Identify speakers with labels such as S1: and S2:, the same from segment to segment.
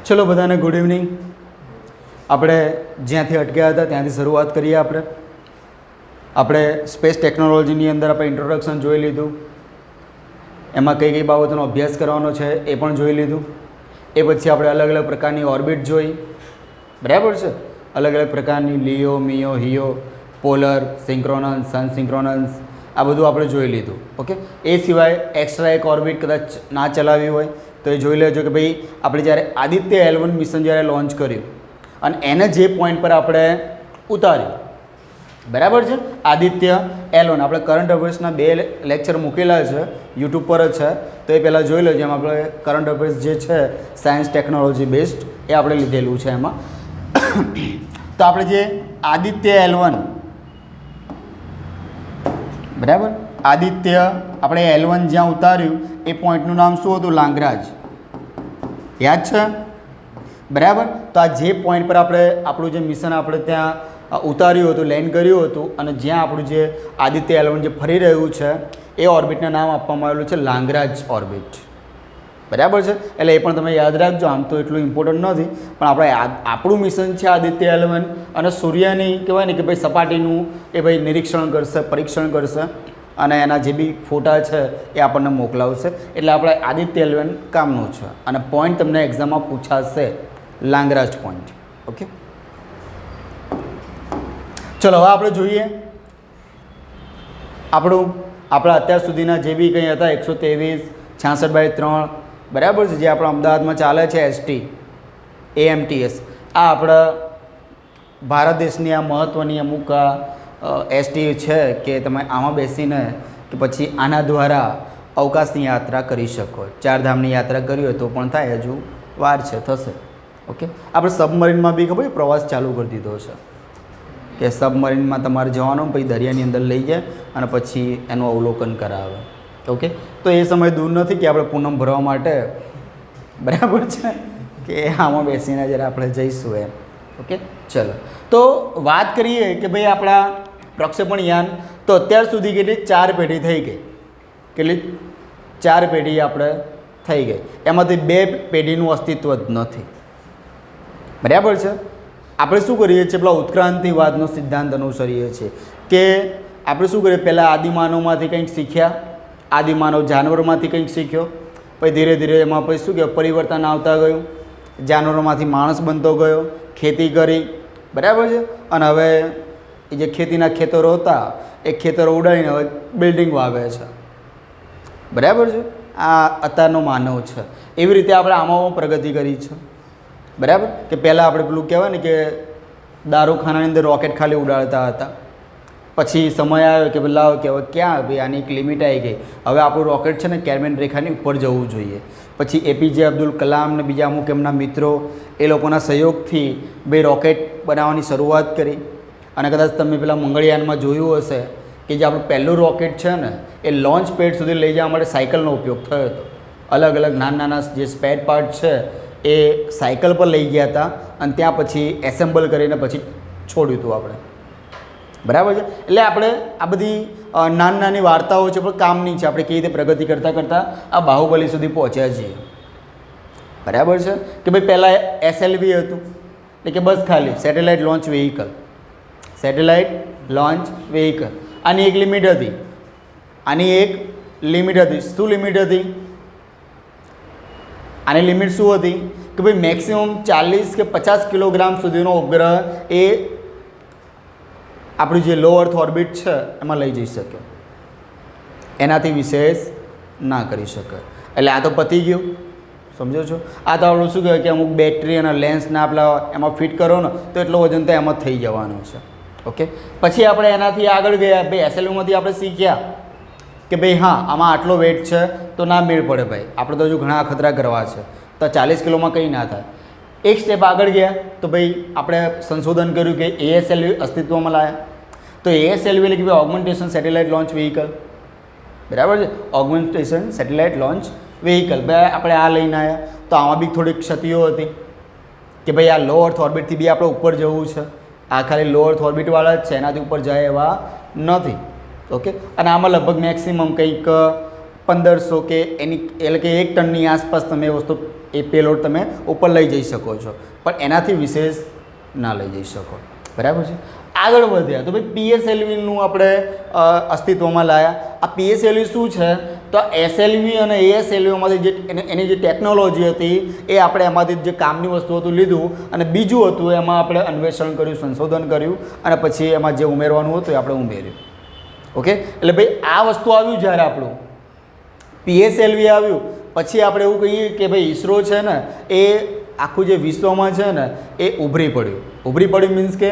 S1: ચલો બધાને good evening. આપણે જ્યાંથી અટક્યા હતા ત્યાંથી શરૂઆત કરીએ. આપણે સ્પેસ ટેકનોલોજીની અંદર આપણે ઇન્ટ્રોડક્શન જોઈ લીધું, એમાં કઈ કઈ બાબતોનો અભ્યાસ કરવાનો છે એ પણ જોઈ લીધું. એ પછી આપણે અલગ અલગ પ્રકારની ઓર્બિટ જોઈ, બરાબર છે. અલગ અલગ પ્રકારની લિયો, મિયો, હિયો, પોલર, સિંક્રોનન્સ, સન સિંક્રોનન્સ, આ બધું આપણે જોઈ લીધું. ઓકે, એ સિવાય એક્સ્ટ્રા એક ઓર્બિટ કદાચ ના ચલાવી હોય તો એ જોઈ લેજો કે ભાઈ આપણે જ્યારે આદિત્ય L1 મિશન જ્યારે લોન્ચ કર્યું અને એને જે પોઈન્ટ પર આપણે ઉતાર્યું, બરાબર છે, આદિત્ય L1, આપણે કરંટ અફેર્સના 2 લેક્ચર મૂકેલા છે, યુટ્યુબ પર જ છે, તો એ પહેલાં જોઈ લો. જેમ આપણે કરંટ અફેર્સ જે છે સાયન્સ ટેકનોલોજી બેસ્ડ એ આપણે લીધેલું છે એમાં. તો આપણે જે આદિત્ય L1, બરાબર, આદિત્ય આપણે L1 જ્યાં ઉતાર્યું એ પોઈન્ટનું નામ શું હતું? લાંગરાજ. યાદ છે? બરાબર. તો આ જે પોઈન્ટ પર આપણે આપણું જે મિશન આપણે ત્યાં ઉતાર્યું હતું, લેન્ડ કર્યું હતું, અને જ્યાં આપણું જે આદિત્ય L1 જે ફરી રહ્યું છે એ ઓર્બિટના નામ આપવામાં આવેલું છે લાંગરાજ ઓર્બિટ. બરાબર છે. એટલે એ પણ તમે યાદ રાખજો. આમ તો એટલું ઇમ્પોર્ટન્ટ નથી, પણ આપણે આપણું મિશન છે આદિત્ય L1, અને સૂર્યની કહેવાય ને કે ભાઈ સપાટીનું એ ભાઈ નિરીક્ષણ કરશે, પરીક્ષણ કરશે, અને એના જે બી ફોટા છે એ આપણને મોકલાવશે. એટલે આપણે આદિત્ય L1 કામનું છે, અને પોઈન્ટ તમને એક્ઝામમાં પૂછાશે લાંગરાજ પોઈન્ટ. ઓકે, ચલો હવે આપણે જોઈએ આપણા અત્યાર સુધીના જે બી કંઈ હતા 123, 66/3, બરાબર છે, જે આપણા અમદાવાદમાં ચાલે છે ST, AMTS. આ આપણા ભારત દેશની આ મહત્ત્વની અમુક ST છે કે તમે આમાં બેસીને કે પછી આના દ્વારા અવકાશની યાત્રા કરી શકો. 4 ધામની યાત્રા કરી હોય તો પણ થાય, હજુ વાર છે, થશે. ઓકે, આપણે સબમરીનમાં બી ખબર પ્રવાસ ચાલુ કરી દીધો છે કે સબમરીનમાં તમારે જવાનું, પછી દરિયાની અંદર લઈ જાય અને પછી એનું અવલોકન કરાવે. ઓકે, તો એ સમય દૂર નથી કે આપણે પૂનમ ભરવા માટે, બરાબર છે, કે આમાં બેસીને જરા આપણે જઈશું એમ. ઓકે, ચલો તો વાત કરીએ કે ભાઈ આપણા પ્રક્ષેપણ યાન તો અત્યાર સુધી કેટલી 4 પેઢી થઈ ગઈ. કેટલી? 4 પેઢી આપણે થઈ ગઈ. એમાંથી 2 પેઢીનું અસ્તિત્વ જ નથી. બરાબર છે. આપણે શું કરીએ છીએ? પેલા ઉત્ક્રાંતિવાદનો સિદ્ધાંત અનુસરીએ છીએ કે આપણે શું કરીએ, પહેલાં આદિમાનવમાંથી કંઈક શીખ્યા, આદિમાનવ જાનવરોમાંથી કંઈક શીખ્યો, પછી ધીરે ધીરે એમાં પછી શું કહેવાય પરિવર્તન આવતા ગયું, જાનવરોમાંથી માણસ બનતો ગયો, ખેતી કરી, બરાબર છે, અને હવે એ જે ખેતીના ખેતરો હતા એ ખેતરો ઉડાડીને હવે બિલ્ડિંગ વાવે છે, બરાબર છે. આ અત્યારનો માનવ છે. એવી રીતે આપણે આમાં પ્રગતિ કરી છે, બરાબર, કે પહેલાં આપણે પેલું કહેવાય ને કે દારૂખાનાની અંદર રોકેટ ખાલી ઉડાડતા હતા. પછી સમય આવ્યો કે લાવો કે હવે ક્યાં ભાઈ આની એક લિમિટ આવી ગઈ, હવે આપણું રોકેટ છે ને કેરમેન રેખાની ઉપર જવું જોઈએ. પછી APJ અબ્દુલ કલામ ને બીજા અમુક એમના મિત્રો એ લોકોના સહયોગથી ભાઈ રોકેટ બનાવવાની શરૂઆત કરી. અને કદાચ તમે પેલા મંગળયાનમાં જોયું હશે કે જે આપણું પહેલું રોકેટ છે ને એ લોન્ચ પેડ સુધી લઈ જવા માટે સાયકલનો ઉપયોગ થયો હતો. અલગ અલગ નાના જે સ્પેર પાર્ટ છે એ સાયકલ પર લઈ ગયા હતા અને ત્યાં પછી એસેમ્બલ કરીને પછી છોડ્યું હતું આપણે, બરાબર છે. એટલે આપણે આ બધી નાની વાર્તાઓ છે પણ કામની છે. આપણે કેવી રીતે પ્રગતિ કરતાં કરતાં આ બાહુબલી સુધી પહોંચ્યા છીએ, બરાબર છે. કે ભાઈ પહેલાં SLV હતું, એટલે કે બસ ખાલી satellite launch vehicle, satellite launch vehicle. આની એક લિમિટ હતી, શું લિમિટ હતી? આની લિમિટ શું હતી કે ભાઈ મેક્સિમમ 40 કે 50 કિલોગ્રામ સુધીનો ઉપગ્રહ એ આપણી જે લો અર્થ ઓર્બિટ છે એમાં લઈ જઈ શકે, એનાથી વિશેષ ના કરી શકે. એટલે આ તો પતી ગયું, સમજો છો? આ તો આપણું શું કહેવાય કે અમુક બેટરી અને લેન્સને આપણે એમાં ફિટ કરો ને તો એટલો વજન તો એમાં થઈ જવાનું છે. ઓકે, પછી આપણે એનાથી આગળ ગયા. ભાઈ SLVમાંથી આપણે શીખ્યા કે ભાઈ હા આમાં આટલો વેટ છે તો ના મેળ પડે ભાઈ, આપણે તો હજુ ઘણા અખતરા કરવા છે, તો 40 કિલોમાં કંઈ ના થાય. એક સ્ટેપ આગળ ગયા તો ભાઈ આપણે સંશોધન કર્યું કે ASLV અસ્તિત્વમાં લાવ્યા. તો ASLV એટલે કે ભાઈ ઓગમેન્ટેશન સેટેલાઇટ લોન્ચ વ્હીકલ, બરાબર છે, ઓગમેન્ટેશન સેટેલાઇટ લોન્ચ વ્હીકલ. ભાઈ આપણે આ લઈને આવ્યા. તો આમાં બી થોડીક ક્ષતિઓ હતી કે ભાઈ આ લો અર્થ ઓર્બિટથી બી આપણે ઉપર જવું છે. આ ખાલી લો અર્થ ઓર્બિટવાળા જ છે, એનાથી ઉપર જાય એવા નથી. ઓકે, અને આમાં લગભગ મેક્સિમમ કંઈક 1500 કે એની એટલે કે 1 ટનની આસપાસ તમે એ વસ્તુ એ પેલોડ તમે ઉપર લઈ જઈ શકો છો, પણ એનાથી વિશેષ ના લઈ જઈ શકો. બરાબર છે. આગળ વધ્યા તો ભાઈ PSLVનું આપણે અસ્તિત્વમાં લાવ્યા. આ PSLV શું છે? તો SLV અને ASLVમાંથી જે એની જે ટેકનોલોજી હતી એ આપણે એમાંથી જે કામની વસ્તુ હતું લીધું, અને બીજું હતું એમાં આપણે અન્વેષણ કર્યું, સંશોધન કર્યું, અને પછી એમાં જે ઉમેરવાનું હતું એ આપણે ઉમેર્યું. ઓકે, એટલે ભાઈ આ વસ્તુ આવ્યું જ્યારે આપણું PSLV આવ્યું, પછી આપણે એવું કહીએ કે ભાઈ ઈસરો છે ને એ આખું જે વિશ્વમાં છે ને એ ઉભરી પડ્યું મીન્સ કે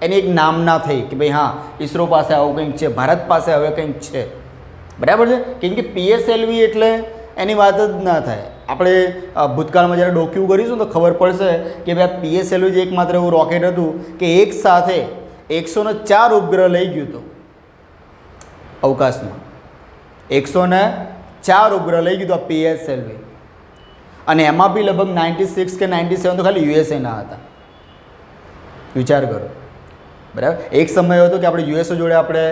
S1: એની એક નામના થઈ કે ભાઈ હા ઈસરો પાસે આવું કંઈક છે, ભારત પાસે હવે કંઈક છે. બરાબર છે. કેમ કે PSLV એટલે એની વાત જ ના થાય. આપણે ભૂતકાળમાં જ્યારે ડોક્યુ કરીશું તો ખબર પડશે કે ભાઈ આ PSLV જે એકમાત્ર એવું રોકેટ હતું કે એક સાથે 104 ઉપગ્રહ લઈ ગયું હતું અવકાશમાં. 104 ઉપગ્રહ લઈ ગયું હતું આ PSLV, અને એમાં બી લગભગ 96 કે 97 તો ખાલી USA હતા. વિચાર કરો. બરાબર. એક સમય હતો કે આપણે USA જોડે આપણે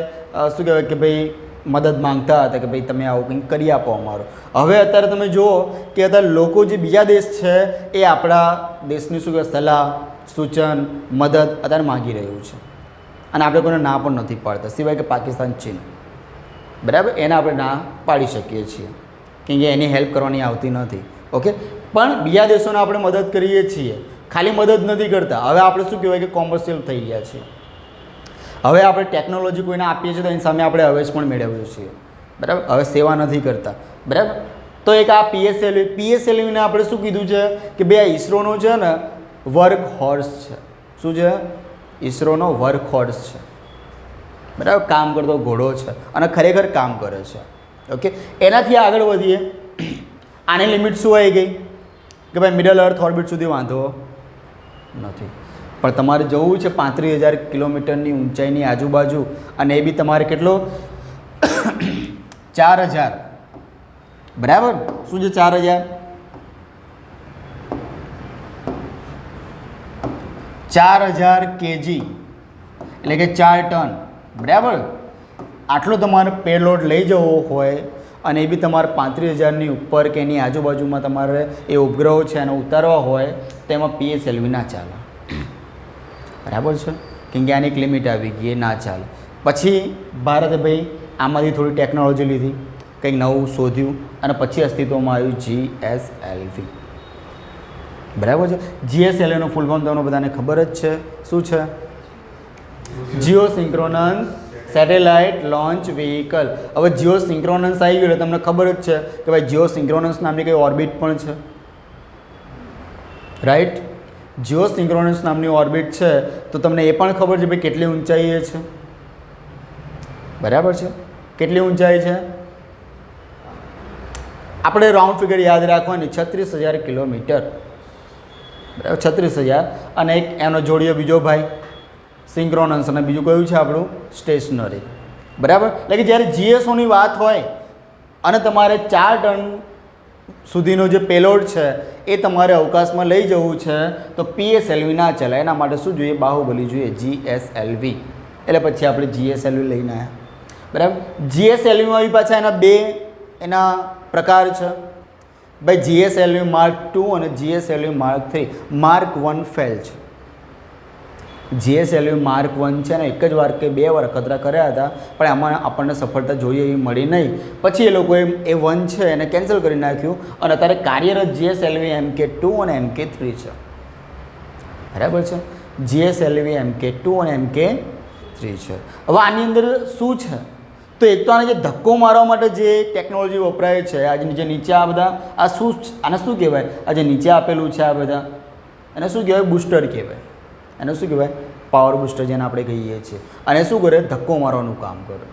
S1: શું કહેવાય કે ભાઈ મદદ માંગતા હતા કે ભાઈ તમે આવું કંઈક કરી આપો અમારું. હવે અત્યારે તમે જુઓ કે અત્યારે લોકો જે બીજા દેશ છે એ આપણા દેશની શું કહેવાય સલાહ, સૂચન, મદદ અત્યારે માગી રહ્યું છે, અને આપણે કોઈને ના પણ નથી પાડતા, સિવાય કે પાકિસ્તાન, ચીન. બરાબર. એને આપણે ના પાડી શકીએ છીએ કેમ કે એની હેલ્પ કરવાની આવતી નથી. ઓકે, પણ બીજા દેશોને આપણે મદદ કરીએ છીએ, ખાલી મદદ નથી કરતા. હવે આપણે શું કહેવાય કે કોમર્શિયલ થઈ ગયા છીએ. હવે આપણે ટેકનોલોજી કોઈને આપીએ છીએ તો એની સામે આપણે હવેશ પણ મેળવીએ છીએ. બરાબર. હવે સેવા નથી કરતા. બરાબર. તો એક આ PSLVને આપણે શું કીધું છે કે ભાઈ આ ઈસરોનો છે ને વર્ક હોર્સ છે. શું છે? ઈસરોનો વર્ક હોર્સ છે. બરાબર. કામ કરતો ઘોડો છે, અને ખરેખર કામ કરે છે. ઓકે, એનાથી આગળ વધીએ. આની લિમિટ શું આવી ગઈ કે ભાઈ મિડલ અર્થ ઓર્બિટ સુધી વાંધો નથી, પણ તમારે જવું છે 35,000 કિલોમીટરની ઊંચાઈની આજુબાજુ, અને એ બી તમારે કેટલો 4,000. બરાબર. શું છે 4,000? 4,000 kg એટલે કે 4 ટન. બરાબર. આટલો તમારે પેલોડ લઈ જવો હોય, અને એ બી તમારે 35,000ની ઉપર કે એની આજુબાજુમાં તમારે એ ઉપગ્રહો છે એને ઉતારવા હોય તો એમાં PSLV ના ચાલે. બરાબર છે. કેમ કે આની એક લિમિટ આવી ગઈ, એ ના ચાલે. પછી ભારતે ભાઈ આમાંથી થોડી ટેકનોલોજી લીધી, કંઈક નવું શોધ્યું, અને પછી અસ્તિત્વમાં આવ્યું GSLV. બરાબર છે. GSLVનો ફૂલ ફોર્મ તમને બધાને ખબર જ છે. શું છે? Jio synchronous satellite launch vehicle. હવે જીઓ સિન્ક્રોનસ આવી ગયું એટલે તમને ખબર જ છે કે ભાઈ જીઓ સિન્ક્રોનસ નામની કંઈ ઓર્બિટ પણ છે. રાઈટ. જીઓ સિન્ક્રોનસ નામની ઓર્બિટ છે તો તમને એ પણ ખબર છે ભાઈ કેટલી ઊંચાઈએ છે. બરાબર છે. કેટલી ઊંચાઈ છે? આપણે રાઉન્ડ ફિગર યાદ રાખવાની 36,000 કિલોમીટર. બરાબર. 36,000. અને એક એનો જોડીએ બીજો ભાઈ સિન્ક્રોનસ, અને બીજું કયું છે આપણું સ્ટેશનરી. બરાબર. એટલે કે જ્યારે GSOની વાત હોય અને તમારે 4 ટન સુધીનો જે પેલોડ છે એ તમારે અવકાશમાં લઈ જવું છે તો PSLV ના ચાલે. એના માટે શું જોઈએ? બાહુબલી જોઈએ, GSLV. એટલે પછી આપણે GSLV લઈને આવ્યા. બરાબર. GSLVમાં બી પાછા એના પ્રકાર છે ભાઈ. GSLV Mark 2 અને GSLV Mark 3. Mark 1 ફેલ છે. GSLV Mark 1 છે ને એક જ વાર કે 2 વાર અખતરા કર્યા હતા, પણ આમાં આપણને સફળતા જોઈએ એવી મળી નહીં. પછી એ લોકોએ એ 1 છે એને કેન્સલ કરી નાખ્યું, અને અત્યારે કાર્યરત GSLV MK2 અને MK3 છે. બરાબર છે. GSLV MK2 અને MK3 છે. હવે આની અંદર શું છે? તો એક તો આને જે ધક્કો મારવા માટે જે ટેકનોલોજી વપરાય છે, આજે જે નીચે આ બધા આ શું, આને શું કહેવાય? આ જે નીચે આપેલું છે આ બધા એને શું કહેવાય? બૂસ્ટર કહેવાય. એને શું કહેવાય? પાવર બૂસ્ટર, જેને આપણે કહીએ છીએ. અને શું કરે? ધક્કો મારવાનું કામ કરે.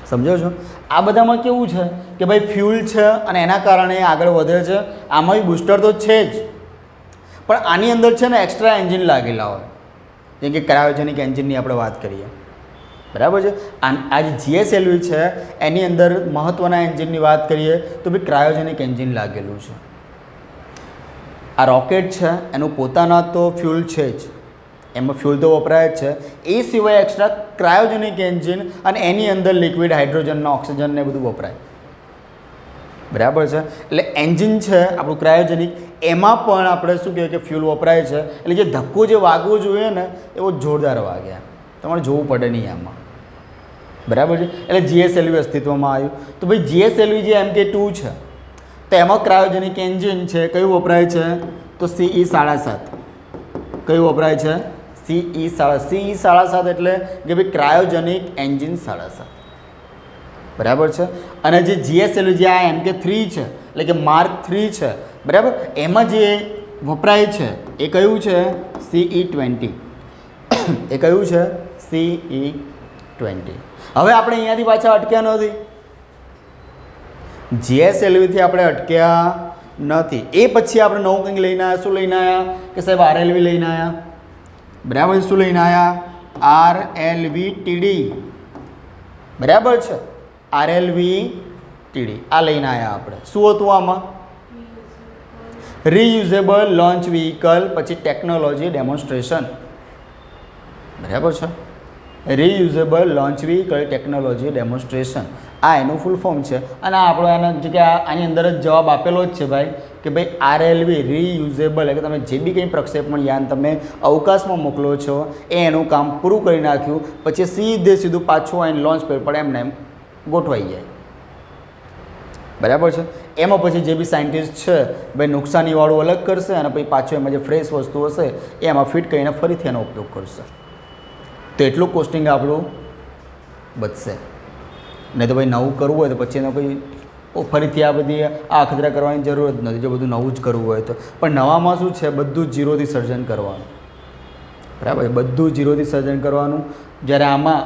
S1: સમજો છો? આ બધામાં કેવું છે કે ભાઈ ફ્યુલ છે અને એના કારણે આગળ વધે છે. આમાં બી બૂસ્ટર તો છે જ, પણ આની અંદર છે ને એક્સ્ટ્રા એન્જિન લાગેલા હોય, જેમ કે ક્રાયોજેનિક એન્જિનની આપણે વાત કરીએ. બરાબર છે. આ જે GSLV છે એની અંદર મહત્ત્વના એન્જિનની વાત કરીએ તો ભાઈ ક્રાયોજેનિક એન્જિન લાગેલું છે. આ રોકેટ છે એનું પોતાના તો ફ્યુલ છે જ, એમાં ફ્યુલ તો વપરાય જ છે. એ સિવાય એક્સ્ટ્રા ક્રાયોજેનિક એન્જિન, અને એની અંદર લિક્વિડ હાઇડ્રોજનના ઓક્સિજન ને બધું વપરાય. બરાબર છે. એટલે એન્જિન છે આપણું ક્રાયોજેનિક, એમાં પણ આપણે શું કહેવાય કે ફ્યુલ વપરાય છે. એટલે જે ધક્કો જે વાગવો જોઈએ ને એવો જોરદાર વાગ્યા, તમારે જોવું પડે નહીં આમાં. બરાબર છે. એટલે જીએસએલવી અસ્તિત્વમાં આવ્યું. તો ભાઈ જીએસએલવી જે MK2 છે તો એમાં ક્રાયોજેનિક એન્જિન છે, કયું વપરાય છે તો CE-7.5. કયું વપરાય છે? CE-7.5 એટલે કે ભાઈ ક્રાયોજેનિક એન્જિન 7.5. બરાબર છે. અને જે જીએસએલવી જે આ MK3 છે એટલે કે માર્ક 3 છે, બરાબર, એમાં જે વપરાય છે એ કયું છે? CE-20. એ કયું છે? CE-20. હવે આપણે અહીંયાથી પાછા અટક્યા નથી, જીએસએલવીથી આપણે અટક્યા નથી. એ પછી આપણે નવું કંઈક લઈને આવ્યા. શું લઈને આવ્યા કે સાહેબ? આરએલવી લઈને આવ્યા. બરાબર. શું લઈને આવ્યા? RLVTD. બરાબર છે. RLVTD આ લઈને આવ્યા આપણે. શું હતું આમાં? રીયુઝેબલ લોન્ચ વ્હીકલ, પછી ટેકનોલોજી ડેમોન્સ્ટ્રેશન. બરાબર છે. Reusable launch vehicle technology demonstration, આ એનું ફૂલ ફોર્મ છે. અને આપણો એના જગ્યા આની અંદર જ જવાબ આપેલો જ છે ભાઈ કે ભાઈ RLV રીયુઝેબલ એટલે તમે જે બી કંઈ પ્રક્ષેપણ યાન તમે અવકાશમાં મોકલો છો એ એનું કામ પૂરું કરી નાખ્યું પછી સીધું પાછું આવીને લોન્ચ પેડ પર એમને એમ ગોઠવાઈ જાય. બરાબર છે. એમાં પછી જે બી સાયન્ટિસ્ટ છે ભાઈ નુકસાનીવાળું અલગ કરશે અને પછી પાછું એમાં જે ફ્રેશ વસ્તુ હશે એ એમાં ફિટ કરીને ફરીથી એનો ઉપયોગ કરશે. તો એટલું કોસ્ટિંગ આપણું બચશે. નહીં તો ભાઈ નવું કરવું હોય તો પછી એનો કોઈ ફરીથી આ બધી આ અખતરા કરવાની જરૂર જ નથી જો બધું નવું જ કરવું હોય તો. પણ નવામાં શું છે? બધું ઝીરોથી સર્જન કરવાનું. બરાબર. બધું ઝીરોથી સર્જન કરવાનું. જ્યારે આમાં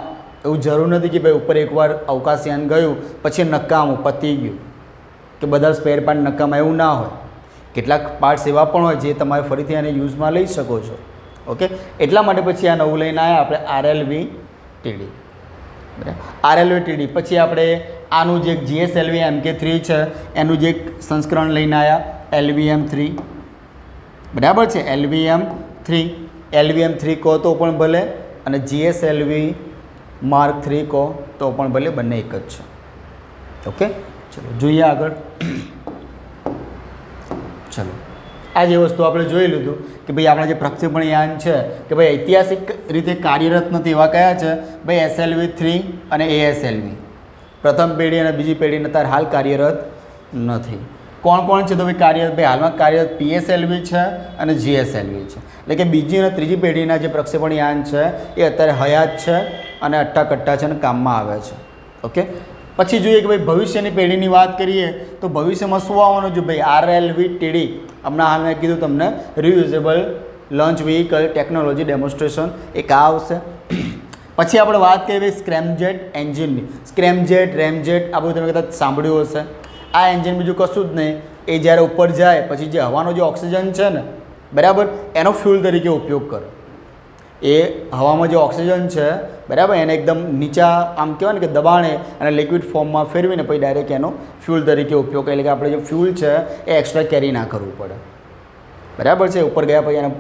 S1: એવું જરૂર નથી કે ભાઈ ઉપર એકવાર અવકાશયાન ગયું પછી નકામું પતી ગયું કે બધા સ્પેર પાર્ટ નકામા, એવું ના હોય. કેટલાક પાર્ટ્સ એવા પણ હોય જે તમારે ફરીથી આને યુઝમાં લઈ શકો છો. ઓકે. એટલા માટે પછી આ નવું લઈને આવ્યા આપણે RLVTD. બરાબર. RLVTD પછી આપણે આનું જે જીએસએલવી MK3 છે એનું જે સંસ્કરણ લઈને આવ્યા LVM3. બરાબર છે. LVM3 કહો તો પણ ભલે અને જીએસએલવી માર્ક 3 કહો તો પણ ભલે, બંને એક જ છે. ઓકે. ચલો જોઈએ આગળ. ચલો આ જે વસ્તુ આપણે જોઈ લીધું કે ભાઈ આપણા જે પ્રક્ષેપણ યાન છે કે ભાઈ ઐતિહાસિક રીતે કાર્યરત નથી એવા કયા છે? ભાઈ SLV-3 અને ASLV. પ્રથમ પેઢી અને બીજી પેઢીને અત્યારે હાલ કાર્યરત નથી. કોણ કોણ છે તો ભાઈ કાર્યરત? ભાઈ હાલમાં કાર્યરત PSLV છે અને GSLV છે. એટલે કે બીજી અને ત્રીજી પેઢીના જે પ્રક્ષેપણ યાન છે એ અત્યારે હયાત છે અને અટ્ટાકટ્ટા છે અને કામમાં આવે છે. ઓકે. પછી જોઈએ કે ભાઈ ભવિષ્યની પેઢીની વાત કરીએ તો ભવિષ્યમાં શું આવવાનું છે? ભાઈ RLVTD હમણાં હાલ મેં કીધું તમને reusable launch vehicle technology demonstration, એક આ આવશે. પછી આપણે વાત કરીએ ભાઈ સ્ક્રેમજેટ એન્જિનની. સ્ક્રેમજેટ, રેમજેટ આ બધું તમે કદાચ સાંભળ્યું હશે. આ એન્જિન બીજું કશું જ નહીં, એ જ્યારે ઉપર જાય પછી જે હવાનો જે ઓક્સિજન છે ને, બરાબર, એનો ફ્યુલ તરીકે ઉપયોગ કરે. એ હવામાં જે ઓક્સિજન છે, બરાબર, એને એકદમ નીચા આમ કહેવાય ને કે દબાણે અને લિક્વિડ ફોર્મમાં ફેરવીને પછી ડાયરેક્ટ એનો ફ્યુલ તરીકે ઉપયોગ કરે. એટલે કે આપણે જે ફ્યુલ છે એ એક્સ્ટ્રા કેરી ના કરવું પડે. બરાબર છે. ઉપર ગયા પછી એને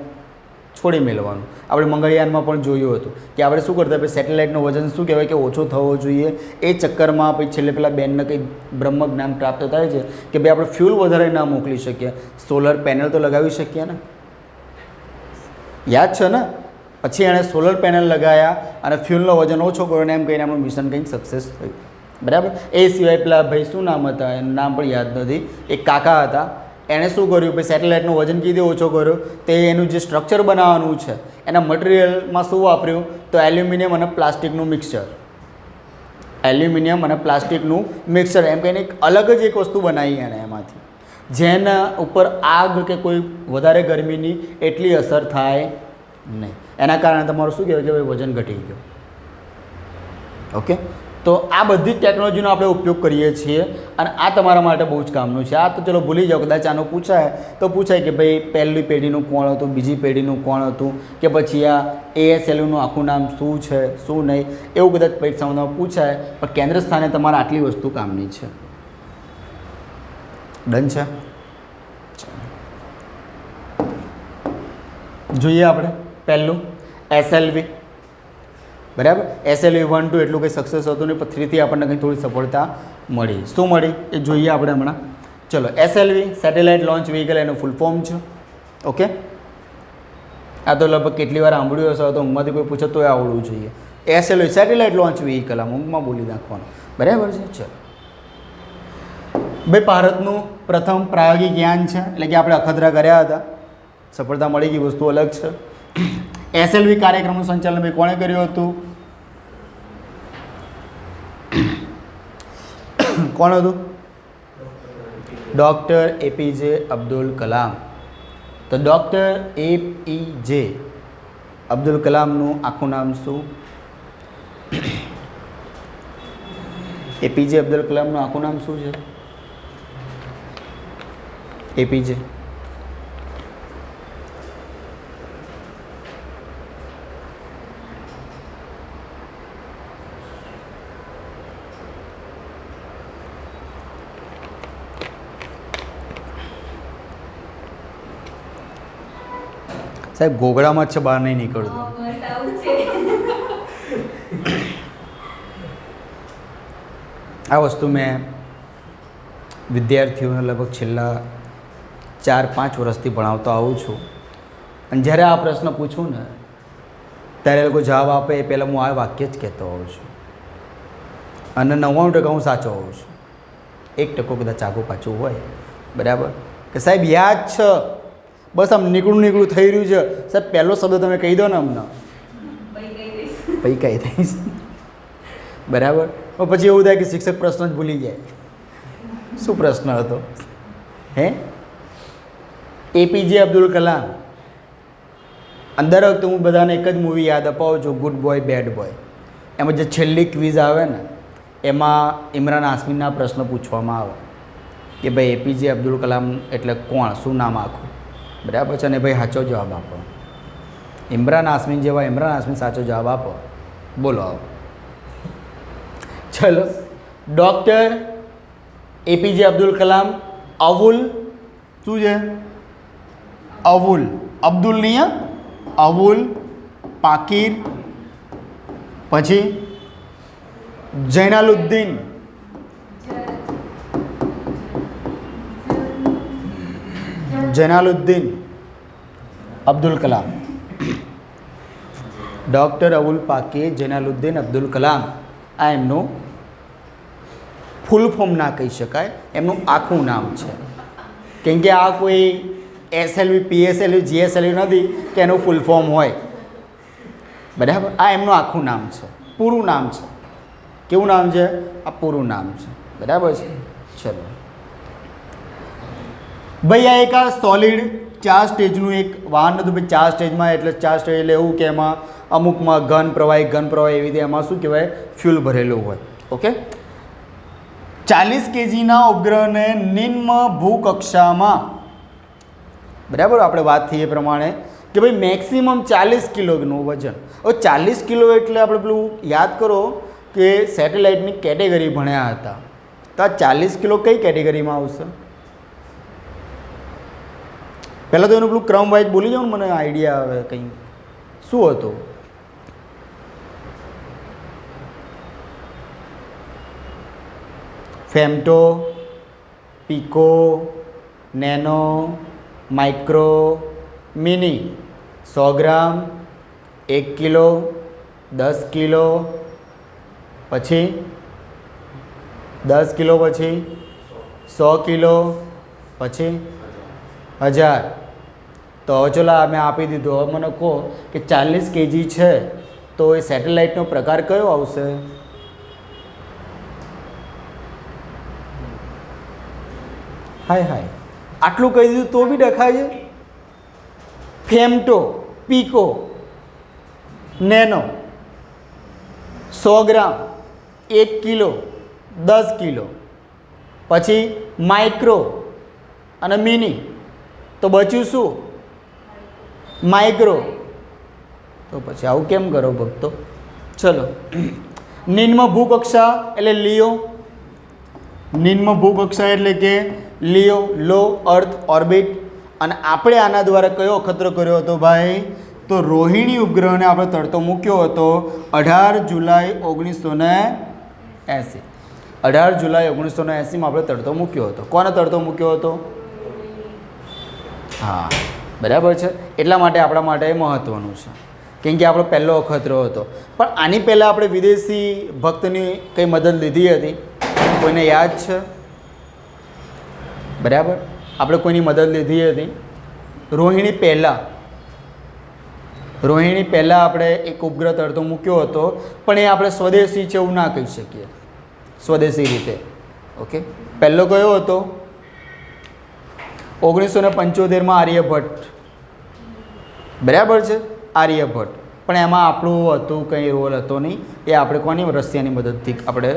S1: છોડી મેળવાનું. આપણે મંગળયાનમાં પણ જોયું હતું કે આપણે શું કરતા ભાઈ સેટેલાઇટનું વજન શું કહેવાય કે ઓછો થવો જોઈએ. એ ચક્કરમાં પછી છેલ્લે પેલા બેનને કંઈ બ્રહ્મ જ્ઞાન પ્રાપ્ત થાય છે કે ભાઈ આપણે ફ્યુલ વધારે ના મોકલી શકીએ, સોલર પેનલ તો લગાવી શકીએ ને, યાદ છે ને? પછી એણે સોલર પેનલ લગાવ્યા અને ફ્યુલનો વજન ઓછો કર્યો ને એમ કહીને આપણું મિશન કંઈક સક્સેસ થયું. બરાબર. એ સિવાય પેલા ભાઈ શું નામ હતા એનું નામ પણ યાદ નથી, એક કાકા હતા, એણે શું કર્યું ભાઈ સેટેલાઇટનું વજન કીધું ઓછો કર્યો તે એનું જે સ્ટ્રક્ચર બનાવવાનું છે એના મટીરિયલમાં શું વાપર્યું તો એલ્યુમિનિયમ અને પ્લાસ્ટિકનું મિક્સચર. એલ્યુમિનિયમ અને પ્લાસ્ટિકનું મિક્સચર એમ કહીને એક અલગ જ એક વસ્તુ બનાવી એણે એમાંથી, જેના ઉપર આગ કે કોઈ વધારે ગરમીની એટલી અસર થાય નહીં. એના કારણે તમારું શું કહેવાય કે ભાઈ વજન ઘટી ગયું. ઓકે. તો આ બધી જ ટેકનોલોજીનો આપણે ઉપયોગ કરીએ છીએ અને આ તમારા માટે બહુ જ કામનું છે. આ તો ચલો ભૂલી જાઓ, કદાચ આનું પૂછાય તો પૂછાય કે ભાઈ પહેલી પેઢીનું કોણ હતું, બીજી પેઢીનું કોણ હતું, કે પછી આ ASLVનું આખું નામ શું છે શું નહીં, એવું કદાચ પરીક્ષામાં પૂછાય. પણ કેન્દ્ર સ્થાને તમારે આટલી વસ્તુ કામની છે. ડન છે. જોઈએ આપણે પહેલું SLV. બરાબર. SLV 1 2 એટલું કંઈ સક્સેસ હતું નહીં, પણ 3 થી આપણને કંઈ થોડી સફળતા મળી. શું મળી એ જોઈએ આપણે હમણાં. ચલો, SLV સેટેલાઇટ લોન્ચ વ્હીકલ એનું ફૂલ ફોર્મ છે. ઓકે, આ તો લગભગ કેટલી વાર સાંભળ્યું હશે, તો ઊંઘમાંથી કોઈ પૂછે તો આવડવું જોઈએ. SLV સેટેલાઇટ લોન્ચ વ્હીકલ, આમ ઊંઘમાં બોલી નાખવાનું, બરાબર છે. ચલો ભાઈ, ભારતનું પ્રથમ પ્રાયોગિક યાન છે, એટલે કે આપણે અખતરા કર્યા હતા, સફળતા મળી ગઈ, વસ્તુ અલગ છે. SLV કાર્યક્રમનું સંચાલન ભાઈ કોણે કર્યું હતું? કોણ હતું? Doctor APJ Abdul Kalam. તો ડૉક્ટર APJ અબ્દુલ કલામનું આખું નામ શું? APJ અબ્દુલ કલામનું આખું નામ શું છે? APJ સાહેબ ઘોઘડામાં જ છે, બહાર નહીં નીકળતો. આ વસ્તુ મેં વિદ્યાર્થીઓને લગભગ છેલ્લા 4-5 વર્ષથી ભણાવતો આવું છું, અને જ્યારે આ પ્રશ્ન પૂછું ને ત્યારે એ લોકો જવાબ આપે એ પહેલાં હું આ વાક્ય જ કહેતો હોઉં છું, અને 99% હું સાચો હોઉં છું. 1% કદાચ આગું પાછું હોય, બરાબર, કે સાહેબ યાદ છે, બસ આમ નીકળું થઈ રહ્યું છે. સાહેબ પહેલો શબ્દ તમે કહી દો ને અમને, પછી કહી દઈશ, બરાબર. પછી એવું થાય કે શિક્ષક પ્રશ્ન જ ભૂલી જાય. શું પ્રશ્ન હતો? હે, APJ અબ્દુલ કલામ. અંદર વખતે હું બધાને એક જ મૂવી યાદ અપાવું છું, ગુડ બોય બેડ બોય. એમાં જે છેલ્લી ક્વિઝ આવે ને, એમાં ઇમરાન હાશમીના પ્રશ્ન પૂછવામાં આવે કે ભાઈ APJ અબ્દુલ કલામ એટલે કોણ, શું નામ આખું, બરાબર છે, અને ભાઈ સાચો જવાબ આપો. ઇમરાન હાશમી જેવા ઇમરાન હાશમી સાચો જવાબ આપો. બોલો આવો. ચલો, ડૉક્ટર APJ અબ્દુલ કલામ અવુલ, શું છે? અવુલ, અબ્દુલ નહીં, અવુલ પાકીર, પછી જૈનાલુદ્દીન, જૈનાલુદ્દીન અબ્દુલ કલામ. ડૉક્ટર અવુલ પાકીર જૈનાલુદ્દીન અબ્દુલ કલામ, આ એમનું ફૂલ ફોર્મ ના કહી શકાય, એમનું આખું નામ છે. કેમ કે આ કોઈ SLV PSLV GSLV નથી કે એનું ફૂલ ફોર્મ હોય, બરાબર. આ એમનું આખું નામ છે, પૂરું નામ છે. કેવું નામ છે? આ પૂરું નામ છે, બરાબર છે. ચલો ભાઈ, આ એક આ સોલિડ 4 સ્ટેજનું એક વાહન હતું ભાઈ. 4 સ્ટેજમાં, એટલે 4 સ્ટેજ એટલે એવું કે એમાં અમુકમાં ઘન પ્રવાહી એવી રીતે એમાં શું કહેવાય, ફ્યુલ ભરેલું હોય. ઓકે, 40 kgના ઉપગ્રહને નિમ્ન ભૂકક્ષામાં, બરાબર, આપણે વાત થઈ એ પ્રમાણે કે ભાઈ મેક્સિમમ 40 કિલોનું વજન. હવે 40 કિલો એટલે આપણે પેલું યાદ કરો કે સેટેલાઇટની કેટેગરી ભણ્યા હતા, તો આ 40 કિલો કઈ કેટેગરીમાં આવશે? પહેલાં તો એનું પેલું ક્રમ વાઇઝ બોલી જાઉં ને, મને આઈડિયા આવે કંઈ. શું હતું? ફેમટો, પીકો, નેનો, માઇક્રો, મિની. 100 ગ્રામ, 1 કિલો, 10 કિલો, પછી 10 કિલો, પછી 100 કિલો, પછી 1000. તો હવે ચલો મેં આપી દીધું. હવે મને કહો કે 40 kg છે તો એ સેટેલાઇટનો પ્રકાર કયો આવશે? હાય, આટલું કહી દીધું તો બી ડખાય છે. ફેમટો, પીકો, નેનો, 100 ગ્રામ, 1 કિલો, 10 કિલો, પછી માઇક્રો અને મિની. તો બચ્યું શું? માઇક્રો. તો પછી આવું કેમ કરો ભક્તો? ચલો, નિમ્ન ભૂકક્ષા એટલે લિયો. નિમ્ન ભૂકક્ષા એટલે કે લિયો, લો અર્થ ઓર્બિટ. અને આપણે આના દ્વારા કયો અખતરો કર્યો હતો ભાઈ? તો રોહિણી ઉપગ્રહને આપણે તરતો મૂક્યો હતો 18 જુલાઈ 1980. 18 જુલાઈ 1980માં આપણે તરતો મૂક્યો હતો. કોને તરતો મૂક્યો હતો? હા, બરાબર છે. એટલા માટે આપણા માટે મહત્ત્વનું છે, કેમ કે આપણો પહેલો અખતરો હતો. પણ આની પહેલાં આપણે વિદેશી ભક્તની કંઈ મદદ લીધી હતી? કોઈને યાદ છે? બરાબર, આપણે કોઈની મદદ લીધી હતી? રોહિણી પહેલાં આપણે એક ઉપગ્રહ તરતો મૂક્યો હતો, પણ એ આપણે સ્વદેશી છે એવું ના કહી શકીએ, સ્વદેશી રીતે. ઓકે, પહેલો કયો હતો? 1975માં આર્યભટ્ટ. બરાબર છે, આર્યભટ્ટ. પણ એમાં આપણું હતું કંઈ રોલ હતો નહીં, એ આપણે કોની રશિયાની મદદથી આપણે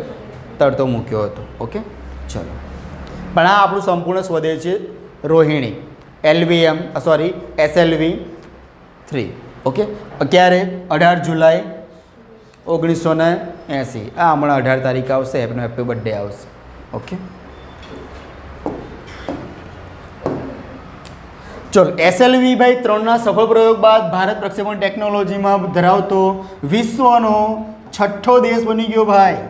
S1: તરતો મૂક્યો હતો. ઓકે, ચલો. પણ આ આપણું સંપૂર્ણ સ્વદેશી રોહિણી SLV-3. ઓકે, ક્યારે? 18 જુલાઈ 1980. આ હમણાં 18 તારીખ આવશે, એમનો હેપી બર્થડે આવશે. ઓકે, ચલો. SLV-3ના સફળ પ્રયોગ બાદ ભારત પ્રક્ષેપણ ટેકનોલોજીમાં ધરાવતો વિશ્વનો 6થો દેશ બની ગયો ભાઈ.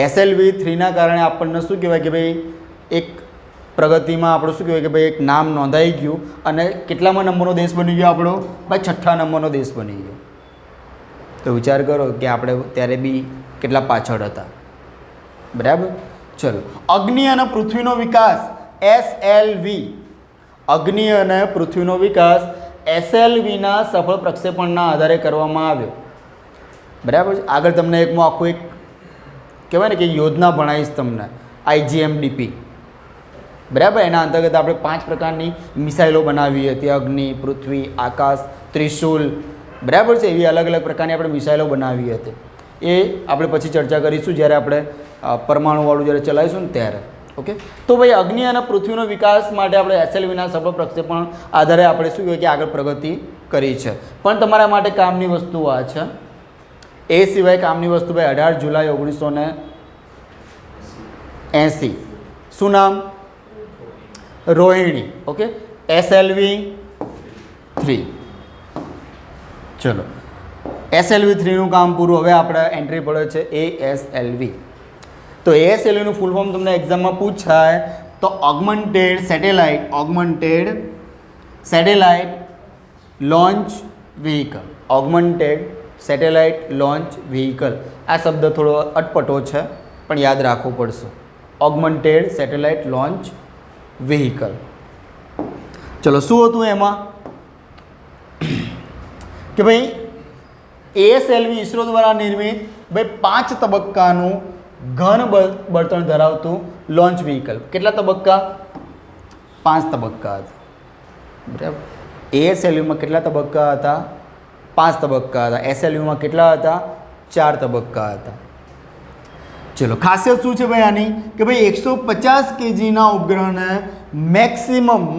S1: SLV-3ના કારણે આપણને શું કહેવાય કે ભાઈ એક પ્રગતિમાં આપણું શું કહેવાય કે ભાઈ એક નામ નોંધાઈ ગયું, અને કેટલામાં નંબરનો દેશ બની ગયો આપણો? ભાઈ 6થા નંબરનો દેશ બની ગયો. તો વિચાર કરો કે આપણે ત્યારે બી કેટલા પાછળ હતા. બરાબર, ચલો. અગ્નિ અને પૃથ્વીનો વિકાસ SLV. અગ્નિ અને પૃથ્વીનો વિકાસ SLVના સફળ પ્રક્ષેપણના આધારે કરવામાં આવ્યો. બરાબર છે. આગળ તમને એક આખું એક કહેવાય ને કે યોજના ભણાવીશ તમને, IGMDP. બરાબર, એના અંતર્ગત આપણે 5 પ્રકારની મિસાઇલો બનાવી હતી: અગ્નિ, પૃથ્વી, આકાશ, ત્રિશુલ. બરાબર છે, એવી અલગ અલગ પ્રકારની આપણે મિસાઇલો બનાવી હતી. એ આપણે પછી ચર્ચા કરીશું જ્યારે આપણે પરમાણુવાળું જ્યારે ચલાવીશું ને ત્યારે. ઓકે, તો ભાઈ અગ્નિ અને પૃથ્વીનો વિકાસ માટે આપણે SLVના સફળ પ્રક્ષેપણ આધારે આપણે શું કહેવાય કે આગળ પ્રગતિ કરી છે. પણ તમારા માટે કામની વસ્તુ આ છે. એ સિવાય કામની વસ્તુ ભાઈ 18 જુલાઈ 1980. શું નામ? રોહિણી. Okay, SLV-3. ચલો, SLV-3નું કામ પૂરું. હવે આપણે એન્ટ્રી પડે છે ASLV. તો ASLVનું ફૂલ ફોર્મ તમને એક્ઝામમાં પૂછાય તો augmented satellite launch vehicle. Augmented satellite launch vehicle. આ શબ્દ થોડો અટપટો છે, પણ યાદ રાખવું પડશે. Augmented satellite launch vehicle. ચલો, શું હતું એમાં કે ભાઈ ASLV ઇસરો દ્વારા નિર્મિત ભાઈ 5 તબક્કાનું ઘન બળતણ ધરાવતું લોન્ચ વ્હીકલ. કેટલા તબક્કા? 5 તબક્કા હતા. બરાબર, ASLVમાં કેટલા તબક્કા હતા? 5 તબક્કા હતા. SLVમાં કેટલા હતા? 4 તબક્કા હતા. ચલો, ખાસિયત શું છે ભાઈ આની કે ભાઈ 150 kgના ઉપગ્રહને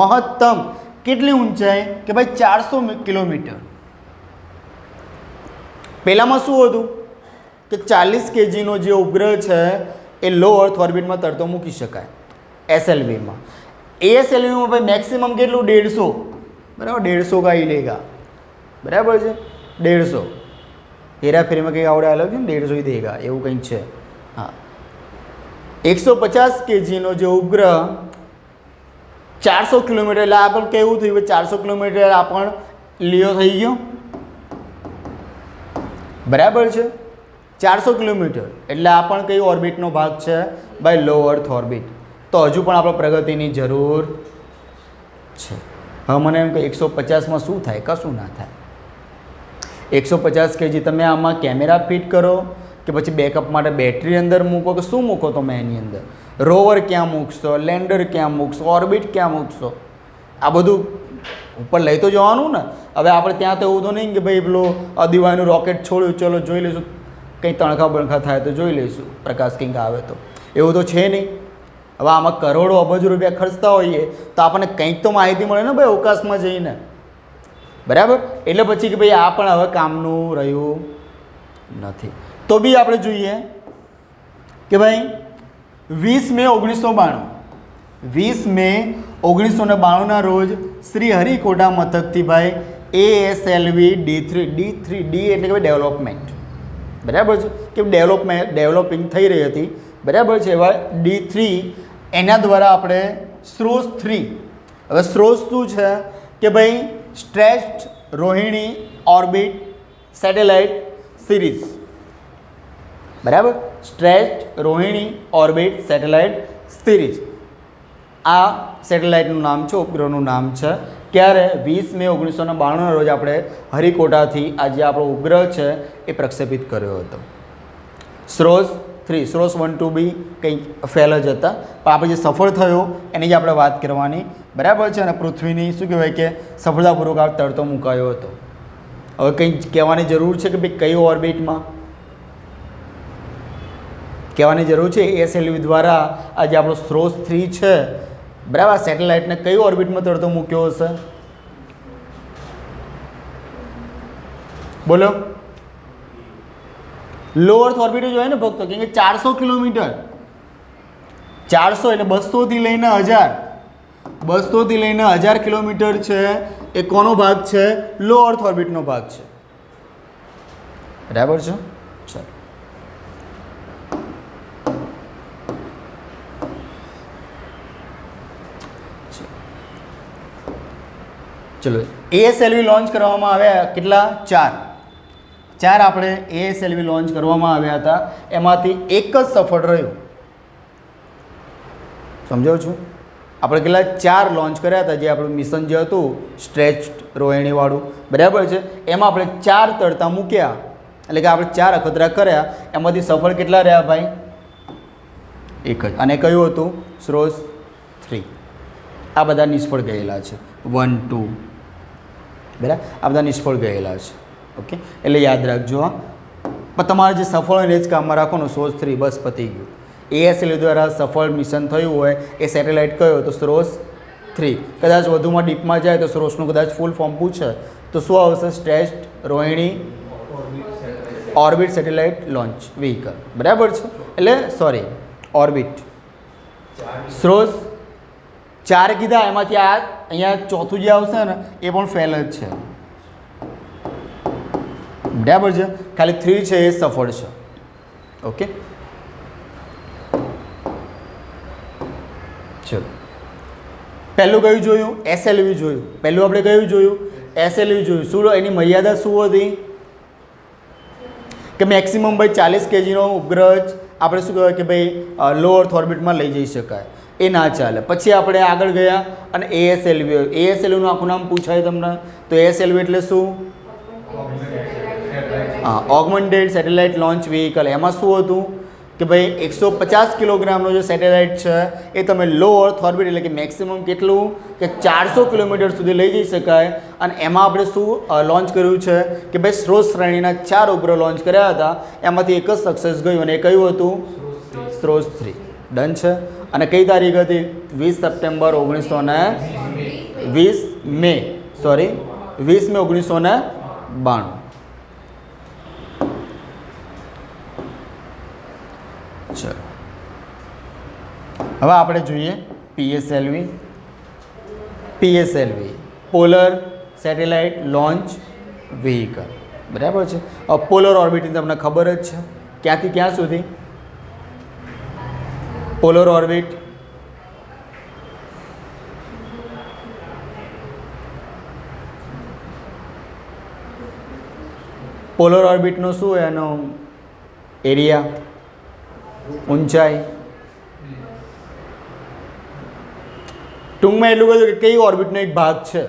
S1: મહત્તમ કેટલી ઊંચાઈ કે ભાઈ 400 કિલોમીટર. પહેલામાં શું હતું કે 40 kgનો જે ઉપગ્રહ છે એ લો અર્થ ઓર્બિટમાં તરતો મૂકી શકાય SLVમાં. ASLVમાં ભાઈ મેક્સિમમ કેટલું? 150. બરાબર, 150 કા લેગા. બરાબર છે, 150. હેરાફેરીમાં કંઈક આવડે અલગ છે ને, 150 ही देगा એવું કંઈક છે. હા, 150 kgનો જે ઉપગ્રહ 400 કિલોમીટર, એટલે આપણે કેવું થયું 400 કિલોમીટર આપણ લિયો થઈ ગયો. બરાબર છે, 400 કિલોમીટર એટલે આ પણ કઈ ઓર્બિટનો ભાગ છે ભાઈ? લો અર્થ ઓર્બિટ. તો હજુ પણ આપણે પ્રગતિની જરૂર છે. હવે મને એમ કે 150માં શું થાય? કશું ના થાય. 150 kg તમે આમાં કેમેરા ફિટ કરો કે પછી બેકઅપ માટે બેટરી અંદર મૂકો કે શું મૂકો તમે એની અંદર? રોવર ક્યાં મૂકશો? લેન્ડર ક્યાં મૂકશો? ઓર્બિટ ક્યાં મૂકશો? આ બધું ઉપર લઈ તો જવાનું ને. હવે આપણે ત્યાં તો એવું તો નહીં કે ભાઈ પેલો અદિવાયનું રોકેટ છોડ્યું, ચલો જોઈ લઈશું, કંઈ તણખા બણખા થાય તો જોઈ લઈશું, પ્રકાશ કિંગ આવે તો. એવું તો છે નહીં. હવે આમાં કરોડો અબજ રૂપિયા ખર્ચતા હોઈએ તો આપણને કંઈક તો માહિતી મળે ને ભાઈ અવકાશમાં જઈને. બરાબર, એટલે પછી કે ભાઈ આ પણ હવે કામનું રહ્યું નથી. તો બી આપણે જોઈએ કે ભાઈ 20 મે 1992 20 મે 1992ના રોજ શ્રી હરિકોટા મથકથી ભાઈ ASLV D3 એટલે કે ડેવલપમેન્ટ, બરાબર છે, કે ડેવલપિંગ થઈ રહી હતી, બરાબર છે, એવા D3 એના દ્વારા આપણે સ્રોત 3, હવે સ્રોત શું છે કે ભાઈ stretched Rohini orbit satellite series, બરાબર, stretched Rohini orbit satellite series, આ સેટેલાઇટનું નામ છે, ઉપગ્રહનું નામ છે. ક્યારે? 20 મે 1992ના રોજ આપણે હરિકોટાથી આ જે આપણો ઉપગ્રહ છે એ પ્રક્ષેપિત કર્યો હતો. સ્રોત 3, સ્રોત 1 2 બી કંઈક ફેલ જ હતા, પણ આપણે જે સફળ થયો એની જ આપણે વાત કરવાની, બરાબર છે. અને પૃથ્વીની શું કહેવાય કે સફળતાપૂર્વક આ તરતો મુકાયો હતો. હવે કંઈ કહેવાની જરૂર છે કે ભાઈ કઈ ઓર્બિટમાં કહેવાની જરૂર છે? ASLV દ્વારા આ જે આપણો સ્રોત 3 છે, બરાબર, સેટેલાઇટને કઈ ઓર્બિટમાં તરતો મૂક્યો હશે? બોલો. લો અર્થ ઓર્બિટ જ હોય ને ભક્તો, કેમ કે 400 કિલોમીટર, 400 એટલે 200 થી લઈને 1000, 200 થી લઈને 1000 કિલોમીટર છે એ કોનો ભાગ છે? લો અર્થ ઓર્બિટનો ભાગ છે, બરાબર છે. ચાલો ચલો, ASLV લોન્ચ કરવામાં આવ્યા કેટલા? 4 આપણે ASLV લોન્ચ કરવામાં આવ્યા હતા, એમાંથી એક જ સફળ રહ્યું. સમજાવું છું? આપણે કેટલા 4 લોન્ચ કર્યા હતા, જે આપણું મિશન જે હતું સ્ટ્રેચ્ડ રોહિણીવાળું, બરાબર છે, એમાં આપણે 4 તરતા મૂક્યા, એટલે કે આપણે 4 અખતરા કર્યા, એમાંથી સફળ કેટલા રહ્યા ભાઈ? એક જ. અને કયું હતું? સ્રોત 3. આ બધા નિષ્ફળ ગયેલા છે, 1 2, બરાબર, આ બધા નિષ્ફળ ગયેલા છે. ઓકે, એટલે યાદ રાખજો. પણ તમારે જે સફળ હોય એ જ કામમાં રાખવાનું. સ્રોત 3 બસ પતી ગયું. ASLV દ્વારા સફળ મિશન થયું હોય એ સેટેલાઇટ કયો? તો સ્રોત 3. કદાચ વધુમાં ડીપમાં જાય તો સ્રોતનું કદાચ ફૂલ ફોર્મ પૂછે તો શું આવશે? Stretched Rohini orbit satellite launch vehicle, બરાબર છે. એટલે સોરી, ઓર્બિટ. સ્રોત 4 કીધા, એમાંથી આ અહીંયા ચોથું જે આવશે ને એ પણ ફેલ જ છે, બરાબર છે. ખાલી 3 છે એ સફળ છે. ઓકે, ચલો પહેલું કયું જોયું? SLV જોયું. પહેલું આપણે કયું જોયું? SLV જોયું. શું એની મર્યાદા શું હતી? કે મેક્સિમમ ભાઈ 40 kgનો ઉપગ્રહ જ આપણે શું કહેવાય કે ભાઈ લો અર્થ ઓર્બિટમાં લઈ જઈ શકાય, એ ના ચાલે. પછી આપણે આગળ ગયા અને ASLV. ASLVનું આખું નામ પૂછાય તમને તો ASLV એટલે શું? Augmented satellite launch vehicle. એમાં શું હતું કે ભાઈ 150 કિલોગ્રામનો જે સેટેલાઇટ છે એ તમે લો અર્થ ઓર્બિટ એટલે કે મેક્સિમમ કેટલું કે 400 કિલોમીટર સુધી લઈ જઈ શકાય. અને એમાં આપણે શું લોન્ચ કર્યું છે કે ભાઈ સ્રોત શ્રેણીના 4 ઉપગ્રહ લોન્ચ કર્યા હતા, એમાંથી એક જ સક્સેસ ગયું અને એ કયું હતું? સ્રોત 3. ડન છે. અને કઈ તારીખ હતી? 20 સપ્ટેમ્બર 20 મે 1992. ચલો હવે આપણે જોઈએ PSLV. Polar satellite launch vehicle, બરાબર છે. પોલર ઓર્બિટની તમને ખબર જ છે, ક્યાંથી ક્યાં સુધી પોલર ઓર્બિટ? પોલર ઓર્બિટનો શું એનો એરિયા, ઊંચાઈ? ટૂંકમાં એટલું કહ્યું કે કઈ ઓર્બિટનો એક ભાગ છે?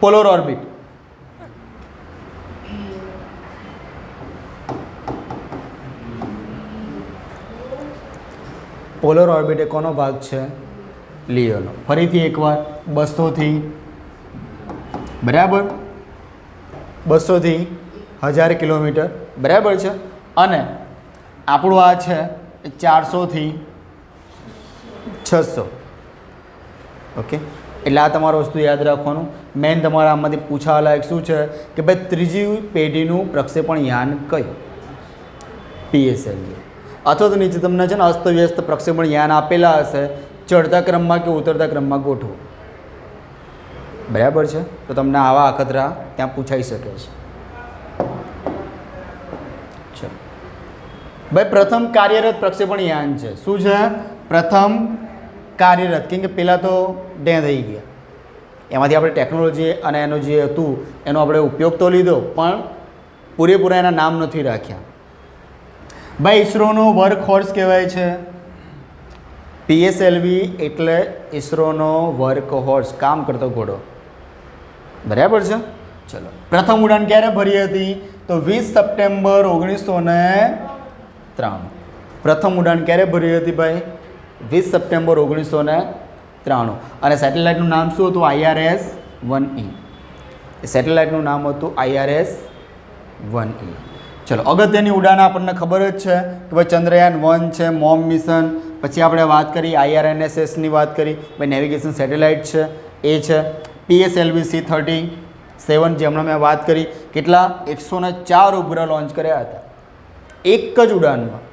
S1: Polar orbit. પોલર ઓર્બિટ એ કોનો ભાગ છે? લિયોનો. ફરીથી એકવાર 200 થી બરાબર 200 થી 1000 કિલોમીટર, બરાબર છે. અને આપણું આ છે 400 થી 600. ઓકે, એટલે આ તમારું વસ્તુ યાદ રાખવાનું. મેઇન તમારા આમાંથી પૂછવા લાયક શું છે કે ભાઈ ત્રીજી પેઢીનું પ્રક્ષેપણ યાન કયું? PSLV. અથવા તો નીચે તમને છે ને અસ્તવ્યસ્ત પ્રક્ષેપણ યાન આપેલા હશે, ચડતા ક્રમમાં કે ઉતરતા ક્રમમાં ગોઠવો. બરાબર છે? તો તમને આવા અખતરા ત્યાં પૂછાઈ શકે છે. ચલો ભાઈ, પ્રથમ કાર્યરત પ્રક્ષેપણ યાન છે. શું છે? પ્રથમ કાર્યરત. કેમ કે પહેલાં તો ડે થઈ ગયા, એમાંથી આપણે ટેકનોલોજી અને એનું જે હતું એનો આપણે ઉપયોગ તો લીધો, પણ પૂરેપૂરા એના નામ નથી રાખ્યા. ભાઈ, ઈસરોનો વર્ક હોર્સ કહેવાય છે. પીએસએલવી એટલે ઈસરોનો વર્ક હોર્સ, કામ કરતો ઘોડો. બરાબર છે? ચલો, પ્રથમ ઉડાન ક્યારે ભરી હતી? તો 20 સપ્ટેમ્બર 1993. પ્રથમ ઉડાન ક્યારે ભરી હતી ભાઈ? 20 સપ્ટેમ્બર 1993. અને સેટેલાઇટનું નામ શું હતું? IRS-1E. સેટેલાઇટનું નામ હતું IRS-1E. ચલો, અગત્યની ઉડાન આપણને ખબર જ છે કે ભાઈ ચંદ્રયાન-1 છે, મોમ મિશન. પછી આપણે વાત કરી IRNSSની વાત કરી, ભાઈ નેવિગેશન સેટેલાઇટ છે એ છે. PSLV-C-37 જે હમણાં મેં વાત કરી, કેટલા? 104 ઉપગ્રહ લોન્ચ કર્યા હતા એક જ ઉડાનમાં.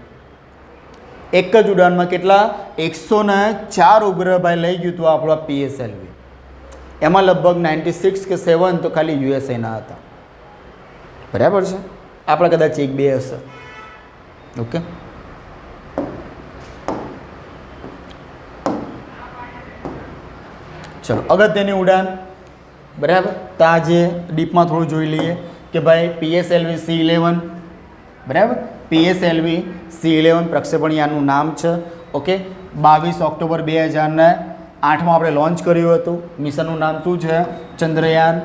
S1: એક જ ઉડાનમાં કેટલા? 104 ઉપગ્રહ ભાઈ લઈ ગયું હતું આપણું PSLV. એમાં લગભગ 96 કે 7 તો ખાલી યુએસએના હતા. બરાબર છે? આપણે કદાચ 1-2 હશે. ઓકે, ચલો, અગત્યની ઉડાન. બરાબર, તો આજે ડીપમાં થોડું જોઈ લઈએ કે ભાઈ PSLV-C-11. બરાબર, PSLV-C-11 પ્રક્ષેપણ યાનનું નામ છે. ઓકે, 22 ઓક્ટોબર 2008માં આપણે લોન્ચ કર્યું હતું. મિશનનું નામ શું છે? ચંદ્રયાન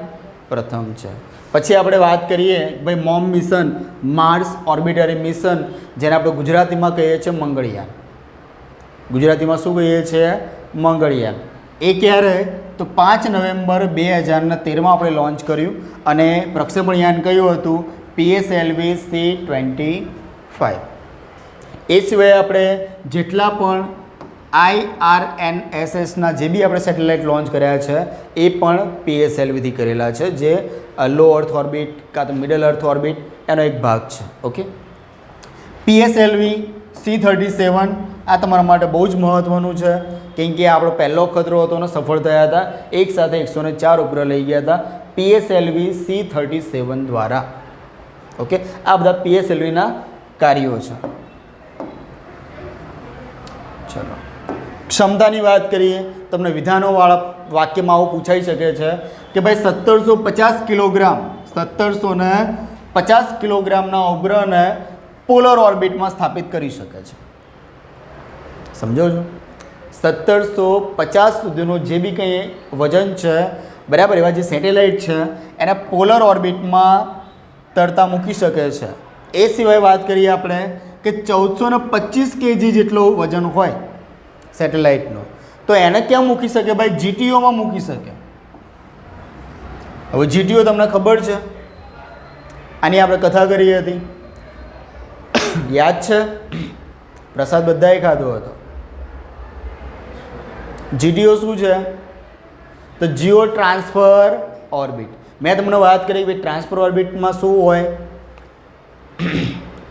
S1: પ્રથમ છે. પછી આપણે વાત કરીએ ભાઈ મોમ મિશન, માર્સ ઓર્બિટરી મિશન, જેને આપણે ગુજરાતીમાં કહીએ છીએ મંગળયાન. ગુજરાતીમાં શું કહીએ છીએ? મંગળયાન. એ ક્યારે? તો 5 નવેમ્બર 2013માં આપણે લોન્ચ કર્યું. અને પ્રક્ષેપણ યાન કયું હતું? PSLV-C-25. એ સિવાય આપણે જેટલા પણ IRNSSના જે બી આપણે સેટેલાઇટ લોન્ચ કર્યા છે એ પણ PSLVથી કરેલા છે, જે લો અર્થ ઓર્બિટ કાં તો મિડલ અર્થ ઓર્બિટ એનો એક ભાગ છે. ઓકે, PSLV-C-37 આ તમારા માટે બહુ જ મહત્ત્વનું છે, કેમ કે આપણો પહેલો ખતરો હતો ને સફળ થયા હતા. એક સાથે 104 ઉપગ્રહ લઈ ગયા હતા PSLV-C-37 દ્વારા. ઓકે, આ બધા PSLVના કાર્યો છે. ચલો, ક્ષમતાની વાત કરીએ. તમને વિધાનોવાળા વાક્યમાં આવું પૂછાઈ શકે છે કે ભાઈ 1750 કિલોગ્રામ 1750 કિલોગ્રામના ઉપગ્રહને પોલર ઓર્બિટમાં સ્થાપિત કરી શકે છે. સમજો છો? 1750 સુધીનું જે બી કંઈ વજન છે, બરાબર, એવા જે સેટેલાઇટ છે એને પોલર ઓર્બિટમાં તરતા મૂકી શકે છે. એ સિવાય વાત કરીએ આપણે કે 1425 kg જેટલું વજન હોય સેટેલાઇટનું, તો એને ક્યાં મૂકી શકે ભાઈ? GTOમાં મૂકી શકે. હવે GTO તમને ખબર છે, આની આપણે કથા કરી હતી, યાદ છે? પ્રસાદ બધાએ ખાધો હતો. GTO શું છે? તો જીઓ ટ્રાન્સફર ઓર્બિટ. મેં તમને વાત કરી કે ટ્રાન્સફર ઓર્બિટમાં શું હોય?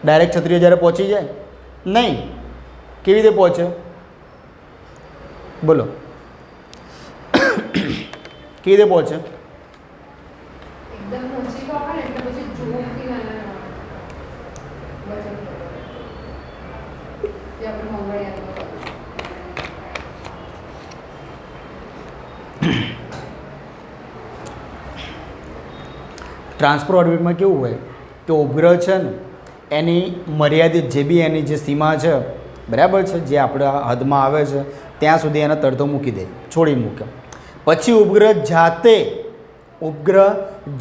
S1: ડાયરેક્ટ છત્રીય જ્યારે પહોંચી જાય? નહીં. કેવી રીતે પહોંચે? બોલો, કેવી રીતે પહોંચે? ટ્રાન્સફર ઓર્બિટમાં કેવું હોય કે ઉપગ્રહ છે ને એની મર્યાદિત જે બી એની જે સીમા છે, બરાબર છે, જે આપણા હદમાં આવે છે ત્યાં સુધી એને તરતો મૂકી દે, છોડી મૂકે. પછી ઉપગ્રહ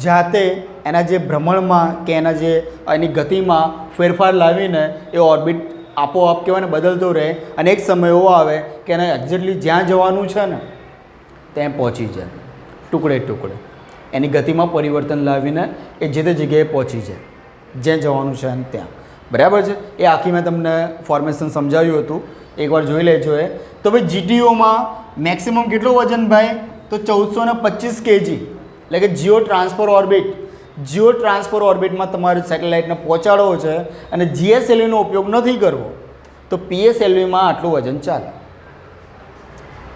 S1: જાતે એના જે ભ્રમણમાં કે એની ગતિમાં ફેરફાર લાવીને એ ઓર્બિટ આપોઆપ કહેવાય ને બદલતો રહે, અને એક સમય એવો આવે કે એને એક્ઝેક્ટલી જ્યાં જવાનું છે ને ત્યાં પહોંચી જાય, ટુકડે ટુકડે એની ગતિમાં પરિવર્તન લાવીને એ જે તે જગ્યાએ પહોંચી જાય જ્યાં જવાનું છે ત્યાં. બરાબર છે? એ આખી મેં તમને ફોર્મેશન સમજાવ્યું હતું, એકવાર જોઈ લેજો. એ તો ભાઈ GTOમાં મેક્સિમમ કેટલું વજન ભાઈ? તો 1425 kg, એટલે કે જીઓ ટ્રાન્સફર ઓર્બિટમાં તમારે સેટેલાઇટને પહોંચાડવો છે અને GSLVનો ઉપયોગ નથી કરવો, તો પીએસએલવીમાં આટલું વજન ચાલે.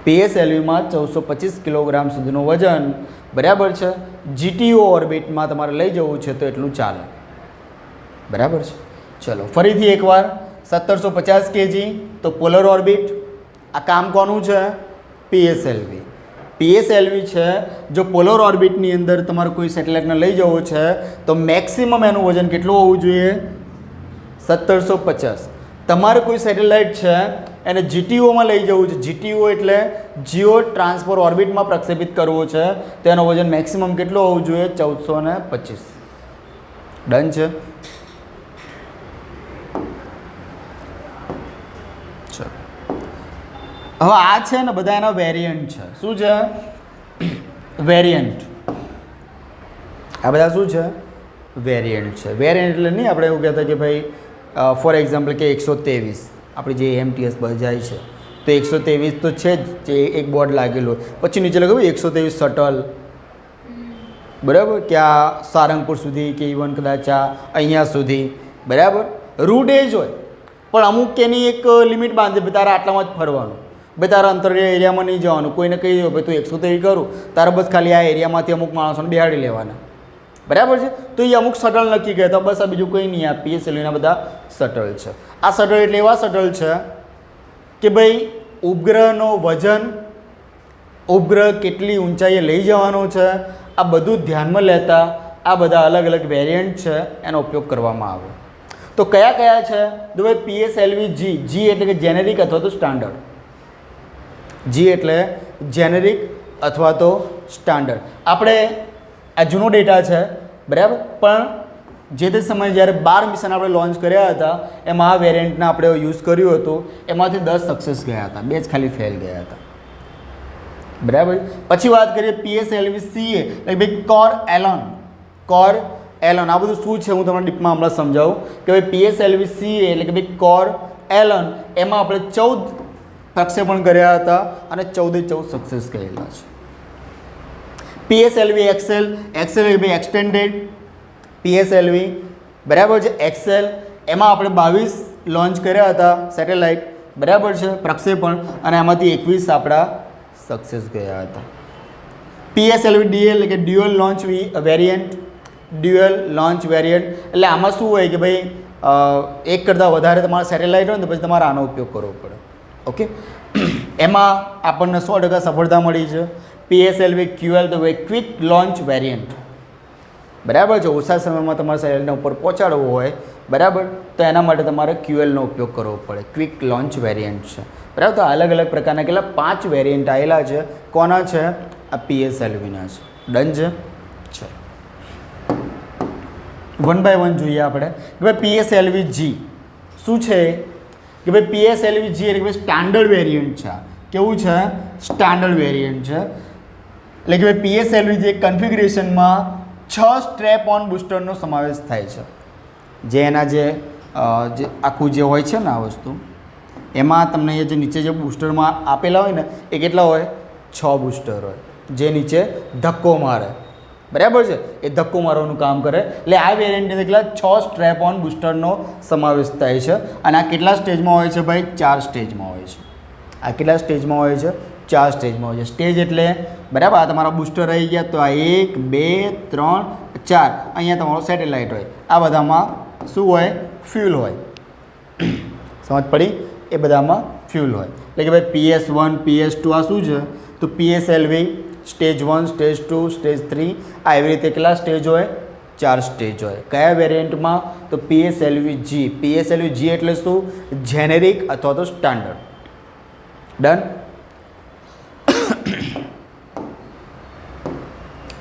S1: પીએસએલવીમાં 1425 કિલોગ્રામ સુધીનું વજન, બરાબર છે. જીટીઓ ઓર્બિટમાં તમારે લઈ જવું છે તો એટલું ચાલે, બરાબર છે. ચલો ફરીથી એકવાર 1750 કેજી તો પોલર ઓર્બિટ. આ કામ કોનું છે? પીએસએલવી. પીએસએલવી છે. જો પોલર ઓર્બિટની અંદર તમારે કોઈ સેટેલાઇટને લઈ જવું છે તો મેક્સિમમ એનું વજન કેટલું હોવું જોઈએ? 1750. તમારે કોઈ સેટેલાઇટ છે એને જીટીઓમાં લઈ જવું છે, જીટીઓ એટલે જીઓ ટ્રાન્સફર ઓર્બિટમાં પ્રક્ષેપિત કરવું છે, તો એનું વજન મેક્સિમમ કેટલું હોવું જોઈએ? 1425. ડન છે. હવે આ છે ને બધા એના વેરિયન્ટ છે. શું છે? વેરિયન્ટ. આ બધા શું છે? વેરિયન્ટ છે. વેરિયન્ટ એટલે નહીં આપણે એવું કહેતા કે ભાઈ ફોર એક્ઝામ્પલ કે 123 આપણી જે એમટીએસ બસ જાય છે તો 123 તો છે જ, જે એક બોર્ડ લાગેલું હોય, પછી નીચે લખ્યું 123 શટલ, બરાબર, કે આ સારંગપુર સુધી કે ઇવન કદાચ આ અહીંયા સુધી, બરાબર. રૂટ એ જ હોય પણ અમુક એની એક લિમિટ બાંધે, તારે આટલામાં જ ફરવાનું, ભાઈ તારા અંતર એરિયામાં નહીં જવાનું. કોઈને કહી દો ભાઈ તું 123 કરું, તારે બસ ખાલી આ એરિયામાંથી અમુક માણસોને બેહાડી લેવાના, બરાબર છે. તો એ અમુક શટલ નક્કી કરે તો બસ આ બીજું કંઈ નહીં. આ પીએસએલવીના બધા શટલ છે. આ શટલ એટલે એવા શટલ છે કે ભાઈ ઉપગ્રહનો વજન, ઉપગ્રહ કેટલી ઊંચાઈએ લઈ જવાનો છે, આ બધું ધ્યાનમાં લેતા આ બધા અલગ અલગ વેરિયન્ટ છે એનો ઉપયોગ કરવામાં આવે. તો કયા કયા છે? તો ભાઈ પીએસએલવી જી. જી એટલે કે જેનેરિક અથવા તો સ્ટાન્ડર્ડ. જી એટલે જેનેરિક અથવા તો સ્ટાન્ડર્ડ. આપણે આ જૂનો ડેટા છે, બરાબર, પણ જે તે સમયે જ્યારે 12 મિશન આપણે લોન્ચ કર્યા હતા એમાં આ વેરિયન્ટને આપણે યુઝ કર્યું હતું. એમાંથી 10 સક્સેસ ગયા હતા, 2 જ ખાલી ફેલ ગયા હતા, બરાબર. પછી વાત કરીએ પીએસએલવી સીએ એટલે ભાઈ કોર એલોન. કોર એલોન આ બધું શું છે હું તમને ડીપમાં હમણાં સમજાવું કે ભાઈ પીએસએલવી સીએ એટલે કે ભાઈ કોર એલોન, એમાં આપણે 14 પ્રક્ષેપણ કર્યા હતા અને 14 સક્સેસ કરેલા છે. PSLV Excel. એક્સેલ એટલે ભાઈ એક્સટેન્ડેડ પીએસએલવી, બરાબર છે. એક્સેલ એમાં આપણે 22 લોન્ચ કર્યા હતા સેટેલાઇટ, બરાબર છે, પ્રક્ષેપણ, અને એમાંથી 21 આપણા સક્સેસ ગયા હતા. પીએસએલવી ડીએલ એટલે કે dual launch variant. Dual launch variant એટલે આમાં શું હોય કે ભાઈ એક કરતાં વધારે તમારા સેટેલાઇટ હોય ને તો પછી તમારે આનો ઉપયોગ કરવો પડે. ઓકે. એમાં આપણને 100% સફળતા મળી છે. પીએસએલવી ક્યુએલ તો ભાઈ ક્વિક લોન્ચ વેરિયન્ટ, બરાબર છે. ઓછા સમયમાં તમારા સેટેલાઇટને ઉપર પહોંચાડવું હોય, બરાબર, તો એના માટે તમારે ક્યુએલનો ઉપયોગ કરવો પડે. ક્વિક લોન્ચ વેરિયન્ટ છે, બરાબર. તો અલગ અલગ પ્રકારના કેટલા 5 વેરિયન્ટ આવેલા છે. કોના છે? આ પીએસએલવીના છે. ડન છે. ચલો વન બાય વન જોઈએ આપણે કે ભાઈ પીએસએલવી જી શું છે કે ભાઈ પીએસએલવી જી એટલે કે ભાઈ સ્ટાન્ડર્ડ વેરિયન્ટ છે. કેવું છે? સ્ટાન્ડર્ડ વેરિયન્ટ છે. એટલે કે ભાઈ પીએસએલવી જે કન્ફિગ્યુરેશનમાં 6 સ્ટ્રેપ ઓન બૂસ્ટરનો સમાવેશ થાય છે. જે એના જે આખું જે હોય છે ને આ વસ્તુ, એમાં તમને જે નીચે જે બૂસ્ટરમાં આપેલા હોય ને એ કેટલા હોય? 6 બૂસ્ટર હોય જે નીચે ધક્કો મારે, બરાબર છે. એ ધક્કો મારવાનું કામ કરે. એટલે આ વેરિયન્ટની કેટલા 6 સ્ટ્રેપ ઓન બૂસ્ટરનો સમાવેશ થાય છે. અને આ કેટલા સ્ટેજમાં હોય છે ભાઈ? 4 સ્ટેજમાં હોય છે. આ કેટલા સ્ટેજમાં હોય છે? 4 સ્ટેજમાં હોય છે. સ્ટેજ એટલે બરાબર આ તમારા બૂસ્ટર રહી ગયા તો આ 1 2 3 4 અહીંયા તમારો સેટેલાઇટ હોય. આ બધામાં શું હોય? ફ્યુલ હોય. સમજ પડી? એ બધામાં ફ્યુલ હોય. એટલે કે ભાઈ PS1 PS2 આ શું છે? તો પીએસએલવી સ્ટેજ 1 સ્ટેજ 2 સ્ટેજ 3 આ એવી રીતે કેટલા સ્ટેજ હોય? 4 સ્ટેજ હોય. કયા વેરિયન્ટમાં? તો પીએસએલવી જી. પીએસએલવી જી એટલે શું? જેનેરિક અથવા તો સ્ટાન્ડર્ડ. ડન.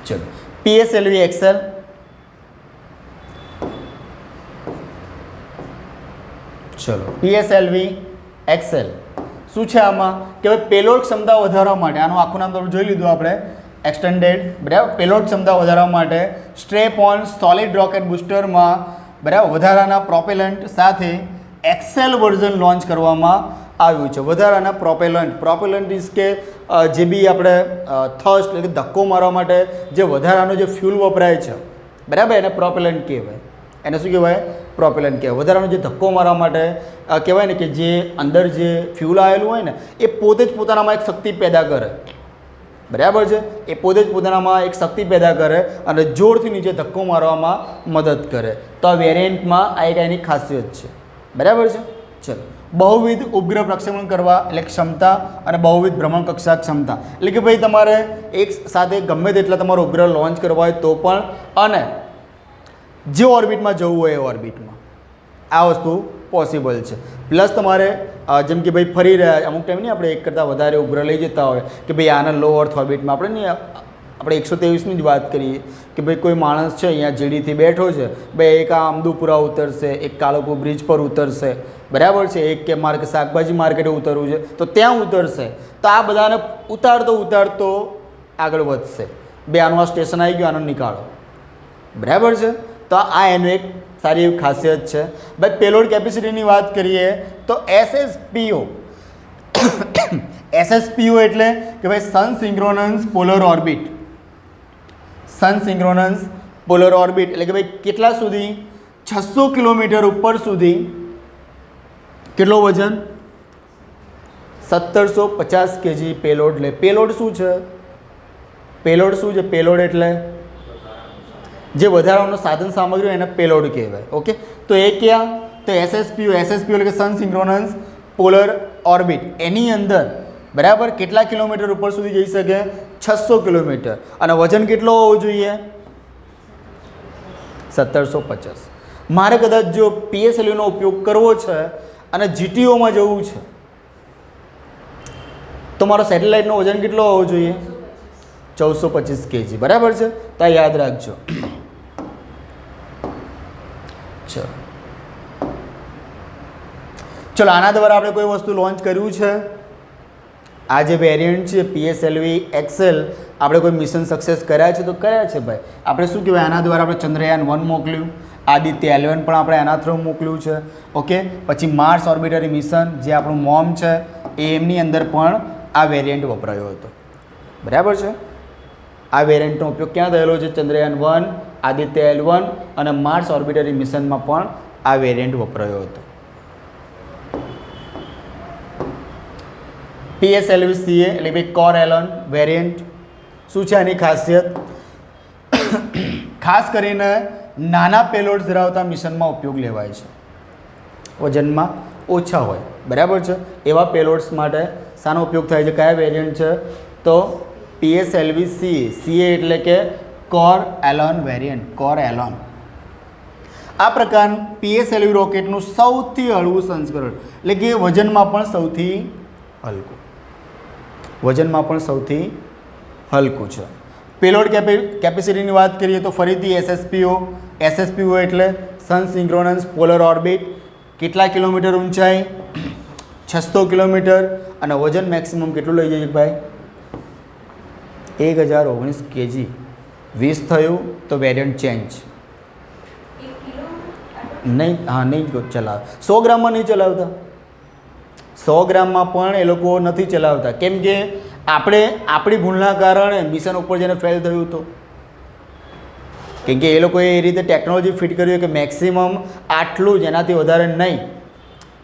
S1: ચલો પીએસએલવી એક્સેલ. ચલો પીએસએલવી એક્સેલ શું છે આમાં કે ભાઈ પેલોડ ક્ષમતા વધારવા માટે, આનું આખું નામ તમે જોઈ લીધું આપણે, એક્સટેન્ડેડ, બરાબર. પેલોડ ક્ષમતા વધારવા માટે સ્ટ્રેપ ઓન સોલિડ રોકેટ બૂસ્ટરમાં, બરાબર, વધારાના પ્રોપેલન્ટ સાથે એક્સેલ વર્ઝન લોન્ચ કરવામાં આવ્યું છે. વધારાના પ્રોપેલન્ટ ઇઝ કે જે બી આપણે થર્સ્ટ એટલે કે ધક્કો મારવા માટે જે વધારાનો જે ફ્યુલ વપરાય છે, બરાબર, એને પ્રોપેલન્ટ કહેવાય. એને શું કહેવાય? પ્રોપેલન્ટ કહેવાય. વધારાનો જે ધક્કો મારવા માટે કહેવાય ને કે જે અંદર જે ફ્યુલ આવેલું હોય ને એ પોતે જ પોતાનામાં એક શક્તિ પેદા કરે. બરાબર છે, એ પોતે જ પોતાનામાં એક શક્તિ પેદા કરે અને જોરથી નીચે ધક્કો મારવામાં મદદ કરે. તો આ વેરિયન્ટમાં આ એક એની ખાસિયત છે. બરાબર છે. ચલો, બહુવિધ ઉપગ્રહ પ્રક્ષેપણ કરવા એટલે ક્ષમતા અને બહુવિધ ભ્રમણ કક્ષા ક્ષમતા એટલે કે ભાઈ તમારે એક સાથે ગમે તેટલા તમારો ઉપગ્રહ લોન્ચ કરવા હોય તો પણ અને જે ઓર્બિટમાં જવું હોય એ ઓર્બિટમાં આ વસ્તુ પોસિબલ છે. પ્લસ તમારે જેમ કે ભાઈ ફરી રહ્યા અમુક ટાઈમ નહીં આપણે એક કરતાં વધારે ઉપગ્રહ લઈ જતા હોય કે ભાઈ આના લો અર્થ ઓર્બિટમાં આપણે 123ની જ વાત કરીએ કે ભાઈ કોઈ માણસ છે અહીંયા જીડીથી બેઠો છે, ભાઈ એક આ અમદુપુરા ઉતરશે, એક કાલોપુર બ્રિજ પર ઉતરશે, બરાબર છે, એક કે મારે શાકભાજી માર્કેટે ઉતરવું છે તો ત્યાં ઉતરશે. તો આ બધાને ઉતારતો ઉતારતો આગળ વધશે. બે આનું આ સ્ટેશન આવી ગયું, આનો નિકાળો. બરાબર છે. તો આ એનું એક સારી એવી ખાસિયત છે. ભાઈ પેલોડ કેપેસિટીની વાત કરીએ તો SSPO SSPO એટલે કે ભાઈ સન સિંક્રોનસ પોલર ઓર્બિટ. સન સિંક્રોનસ પોલર ઓર્બિટ એટલે કે ભાઈ કેટલા સુધી 600 કિલોમીટર ઉપર સુધી કેટલો વજન 1750 kg પેલોડ લે. પેલોડ શું છે? પેલોડ શું છે? પેલોડ એટલે જે વધારાનો સાધન સામગ્રી હોય એને પેલોડ કહેવાય. ઓકે, તો એ ક્યાં? તો SSPO એટલે કે સન સિંક્રોનસ પોલર ઓર્બિટ. એની અંદર બરાબર કેટલા કિલોમીટર ઉપર સુધી જઈ શકે? 600 કિલોમીટર. અને વજન કેટલો હોવો જોઈએ? 1750. મારે કદાચ જો PSLVનો ઉપયોગ કરવો છે અને GTOમાં જવું છે તો મારો સેટેલાઇટનો વજન કેટલો હોવો જોઈએ? 1425 kg. બરાબર છે. તો આ યાદ રાખજો. ચલો આના દ્વારા આપણે કોઈ વસ્તુ લોન્ચ કર્યું છે. આ જે વેરિયન્ટ છે PSLV XL આપણે કોઈ મિશન સક્સેસ કર્યા છે તો કર્યા છે ભાઈ. આપણે શું કહેવાય આના દ્વારા આપણે ચંદ્રયાન 1 મોકલ્યું, આદિત્ય 11 પણ આપણે એના થ્રુ મોકલ્યું છે. ઓકે, પછી માર્સ ઓર્બિટરી મિશન જે આપણું મોમ છે એમની અંદર પણ આ વેરિયન્ટ વપરાયો હતો. બરાબર છે. આ વેરિયન્ટનો ઉપયોગ ક્યાં થયેલો છે? ચંદ્રયાન 1, આદિત્ય L1 અને માર્સ ઓર્બિટરી મિશનમાં પણ આ વેરિયન્ટ વપરાયો હતો. PSLV-CA એટલે કે કોર એલોન વેરિયન્ટ શું છે આની ખાસિયત? ખાસ કરીને નાના પેલોડ ધરાવતા મિશનમાં ઉપયોગ લેવાય છે. વજનમાં ઓછા હોય. બરાબર છે. એવા પેલોડ્સ માટે શાનો ઉપયોગ થાય છે? કયા વેરિયન્ટ છે? તો PSLV-CA એટલે કે core alone variant. Core alone આ પ્રકાર PSLV રોકેટનું સૌથી હળવું સંસ્કરણ એટલે કે વજનમાં પણ સૌથી હલકું. વજનમાં પણ સૌથી હલકું છે. પેલોડ કેપેસિટીની વાત કરીએ તો ફરીથી SSPO એટલે સન સિંક્રોનસ પોલર ઓર્બિટ. કેટલા કિલોમીટર ઊંચાઈ? 600 કિલોમીટર. અને વજન મેક્સિમમ કેટલું લઈ જઈએ ભાઈ? 1019 kg. 20 થયું તો વેરિયન્ટ ચેન્જ નહીં. હા, નહીં ચલાવે. 100 ગ્રામમાં નહીં ચલાવતા. 100 ગ્રામમાં પણ એ લોકો નથી ચલાવતા. કેમ કે આપણી ભૂલના કારણે મિશન ઉપર જેને ફેલ થયું હતું. કેમ કે એ લોકોએ એ રીતે ટેકનોલોજી ફિટ કરી કે મેક્સિમમ આટલું જ, એનાથી વધારે નહીં.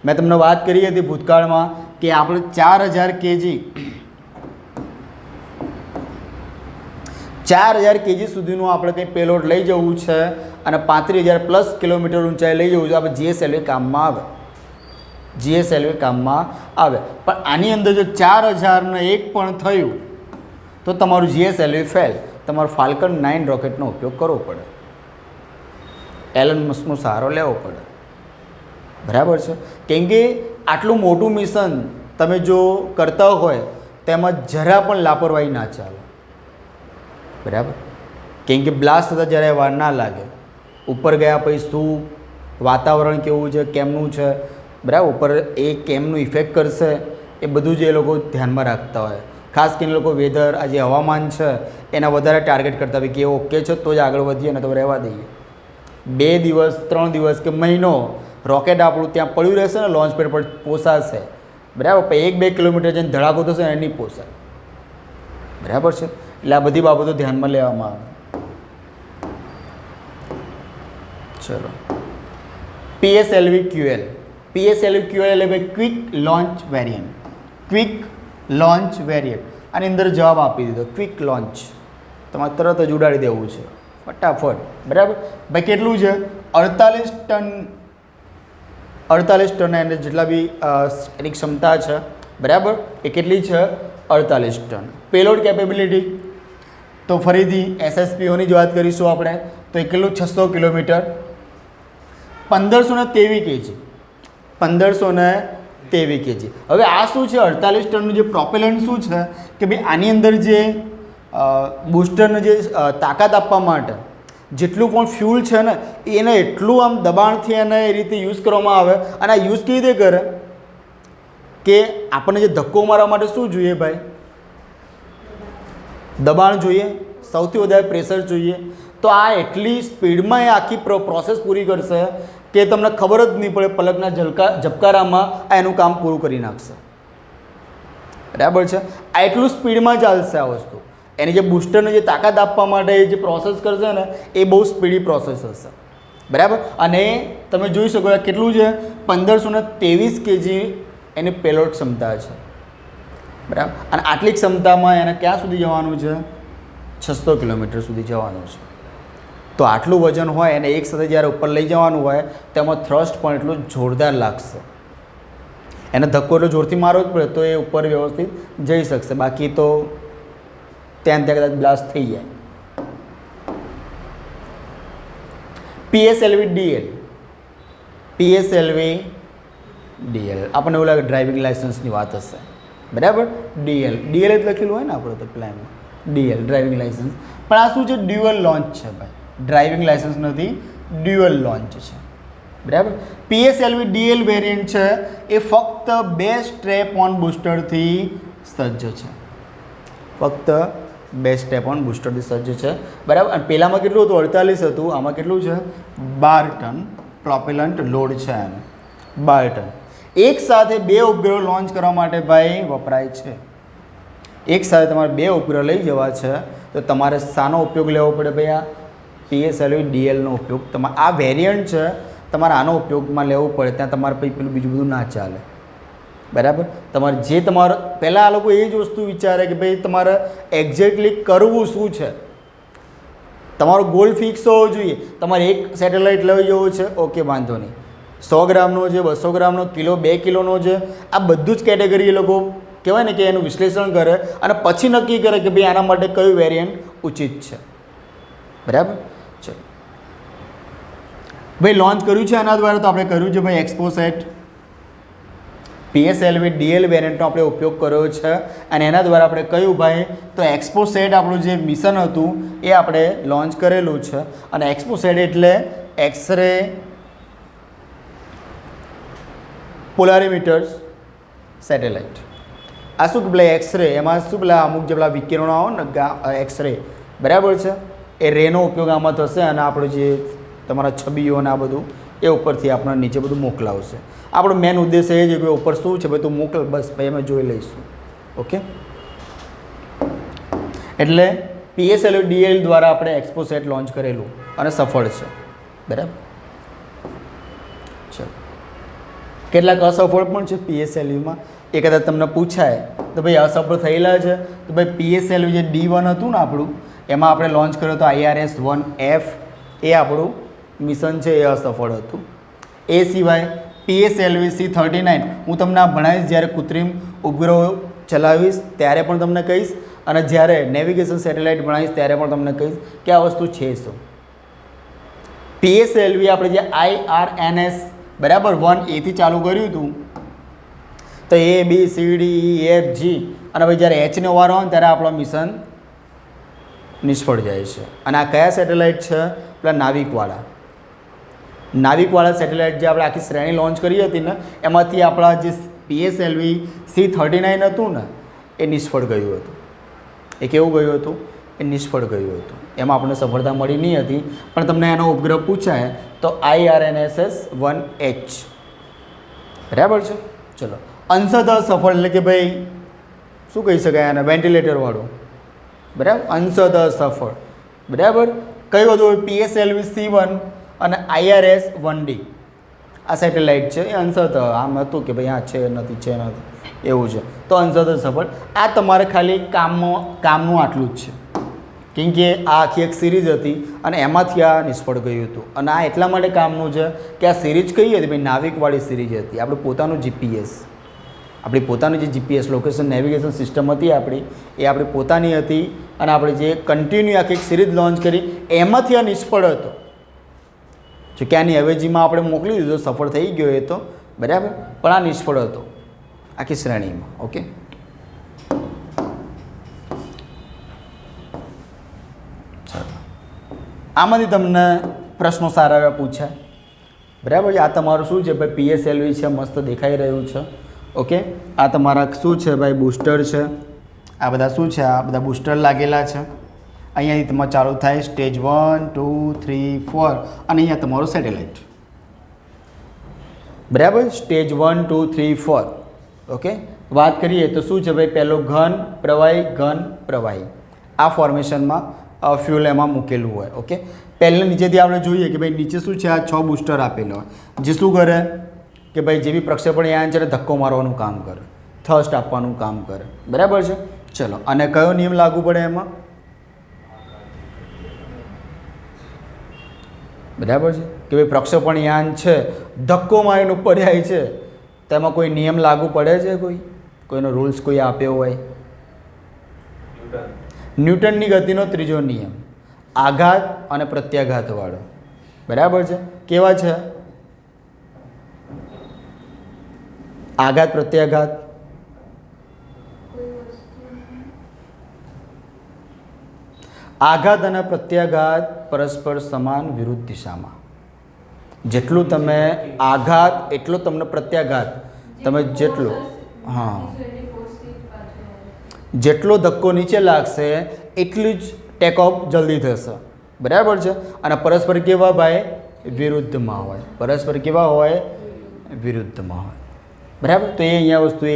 S1: મેં તમને વાત કરી હતી ભૂતકાળમાં કે આપણે 4000 kg સુધીનું આપણે કંઈ પેલોડ લઈ જવું છે અને 35,000+ કિલોમીટર ઊંચાઈ લઈ જવું છે. આપણે GSLV કામમાં આવે. GSLV કામમાં આવે. પણ આની અંદર જો 4000 ને 1 પણ થયું તો તમારું GSLV ફેલ. તમારું ફાલ્કન 9 રોકેટનો ઉપયોગ કરવો પડે. એલન મસ્કનો સહારો લેવો પડે. બરાબર છે. કેમ કે આટલું મોટું મિશન તમે જો કરતા હોય તેમાં જરા પણ લાપરવાહી ના ચાલે. બરાબર. કેમ કે બ્લાસ્ટ થતાં જરાય વાર ના લાગે. ઉપર ગયા પછી શું વાતાવરણ કેવું છે, કેમનું છે, બરાબર, ઉપર એ કેમનું ઇફેક્ટ કરશે એ બધું જ એ લોકો ધ્યાનમાં રાખતા હોય. ખાસ કરીને લોકો વેધર આ જે હવામાન છે એના વધારે ટાર્ગેટ કરતા હોય કે એ ઓકે છે તો જ આગળ વધીએ ને તો રહેવા દઈએ. 2 દિવસ 3 દિવસ કે મહિનો રોકેટ આપણું ત્યાં પડ્યું રહેશે ને લોન્ચ પેડ પર પોસાશે. બરાબર. પણ 1-2 કિલોમીટર જઈને ધડાકો થશે ને એ નહીં પોસાય. બરાબર છે. એટલે આ બધી બાબતો ધ્યાનમાં લેવામાં આવે. ચલો PSLV QL. PSLV QL એટલે ભાઈ quick launch variant. Quick launch variant. આની અંદર જવાબ આપી દીધો, ક્વિક લોન્ચ. તમારે તરત જ ઉડાડી દેવું છે ફટાફટ. બરાબર ભાઈ, કેટલું છે? 48 ટન. 48 ટન એને જેટલા બી એની ક્ષમતા છે, બરાબર, એ કેટલી છે? 48 ટન. પેલોડ કેપેબિલિટી તો ફરીથી SSPOની જ વાત કરીશું આપણે, તો એ કેટલું? 600 કિલોમીટર, 1523 kg. 1523 kg. હવે આ શું છે? 48 ટનનું જે પ્રોપેલન્ટ શું છે કે ભાઈ આની અંદર જે બૂસ્ટરને જે તાકાત આપવા માટે જેટલું પણ ફ્યુલ છે ને એને એટલું આમ દબાણથી એને એ રીતે યુઝ કરવામાં આવે. અને આ યુઝ કેવી રીતે કરે કે આપણને જે ધક્કો મારવા માટે શું જોઈએ ભાઈ? દબાણ જોઈએ, સૌથી વધારે પ્રેશર જોઈએ. તો આ એટલી સ્પીડમાં એ આખી પ્રોસેસ પૂરી કરશે કે તમને ખબર જ નહીં પડે, પલકના ઝબકારામાં આ એનું કામ પૂરું કરી નાખશે. બરાબર છે? આ એટલું સ્પીડમાં ચાલશે આ વસ્તુ. એની જે બૂસ્ટરને જે તાકાત આપવા માટે જે પ્રોસેસ કરશે ને એ બહુ સ્પીડી પ્રોસેસ હશે. બરાબર. અને તમે જોઈ શકો કેટલું છે? 1523 kg એની પેલોડ ક્ષમતા છે. બરાબર. અને આટલી ક્ષમતામાં એને ક્યાં સુધી જવાનું છે? 600 કિલોમીટર સુધી જવાનું છે. તો આટલું વજન હોય એને એક સાથે જ્યારે ઉપર લઈ જવાનું હોય તેમાં થ્રસ્ટ પણ એટલું જોરદાર લાગશે. એને ધક્કો એટલો જોરથી મારવો જ પડે તો એ ઉપર વ્યવસ્થિત જઈ શકશે, બાકી તો ત્યાં કદાચ બ્લાસ્ટ થઈ જાય. PSLV DL. PSLV DL આપણને એવું લાગે ડ્રાઇવિંગ લાઇસન્સની વાત હશે. બરાબર. DL જ લખેલું હોય ને આપણે તો પ્લાનમાં, DL ડ્રાઇવિંગ લાઇસન્સ. પણ આ શું છે? ડ્યુઅલ લોન્ચ છે ભાઈ, ડ્રાઇવિંગ લાઇસન્સ નથી, ડ્યુઅલ લોન્ચ છે. બરાબર. PSLV DL વેરિયન્ટ છે એ ફક્ત 2 સ્ટ્રેપ ઓન બૂસ્ટરથી સજ્જ છે. ફક્ત 2 સ્ટેપ ઓન બૂસ્ટરથી સજ્જ છે. બરાબર. અને પહેલાંમાં કેટલું હતું? 48 હતું. આમાં કેટલું છે? 12 ટન પ્રોપેલન્ટ લોડ છે એને, 12 ટન. એક સાથે 2 ઉપગ્રહો લોન્ચ કરવા માટે ભાઈ વપરાય છે. એક સાથે તમારે 2 ઉપગ્રહ લઈ જવા છે તો તમારે શાનો ઉપયોગ લેવો પડે ભાઈ? આ PSLV DLનો ઉપયોગ. તમારે આ વેરિયન્ટ છે, તમારે આનો ઉપયોગમાં લેવું પડે. ત્યાં તમારે પછી પેલું બીજું બધું ના ચાલે. બરાબર. તમારે જે તમારે પહેલાં આ લોકો એ જ વસ્તુ વિચારે કે ભાઈ તમારે એક્ઝેક્ટલી કરવું શું છે, તમારો ગોલ ફિક્સ હોવો જોઈએ. તમારે એક સેટેલાઇટ લઈ જવો છે, ઓકે વાંધો નહીં. 100 ગ્રામનો છે, 200 ગ્રામનો, કિલો, 2 કિલોનો છે, આ બધું જ કેટેગરી એ લોકો કહેવાય ને કે એનું વિશ્લેષણ કરે અને પછી નક્કી કરે કે ભાઈ આના માટે કયું વેરિયન્ટ ઉચિત છે. બરાબર. ચલો ભાઈ લોન્ચ કર્યું છે આના દ્વારા, તો આપણે કર્યું છે ભાઈ એક્સપોસેટ. PSLV DL વેરિયન્ટનો આપણે ઉપયોગ કર્યો છે અને એના દ્વારા આપણે કહ્યું ભાઈ તો એક્સપોસેટ આપણું જે મિશન હતું એ આપણે લોન્ચ કરેલું છે. અને એક્સપોસેટ એટલે એક્સરે પોલારીમીટર્સ સેટેલાઇટ. આ શું પેલા એક્સરે, એમાં શું પેલા અમુક જે પેલા વિકિરણો આવે ને એક્સરે, બરાબર છે, એ રેનો ઉપયોગ આમાં થશે અને આપણું જે તમારા છબીઓ અને આ બધું એ ઉપરથી આપણને નીચે બધું મોકલાવશે. આપણો મેન ઉદ્દેશ એ છે કે ઉપર શું છે ભાઈ તું મોકલ, બસ ભાઈ અમે જોઈ લઈશું. ઓકે. એટલે PSLV DL દ્વારા આપણે એક્સપોસેટ લોન્ચ કરેલું અને સફળ છે. બરાબર. ચલો કેટલાક અસફળ પણ છે PSLVમાં. એ કદાચ તમને પૂછાય તો ભાઈ અસફળ થયેલા છે તો ભાઈ PSLV જે D1 હતું ને આપણું, એમાં આપણે લોન્ચ કર્યો તો IRS-1F, એ આપણું મિશન છે એ અસફળ હતું. એ સિવાય PSLV C-39 હું તમને આ ભણાવીશ જ્યારે કૃત્રિમ ઉપગ્રહો ચલાવીશ ત્યારે પણ તમને કહીશ, અને જ્યારે નેવિગેશન સેટેલાઇટ ભણાવીશ ત્યારે પણ તમને કહીશ કે આ વસ્તુ છે શું. PSLV આપણે જે IRNS બરાબર 1A થી ચાલુ કર્યું હતું તો A B C D E F G અને ભાઈ જ્યારે Hનો વારો આવે ત્યારે આપણો મિશન નિષ્ફળ જાય છે. અને આ કયા સેટેલાઇટ છે? પેલા નાવિકવાળા સેટેલાઇટ જે આપણે આખી શ્રેણી લોન્ચ કરી હતી ને એમાંથી આપણા જે PSLV C-39 હતું ને એ નિષ્ફળ ગયું હતું. એ કેવું ગયું હતું? એ નિષ્ફળ ગયું હતું. એમાં આપણને સફળતા મળી નહીં હતી. પણ તમને એનો ઉપગ્રહ પૂછાય તો IRNSS-1H. બરાબર છે. ચલો અંશતઃ સફળ એટલે કે ભાઈ શું કહી શકાય આને? વેન્ટિલેટરવાળું. બરાબર. અંશતઃ સફળ. બરાબર. કયું હતું? PSLV C-1 અને IRS-1D. આ સેટેલાઇટ છે એ અંશત આમ હતું કે ભાઈ હા છે નથી એવું છે તો અંશત સફળ. આ તમારે ખાલી કામનું આટલું જ છે, કેમ કે આ આખી એક સિરીઝ હતી અને એમાંથી આ નિષ્ફળ ગયું હતું. અને આ એટલા માટે કામનું છે કે આ સિરીઝ કઈ હતી ભાઈ? નાવિકવાળી સિરીઝ હતી. આપણું પોતાનું જીપીએસ, આપણી પોતાની જે જીપીએસ લોકેશન નેવિગેશન સિસ્ટમ હતી આપણી, એ આપણી પોતાની હતી. અને આપણે જે કન્ટિન્યુ આખી એક સિરીઝ લોન્ચ કરી એમાંથી આ નિષ્ફળ હતો. જો કે આની અવેજીમાં આપણે મોકલી દીધો, સફળ થઈ ગયો એ તો બરાબર, પણ આ નિષ્ફળ હતો આખી શ્રેણીમાં. ઓકે, આમાંથી તમને પ્રશ્નો સારા એવા પૂછાય બરાબર છે. આ તમારું શું છે ભાઈ? પીએસએલવી છે, મસ્ત દેખાઈ રહ્યું છે. ઓકે, આ તમારા શું છે ભાઈ? બૂસ્ટર છે. આ બધા શું છે? આ બધા બૂસ્ટર લાગેલા છે. અહીંયાથી તમારે ચાલુ થાય સ્ટેજ 1 2 3 4 અને અહીંયા તમારું સેટેલાઇટ બરાબર. સ્ટેજ 1 2 3 4. ઓકે, વાત કરીએ તો શું છે ભાઈ? પહેલો ઘન પ્રવાહી આ ફોર્મેશનમાં ફ્યુલ એમાં મૂકેલું હોય. ઓકે, પહેલાં નીચેથી આપણે જોઈએ કે ભાઈ નીચે શું છે? આ 6 બૂસ્ટર આપેલા હોય, જે શું કરે કે ભાઈ જે બી પ્રક્ષેપણ યાન છે ધક્કો મારવાનું કામ કરે, થર્સ્ટ આપવાનું કામ કરે બરાબર છે. ચલો, અને કયો નિયમ લાગુ પડે એમાં? બરાબર છે કે ભાઈ પ્રક્ષેપણ યાન છે ધક્કો મારીને ઉપર જાય છે, તેમાં કોઈ નિયમ લાગુ પડે છે? કોઈનો રૂલ્સ કોઈ આપ્યો હોય? ન્યૂટનની ગતિનો ત્રીજો નિયમ, આઘાત અને પ્રત્યાઘાત વાળો બરાબર છે. કેવા છે? આઘાત પ્રત્યાઘાત. આઘાત અને પ્રત્યાઘાત પરસ્પર સમાન વિરુદ્ધ દિશામાં. જેટલું તમે આઘાત એટલો તમને પ્રત્યાઘાત. તમે જેટલો જેટલો ધક્કો નીચે લાગશે એટલું જ ટેક ઓફ જલ્દી થશે બરાબર છે. અને પરસ્પર કેવા ભાઈ? વિરુદ્ધમાં હોય. પરસ્પર કેવા હોય? વિરુદ્ધમાં હોય બરાબર. તો એ અહીંયા વસ્તુ એ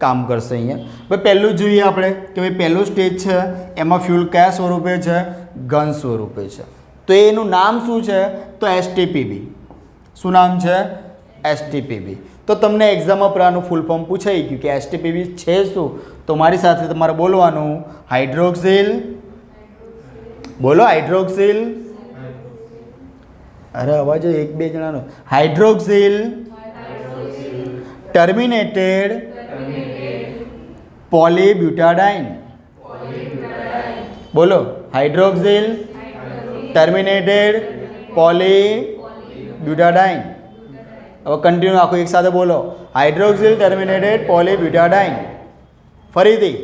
S1: કામ કરશે. અહીંયા ભાઈ પહેલું જોઈએ આપણે કે ભાઈ પહેલું સ્ટેજ છે એમાં ફ્યુલ કયા સ્વરૂપે છે? ઘન સ્વરૂપે છે. તો એનું નામ શું છે? તો એસટીપીબી. શું નામ છે? એસટીપીબી. તો તમને એક્ઝામમાં આનું ફૂલ ફોર્મ પૂછાઈ ગયું કે એસટીપીબી છે શું? તો મારી સાથે તમારે બોલવાનું હાઇડ્રોક્સિલ. બોલો હાઇડ્રોક્સિલ. અરે અવાજ એક બે જણાનો. Hydroxyl terminated પોલીબ્યુટાડાઇન. બોલો હાઇડ્રોક્સિલ ટર્મિનેટેડ પોલીબ્યુટાડાઇન. હવે કન્ટિન્યુ આખું એક સાથે બોલો હાઇડ્રોક્સિલ ટર્મિનેટેડ પોલીબ્યુટાડાઇન. ફરીથી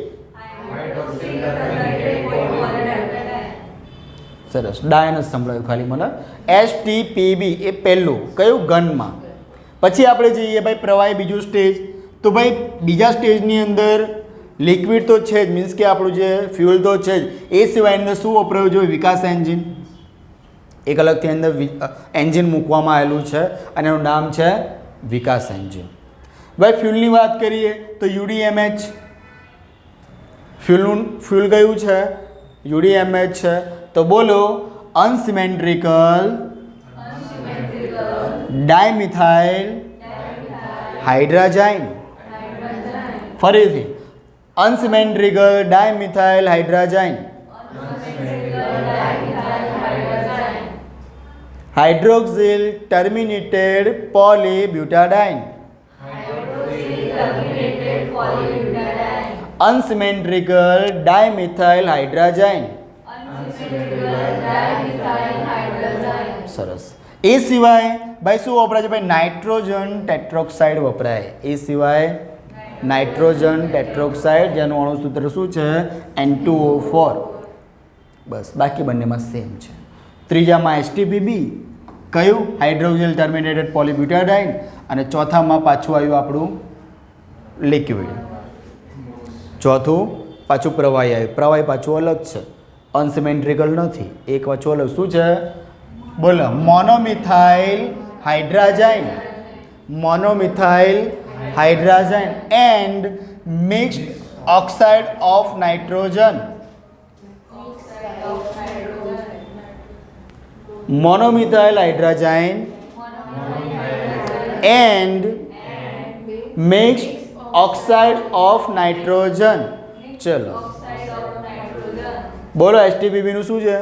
S1: સરસ. ડાયન સંભળાયું ખાલી મને. એસટીપીબી એ પહેલું કયું? ઘનમાં. પછી આપણે જઈએ ભાઈ પ્રવાહી બીજું સ્ટેજ. તો ભાઈ બીજા સ્ટેજની અંદર લિક્વિડ તો છે જ, મીન્સ કે આપણું જે ફ્યુલ તો છે જ, એ સિવાય અંદર શું વપરાયું જોઈએ? વિકાસ એન્જિન. એક અલગથી અંદર એન્જિન મૂકવામાં આવેલું છે અને એનું નામ છે વિકાસ એન્જિન. ભાઈ ફ્યુલની વાત કરીએ તો યુડીએમએચ. ફ્યુલ કયું છે? યુડીએમએચ છે. તો બોલો અનસિમેટ્રિકલ ડાયમિથાઇલ હાઇડ્રાજાઇન. ફરીથી unsymmetrical dimethyl hydrazine. Hydroxyl terminated polybutadiene. Unsymmetrical dimethyl hydrazine. સરસ. એ સિવાય ભાઈ શું વપરાય છે? ભાઈ નાઇટ્રોજન ટેટ્રોક્સાઇડ વપરાય. એ સિવાય નાઇટ્રોજન ટેટ્રોક્સાઇડ જેનું અણુસૂત્ર શું છે? N2O4. બસ, બાકી બંનેમાં સેમ છે. ત્રીજામાં એસટીપીબી કયું? Hydroxyl terminated polybutadiene. અને ચોથામાં પાછું આવ્યું આપણું લિક્વિડ. ચોથું પાછું પ્રવાહી આવ્યું. પ્રવાહી પાછું અલગ છે, અનસિમેટ્રિકલ નથી. એક પાછું અલગ શું છે? બોલો monomethyl hydrazine. Monomethyl hydrazine and mixed oxide of nitrogen. Monomethyl hydrazine and mix oxide of nitrogen. ચલો બોલો એસટીપીબી નું શું છે?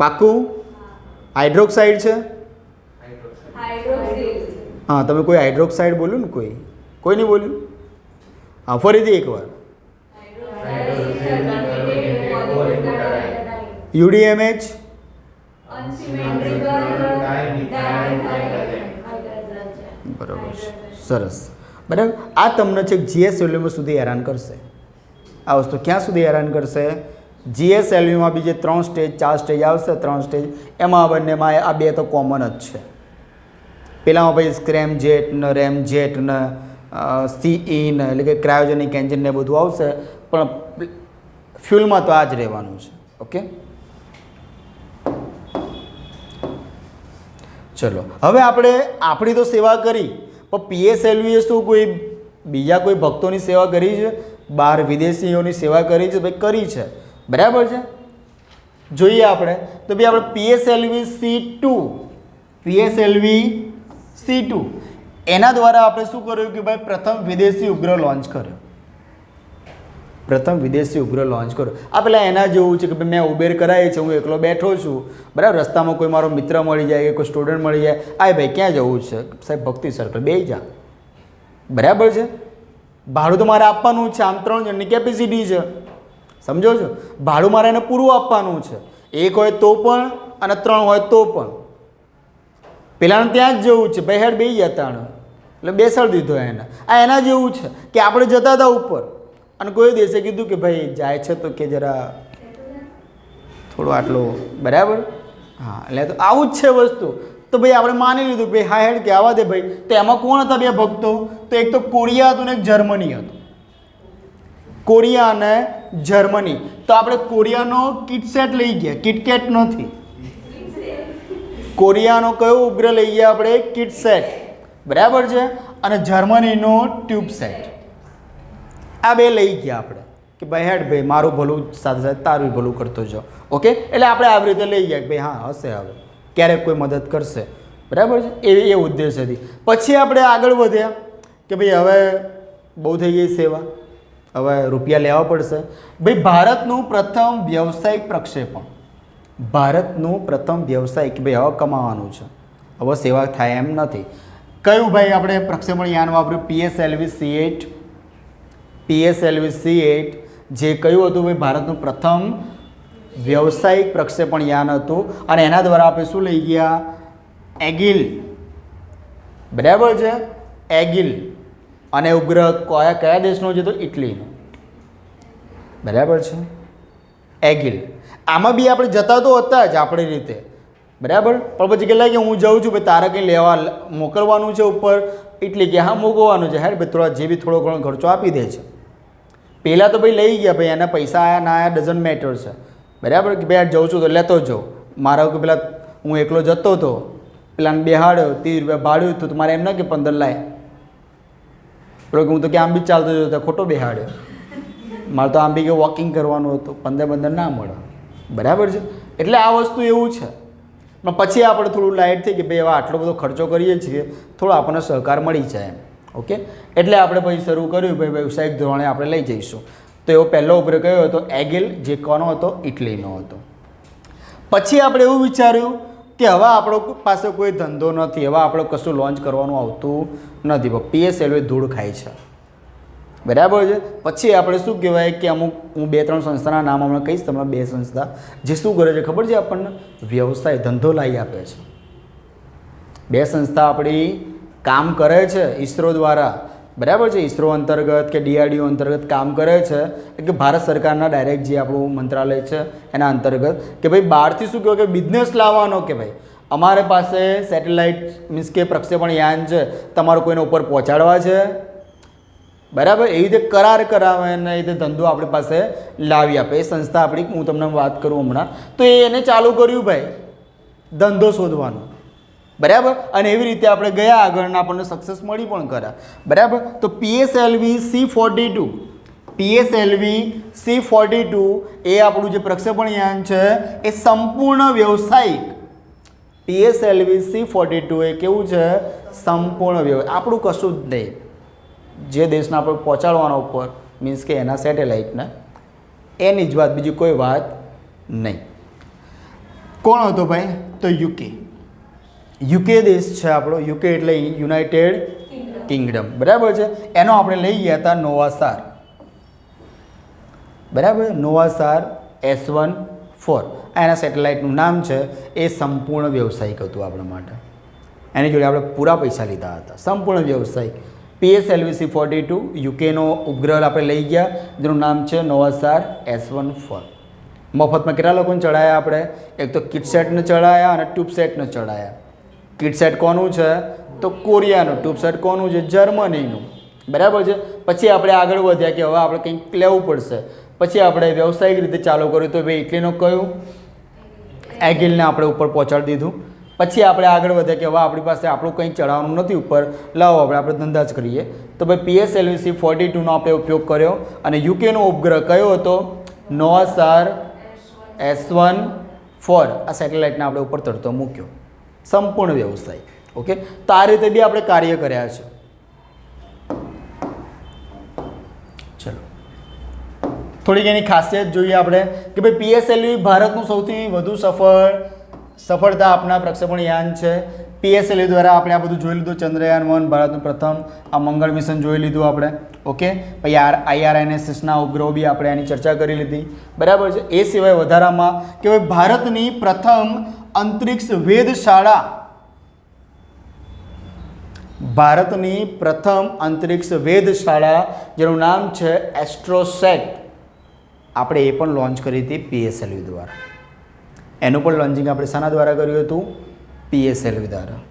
S1: પાકું હાઇડ્રોક્સાઇડ છે. હા તમે કોઈ હાઇડ્રોક્સાઇડ બોલ્યું ને? કોઈ નહીં બોલ્યું? હા ફરીથી એકવાર. યુડીએમએચ બરાબર છે. સરસ. બરાબર. આ તમને છે જીએસએલવીમાં સુધી હેરાન કરશે. આ વસ્તુ ક્યાં સુધી હેરાન કરશે? જીએસએલવીમાં બીજે 3 સ્ટેજ 4 સ્ટેજ આવશે. 3 સ્ટેજ એમાં બંનેમાં આ બે તો કોમન જ છે. પેલામાં પછી સ્ક્રેમ જેટ ને રેમ જેટ ને સીઈ ને એટલે કે ક્રાયોજેનિક એન્જિન ને બધું આવશે, પણ ફ્યુલમાં તો આ જ રહેવાનું છે. ઓકે ચલો હવે આપણે આપણી તો સેવા કરી, પણ પીએસએલવીએ શું કોઈ બીજા કોઈ ભક્તોની સેવા કરી છે? બહાર વિદેશીઓની સેવા કરી છે? ભાઈ કરી છે. બરાબર છે. જોઈએ આપણે તો ભાઈ આપણે પીએસએલવી C2 એના દ્વારા આપણે શું કર્યું કે ભાઈ પ્રથમ વિદેશી ઉપગ્રહ લોન્ચ કર્યો. આ પેલા એના જેવું છે કે ભાઈ મેં ઉબેર કરાવી છે, હું એકલો બેઠો છું, બરાબર. રસ્તામાં કોઈ મારો મિત્ર મળી જાય કે કોઈ સ્ટુડન્ટ મળી જાય, આ ભાઈ ક્યાં જવું છે? સાહેબ ભક્તિ સર્કલ, બેસી જા. બરાબર છે. ભાડું તો મારે આપવાનું છે. આમ 3 જણની કેપેસિટી છે, સમજો છો? ભાડું મારે એને પૂરું આપવાનું છે. 1 હોય તો પણ અને 3 હોય તો પણ. પેલાને ત્યાં જ જવું છે, ભાઈ હેડ બેસી જતા એટલે બેસાડી દીધો એને. આ એના જેવું છે કે આપણે જતા હતા ઉપર અને કોઈ દિવસે કીધું કે ભાઈ જાય છે તો કે જરા થોડું આટલું. બરાબર. હા એટલે તો આવું જ છે વસ્તુ. તો ભાઈ આપણે માની લીધું ભાઈ હા હેડ કે આવવા દે ભાઈ. તો એમાં કોણ હતા 2 ભક્તો? તો એક તો કોરિયા હતું ને એક જર્મની હતું. કોરિયા અને જર્મની. તો આપણે કોરિયાનો કિટસેટ લઈ ગયા, કિટકેટ નથી. કોરિયાનો કયો ઉપગ્રહ લઈ ગયા આપણે? કિટસેટ. બરાબર છે. અને જર્મનીનો ટ્યુબસેટ. આ 2 લઈ ગયા આપણે કે ભાઈ હેડ ભાઈ મારું ભલું સાથે સાથે તારું ભલું કરતો જાઓ. ઓકે એટલે આપણે આવી રીતે લઈ ગયા કે ભાઈ હા હશે હવે ક્યારેક કોઈ મદદ કરશે. બરાબર છે. એ ઉદ્દેશ હતી. પછી આપણે આગળ વધ્યા કે ભાઈ હવે બહુ થઈ ગઈ સેવા, હવે રૂપિયા લેવા પડશે. ભાઈ ભારતનું પ્રથમ વ્યવસાયિક પ્રક્ષેપણ, કે ભાઈ હવે કમાવાનું છે, હવે સેવા થાય એમ નથી. કયું ભાઈ આપણે પ્રક્ષેપણ યાન વાપર્યું? પીએસએલવી C8 જે કયું હતું ભાઈ? ભારતનું પ્રથમ વ્યવસાયિક પ્રક્ષેપણ યાન હતું. અને એના દ્વારા આપણે શું લઈ ગયા? એગિલ. બરાબર છે. એગિલ. અને ઉપગ્રહ કયા દેશનો છે? તો ઇટલીનો. બરાબર છે. એગિલ. આમાં બી આપણે જતા તો હતા જ આપણી રીતે. બરાબર. પણ પછી કેટલા કે હું જાઉં છું ભાઈ તારે કંઈ લેવા મોકલવાનું છે ઉપર ઇટલી, કે હા મોકલવાનું છે. હેડ ભાઈ થોડા જે બી થોડો ઘણો ખર્ચો આપી દે છે. પહેલાં તો ભાઈ લઈ ગયા ભાઈ, એના પૈસા આયા ના આયા ડઝન્ટ મેટર છે. બરાબર કે ભાઈ જઉં છું તો લેતો જ જાઉં. મારો કે પેલા હું એકલો જતો હતો, પેલાને બેહાડ્યો, 30 રૂપિયા ભાડ્યું હતું, તો મારે એમ ના કે 15 લાય. બરાબર હું તો કે આમ બી ચાલતો જતો, ખોટો બેહાડ્યો. મારે તો આમ બી કે વોકિંગ કરવાનું હતું, 15 ના મળે. બરાબર છે. એટલે આ વસ્તુ એવું છે. પણ પછી આપણે થોડું લાઇટ થઈ કે ભાઈ હવે આટલો બધો ખર્ચો કરીએ છીએ, થોડો આપણને સહકાર મળી જાય એમ. ઓકે એટલે આપણે પછી શરૂ કર્યું ભાઈ વ્યવસાયિક ધોરણે આપણે લઈ જઈશું. તો એવો પહેલો ઉપગ્રહ કયો હતો? એગિલ, જે કોનો હતો? ઇટલીનો હતો. પછી આપણે એવું વિચાર્યું કે હવે આપણો પાસે કોઈ ધંધો નથી, હવે આપણે કશું લોન્ચ કરવાનું આવતું નથી, પણ પીએસએલવી ધૂળ ખાય છે. બરાબર છે. પછી આપણે શું કહેવાય કે અમુક હું 2-3 સંસ્થાના નામ હમણાં કહીશ તમને. 2 સંસ્થા જે શું કરે છે ખબર છે આપણને? વ્યવસાય ધંધો લાવી આપે છે. 2 સંસ્થા આપણી કામ કરે છે ઇસરો દ્વારા. બરાબર છે. ઇસરો અંતર્ગત કે DRDO અંતર્ગત કામ કરે છે, કે ભારત સરકારના ડાયરેક્ટ જે આપણું મંત્રાલય છે એના અંતર્ગત, કે ભાઈ બહારથી શું કહેવાય કે બિઝનેસ લાવવાનો, કે ભાઈ અમારે પાસે સેટેલાઇટ મીન્સ કે પ્રક્ષેપણ યાન છે, તમારો કોઈને ઉપર પહોંચાડવા છે. બરાબર. એવી રીતે કરાર કરાવે અને એ રીતે ધંધો આપણી પાસે લાવી આપે. એ સંસ્થા આપણી હું તમને વાત કરું હમણાં, તો એને ચાલુ કર્યું ભાઈ ધંધો શોધવાનું. બરાબર. અને એવી રીતે આપણે ગયા આગળ આપણને સક્સેસ મળી પણ ખરા. બરાબર. તો પીએસએલવી C42 PSLV-C42 એ આપણું જે પ્રક્ષેપણ યાન છે એ સંપૂર્ણ વ્યવસાયિક PSLV-C42 એ કેવું છે સંપૂર્ણ વ્યવસાય આપણું કશું જ નહીં જે દેશને આપણે પહોંચાડવાના ઉપર મીન્સ કે એના સેટેલાઇટને એની જ વાત બીજી કોઈ વાત નહીં. કોણ હતો ભાઈ તો યુકે દેશ છે આપણો યુકે એટલે યુનાઇટેડ કિંગડમ બરાબર છે. એનો આપણે લઈ ગયા હતા નોવાસાર બરાબર નોવાસાર S14 એના સેટેલાઇટનું નામ છે એ સંપૂર્ણ વ્યવસાયિક હતું આપણા માટે એની જોડે આપણે પૂરા પૈસા લીધા હતા સંપૂર્ણ વ્યવસાયિક PSLV-C42 યુકેનો ઉપગ્રહ આપણે લઈ ગયા જેનું નામ છે નોવાસાર S14 મફતમાં કેટલા લોકોને ચડાયા આપણે એક તો કિટસેટને ચડાયા અને ટ્યુબસેટને ચડાયા કિટસેટ કોનું છે તો કોરિયાનું ટ્યુબસેટ કોનું છે જર્મનીનું બરાબર છે. પછી આપણે આગળ વધ્યા કે હવે આપણે કંઈક લેવું પડશે પછી આપણે વ્યવસાયિક રીતે ચાલુ કર્યું તો ભાઈ ઇટલીનું કયું એગિલને આપણે ઉપર પહોંચાડી દીધું. પછી આપણે આગળ વધ્યા કે હવે આપણી પાસે આપણું કંઈ ચડાવવાનું નથી ઉપર લાવો આપણે ધંધા જ કરીએ તો ભાઈ PSLV-C42નો આપણે ઉપયોગ કર્યો અને યુકેનો ઉપગ્રહ કયો હતો નોવાસાર S14 આ સેટેલાઇટને આપણે ઉપર તરતો મૂક્યો સંપૂર્ણ વ્યવસાય ઓકે. તો આ રીતે બી આપણે કાર્ય કર્યા છે. ચલો થોડીક એની ખાસિયત જોઈએ આપણે કે ભાઈ PSLV ભારતનું સૌથી વધુ સફળતા આપનાર પ્રક્ષેપણ યાન છે. PSLV દ્વારા આપણે આ બધું જોઈ લીધું ચંદ્રયાન-1 ભારતનું પ્રથમ આ મંગળ મિશન જોઈ લીધું આપણે ઓકે. પછી IRNSSના ઉપગ્રહો બી આપણે એની ચર્ચા કરી લીધી બરાબર છે. એ સિવાય વધારામાં કે ભાઈ ભારતની પ્રથમ અંતરિક્ષ વેધશાળા જેનું નામ છે એસ્ટ્રોસેટ આપણે એ પણ લોન્ચ કરી હતી PSLV દ્વારા. એનું પણ લોન્ચિંગ આપણે શાના દ્વારા કર્યું હતું PSLV દ્વારા.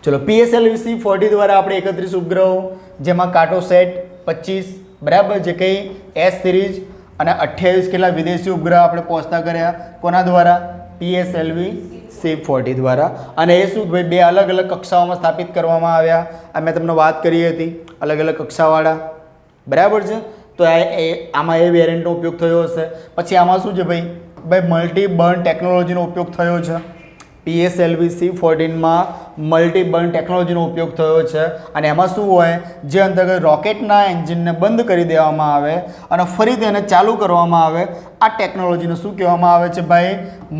S1: ચલો PSLV-C40 દ્વારા આપણે 31 ઉપગ્રહો જેમાં કાર્ટોસેટ 25 બરાબર જે કંઈ S સિરીઝ અને 28 કેટલા વિદેશી ઉપગ્રહ આપણે પહોંચતા કર્યા કોના દ્વારા PSLV-C40 દ્વારા. અને એ શું ભાઈ બે અલગ અલગ કક્ષાઓમાં સ્થાપિત કરવામાં આવ્યા આ મેં તમને વાત કરી હતી અલગ અલગ કક્ષાવાળા બરાબર છે. તો આમાં એ વેરિયન્ટનો ઉપયોગ થયો હશે. પછી આમાં શું છે ભાઈ મલ્ટી બર્ન ટેકનોલોજીનો ઉપયોગ થયો છે. PSLV-C14માં મલ્ટી બર્ન ટેકનોલોજીનો ઉપયોગ થયો છે અને એમાં શું હોય જે અંતર્ગત રોકેટના એન્જિનને બંધ કરી દેવામાં આવે અને ફરી તેને ચાલુ કરવામાં આવે આ ટેકનોલોજીને શું કહેવામાં આવે છે ભાઈ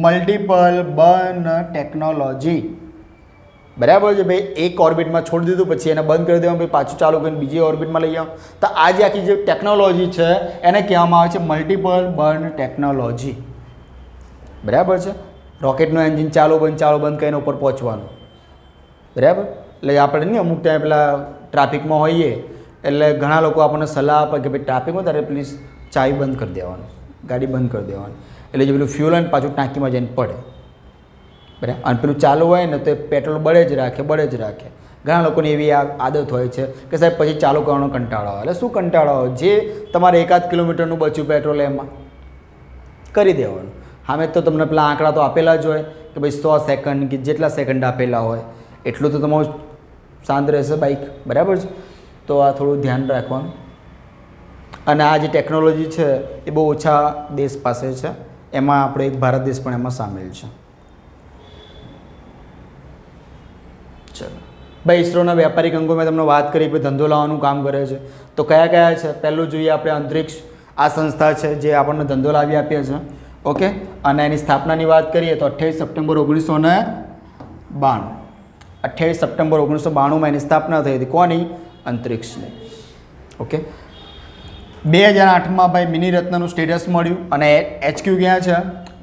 S1: મલ્ટિપલ બર્ન ટેકનોલોજી બરાબર છે ભાઈ. એક ઓર્બિટમાં છોડી દીધું પછી એને બંધ કરી દેવાનું ભાઈ પાછું ચાલુ કરીને બીજી ઓર્બિટમાં લઈ આવો તો આ જે આખી જે ટેકનોલોજી છે એને કહેવામાં આવે છે મલ્ટિપલ બર્ન ટેકનોલોજી બરાબર છે. રોકેટનું એન્જિન ચાલુ બંધ કરીને ઉપર પહોંચવાનું બરાબર. એટલે આપણે નહીં અમુક ટાઈમ પેલા ટ્રાફિકમાં હોઈએ એટલે ઘણા લોકો આપણને સલાહ આપે કે ભાઈ ટ્રાફિકમાં તારે પ્લીઝ ચાવી બંધ કરી દેવાનું ગાડી બંધ કરી દેવાની એટલે જે પેલું ફ્યુલ હોય ને પાછું ટાંકીમાં જઈને પડે બરાબર. અને પેલું ચાલુ હોય ને તો એ પેટ્રોલ બળે જ રાખે ઘણા લોકોની એવી આદત હોય છે કે સાહેબ પછી ચાલુ કરવાનો કંટાળો આવે. એટલે શું કંટાળો આવે જે તમારે 1-8 કિલોમીટરનું બચ્યું પેટ્રોલ એમાં કરી દેવાનું. સામે તો તમને પેલા આંકડા તો આપેલા જ હોય કે ભાઈ 100 સેકન્ડ કે જેટલા સેકન્ડ આપેલા હોય એટલું તો તમારું શાંત રહેશે બાઇક બરાબર છે. તો આ થોડું ધ્યાન રાખવાનું. અને આ જે ટેકનોલોજી છે એ બહુ ઓછા દેશ પાસે છે એમાં આપણે એક ભારત દેશ પણ એમાં સામેલ છે. ચલો ભાઈ ઇસરોના વ્યાપારિક અંગો મેં તમને વાત કરી કે ધંધો લાવવાનું કામ કરે છે તો કયા છે પહેલું જોઈએ આપણે અંતરિક્ષ આ સંસ્થા છે જે આપણને ધંધો લાવી આપે છે ઓકે. અને એની સ્થાપનાની વાત કરીએ તો 28 સપ્ટેમ્બર 1992માં એની સ્થાપના થઈ હતી કોની અંતરિક્ષની ઓકે. 2008માં ભાઈ મિની રત્નનું સ્ટેટસ મળ્યું અને HQ ક્યાં છે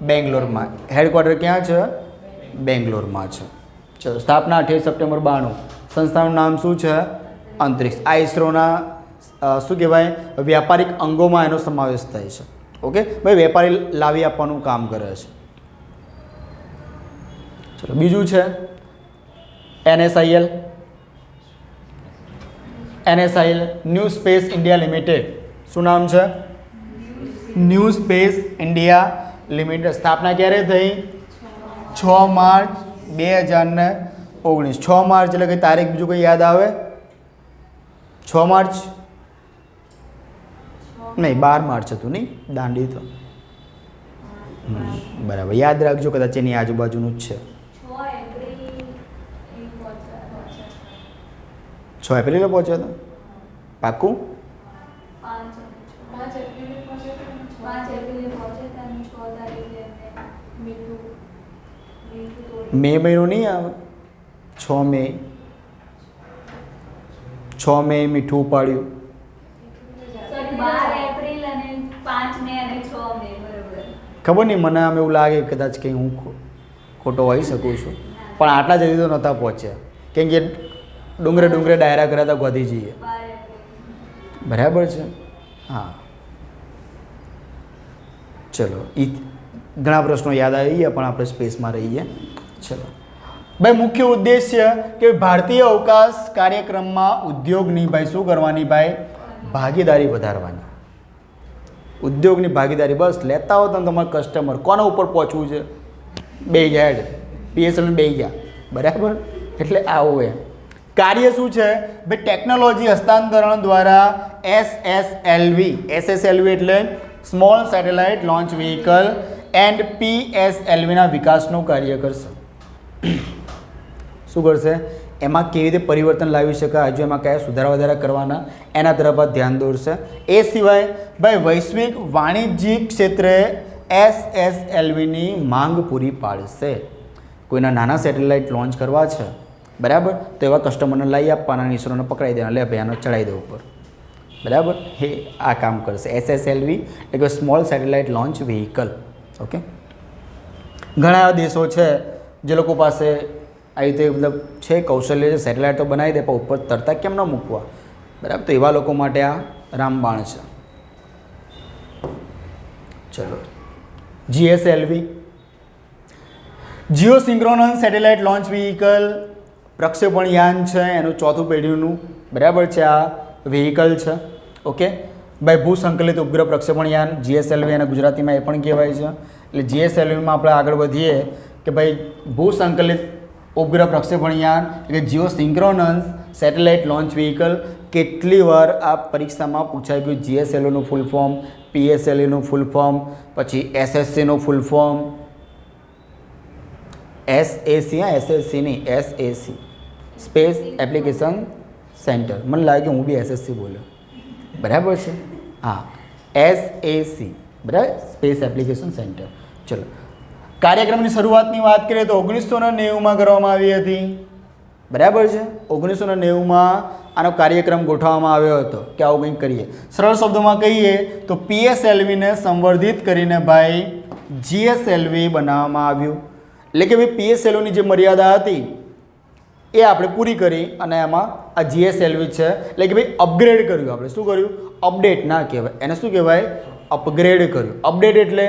S1: બેંગ્લોરમાં હેડક્વાર્ટર ક્યાં છે બેંગ્લોરમાં છે. ચલો સ્થાપના 28 સપ્ટેમ્બર 92 સંસ્થાનું નામ શું છે અંતરિક્ષ. આ ઇસરોના શું કહેવાય વ્યાપારિક અંગોમાં એનો સમાવેશ થાય છે ઓકે. ભાઈ વેપારી લાવી આપવાનું કામ કરે છે. ચલો બીજું છે NSIL new space India limited. શું નામ છે ન્યૂ સ્પેસ ઇન્ડિયા લિમિટેડ. સ્થાપના ક્યારે થઈ 6 માર્ચ 2019 19 6 માર્ચ એટલે કંઈ તારીખ બીજું કંઈ યાદ આવે? 6 માર્ચ નહીં, 12 માર્ચ હતું નહીં દાંડી તો. બરાબર, યાદ રાખજો, કદાચ એની આજુબાજુનું જ છે. 6 એપ્રિલે પહોંચ્યા હતા પાક્કું? 5 મે મહિનો નહીં આવે? 6 મે, 6 મે મીઠું ઉપાડ્યું.
S2: 12 એપ્રિલ અને 5 મે અને 6 મે બરોબર.
S1: ખબર નહીં, મને આમ એવું લાગે કદાચ કંઈ હું ખોટો હોઈ શકું છું, પણ આટલા જલ્દી તો નહોતા પહોંચ્યા, કેમ કે ડુંગરે ડાયરા કર્યા હતા ગાંધીજીએ. બરાબર છે. હા ચલો, ઘણા પ્રશ્નો યાદ આવી ગયા, પણ આપણે સ્પેસમાં રહીએ. ચલો ભાઈ, મુખ્ય ઉદ્દેશ્ય કે ભારતીય અવકાશ કાર્યક્રમમાં ઉદ્યોગની ભાઈ શું કરવાની ભાઈ? ભાગીદારી વધારવાની. ઉદ્યોગની ભાગીદારી બસ લેતા હો તો તમારા કસ્ટમર કોના ઉપર પહોંચવું છે? બે ગયા PSL બે ગયા. બરાબર, એટલે આવું એમ કાર્ય શું છે ભાઈ? ટેકનોલોજી હસ્તાંતરણ દ્વારા SSLV એટલે small satellite launch vehicle and PSLVના વિકાસનું કાર્ય કરશે. શું કરશે? એમાં કેવી રીતે પરિવર્તન લાવી શકાય, હજુ એમાં કયા સુધારા વધારા કરવાના, એના તરફ ધ્યાન દોરશે. એ સિવાય ભાઈ વૈશ્વિક વાણિજ્યિક ક્ષેત્રે SSLVની માંગ પૂરી પાડશે. કોઈના નાના સેટેલાઇટ લોન્ચ કરવા છે, બરાબર, તો એવા કસ્ટમરને લઈ આપવાના, ઈસરોને પકડાઈ દેવાના, લે ભાઈ આનો ચડાવી દે ઉપર. બરાબર, એ આ કામ કરશે. SSLV એટલે small satellite launch vehicle. Okay, ઘણા એવા દેશો છે જે લોકો પાસે આવી રીતે મતલબ છે કૌશલ્ય છે, સેટેલાઇટ તો બનાવી દે, પણ ઉપર તરતા કેમ ન મૂકવા? બરાબર, તો એવા લોકો માટે આ રામબાણ છે. ચલો, GSLV Jio synchronous satellite launch vehicle પ્રક્ષેપણ યાન છે, એનું ચોથું પેઢીનું બરાબર છે આ વ્હીકલ છે. ઓકે ભાઈ, ભૂસંકલિત ઉપગ્રહ પ્રક્ષેપણ યાન GSLV, અને ગુજરાતીમાં એ પણ કહેવાય છે. એટલે GSLVમાં આપણે આગળ વધીએ કે ભાઈ ભૂસંકલિત ઉપગ્રહ પ્રક્ષેપણ યાન એટલે Jio synchronous satellite launch vehicle. કેટલી વાર આ પરીક્ષામાં પૂછાઈ ગયું GSLVનું ફૂલ ફોર્મ, PSLVનું ફૂલ ફોર્મ, પછી SSCનું ફૂલ ફોર્મ. SAC, SSC નહીં, SAC સ્પેસ એપ્લિકેશન સેન્ટર. મને લાગે હું બી SSC બોલ્યો, બરાબર છે. હા, SAC બરાબર, સ્પેસ એપ્લિકેશન સેન્ટર. ચલો, કાર્યક્રમની શરૂઆતની વાત કરીએ તો 1990માં કરવામાં આવી હતી. બરાબર છે, 1990માં આનો કાર્યક્રમ ગોઠવવામાં આવ્યો હતો કે આવું કંઈક કરીએ. સરળ શબ્દોમાં કહીએ તો PSLVને સંવર્ધિત કરીને ભાઈ GSLV બનાવવામાં આવ્યું. એટલે કે ભાઈ PSLVની જે મર્યાદા હતી એ આપણે પૂરી કરી, અને એમાં આ GSLV છે એટલે કે ભાઈ અપગ્રેડ કર્યું. આપણે શું કર્યું? અપડેટ ના કહેવાય, એને શું કહેવાય? અપગ્રેડ કર્યું. અપડેટ એટલે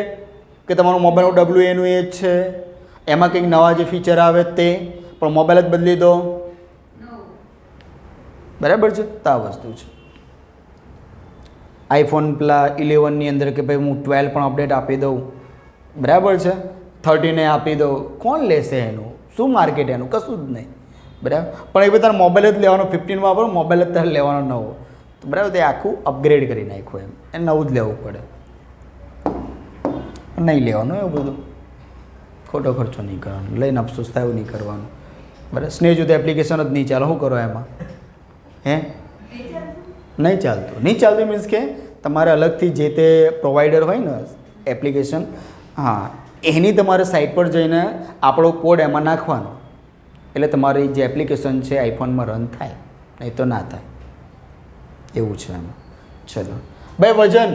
S1: કે તમારો મોબાઈલનો WA નું એ જ છે, એમાં કંઈક નવા જે ફીચર આવે તે, પણ મોબાઈલ જ બદલી દો. બરાબર છે, તો આ વસ્તુ છે. iPhone પેલા 11ની અંદર કે ભાઈ હું 12 પણ અપડેટ આપી દઉં, બરાબર છે, 13 આપી દઉં, કોણ લેશે એનું? શું માર્કેટ એનું? કશું જ નહીં. બરાબર, પણ એ બધા મોબાઈલ જ લેવાનો, 15 વાપરો મોબાઈલ જ તારે લેવાનો નવો, તો બરાબર, તે આખું અપગ્રેડ કરી નાખ્યું એમ, એ નવું જ લેવું પડે, નહીં લેવાનું એવું બધું, ખોટો ખર્ચો નહીં કરવાનો, લઈને અફસોસ થાય એવું નહીં કરવાનું. બરાબર, સ્નેહજૂથ એપ્લિકેશન જ નહીં ચાલે, શું કરો એમાં? હે નહીં ચાલતું મીન્સ કે તમારે અલગથી જે તે પ્રોવાઈડર હોય ને એપ્લિકેશન, હા, એની તમારે સાઇટ પર જઈને આપણો કોડ એમાં નાખવાનો, એટલે તમારી જે એપ્લિકેશન છે આઈફોનમાં રન થાય, નહીં તો ના થાય, એવું છે એમાં. ચલો ભાઈ, વજન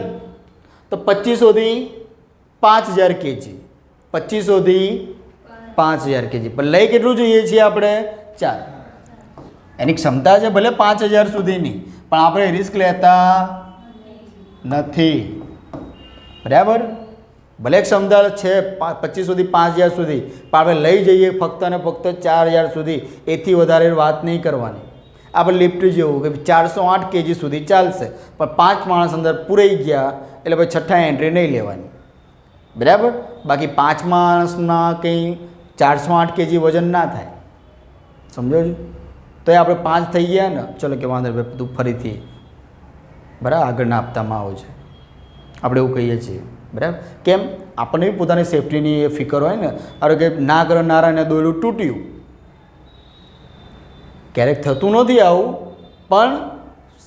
S1: તો 2500થી 5000 kg, 2500થી 5000 kg, પણ લઈ કેટલું જોઈએ છીએ આપણે? 4. એની ક્ષમતા છે ભલે 5000 સુધીની, પણ આપણે રિસ્ક લેતા નથી. બરાબર, ભલે ક્ષમતા છે 2500થી 5000 સુધી, પણ આપણે લઈ જઈએ ફક્ત અને ફક્ત 4000 સુધી, એથી વધારે વાત નહીં કરવાની. આપણે લિફ્ટ જેવું કે 408 kg સુધી ચાલશે, પણ 5 માણસ અંદર પૂરાઈ ગયા એટલે પછી છઠ્ઠા એન્ટ્રી નહીં લેવાની. બરાબર, બાકી 5 માણસના કંઈ 408 kg વજન ના થાય, સમજો છો? તો એ આપણે 5 થઈ ગયા ને, ચલો કે વાંધો નહીં, તું ફરીથી બરાબર આગળના હપ્તામાં આવો છે, આપણે એવું કહીએ છીએ. બરાબર? કેમ? આપણને બી પોતાની સેફ્ટીની એ ફિકર હોય ને. અરે કે ના કરનારા ને દોયલું તૂટ્યું, ક્યારેક થતું નથી આવું, પણ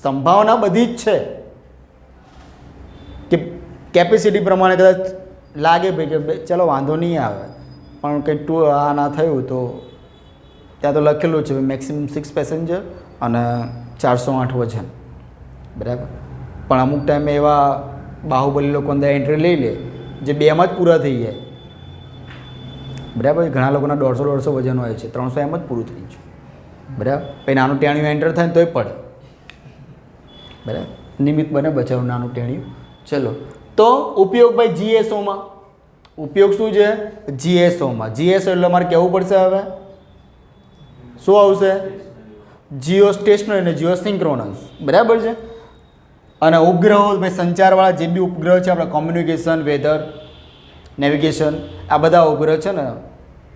S1: સંભાવના બધી જ છે કે કેપેસિટી પ્રમાણે કદાચ લાગે ભાઈ કે ચલો વાંધો નહીં આવે, પણ કંઈ આ ના થયું તો ત્યાં તો લખેલું છે મેક્સિમમ 6 પેસેન્જર અને 408 વજન. બરાબર? પણ અમુક ટાઈમે એવા બાહુબલી લોકો અંદર એન્ટ્રી લઈ લે જે 2માં જ પૂરા થઈ જાય. બરાબર? ઘણા લોકોના 150 વજન હોય છે, 300 એમ જ પૂરું થઈ ગયું. બરાબર? પછી નાનું ટેણિયું એન્ટર થાય ને તોય પડે. બરાબર? નિમિત્ત બને બચાવું નાનું ટેણિયું. ચલો, તો ઉપયોગ ભાઈ જીએસઓમાં. ઉપયોગ શું છે? જીએસઓમાં. જીએસઓ એટલે મારે કહેવું પડશે હવે શું આવશે? જીઓ સ્ટેશનરી અને જીઓ સિંક્રોનસ. બરાબર છે? અને ઉપગ્રહો ભાઈ સંચારવાળા જે બી ઉપગ્રહ છે આપણા કોમ્યુનિકેશન, વેધર, નેવિગેશન, આ બધા ઉપગ્રહ છે ને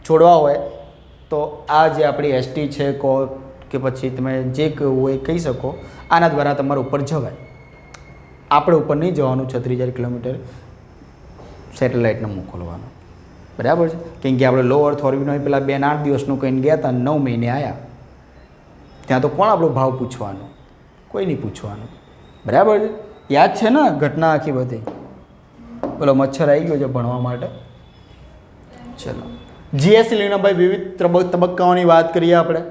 S1: છોડવા હોય તો આ જે આપણી એસટી છે કે પછી તમે જે હોય કહી શકો, આના દ્વારા તમારે ઉપર જવાય. આપણે ઉપર નહીં જવાનું, 36,000 કિલોમીટર સેટેલાઇટને મોકલવાનું. બરાબર છે? કેમ કે આપણે લો અર્થ ઓર્બિટમાં પેલા 2-8 દિવસનું કહીને ગયા હતા, 9 મહિને આવ્યા. ત્યાં તો કોણ આપણો ભાવ પૂછવાનું? કોઈ નહીં પૂછવાનું. બરાબર છે? યાદ છે ને ઘટના આખી બધી? બોલો, મચ્છર આવી ગયો છે ભણવા માટે. ચલો, જીએસએલવીના ભાઈ વિવિધ તબક્કાઓની વાત કરીએ આપણે.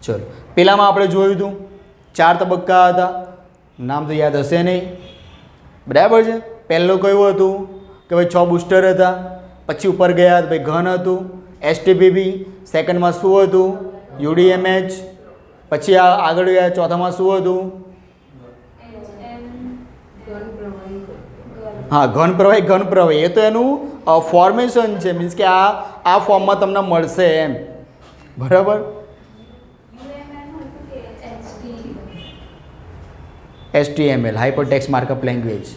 S1: ચલો, પહેલામાં આપણે જોયું હતું 4 તબક્કા હતા, નામ તો યાદ હશે નહીં. બરાબર છે? પહેલું કયું હતું કે ભાઈ 6 બુસ્ટર હતા. પછી ઉપર ગયા તો ભાઈ ઘન હતું, એસટીપીબી. સેકન્ડમાં શું હતું? યુડીએમએચ. પછી આ આગળ ગયા ચોથામાં શું હતું? હા, ઘન પ્રવાહી. એ તો એનું ફોર્મેશન છે, મીન્સ કે આ ફોર્મમાં તમને મળશે એમ. બરાબર? HTML hypertext markup language.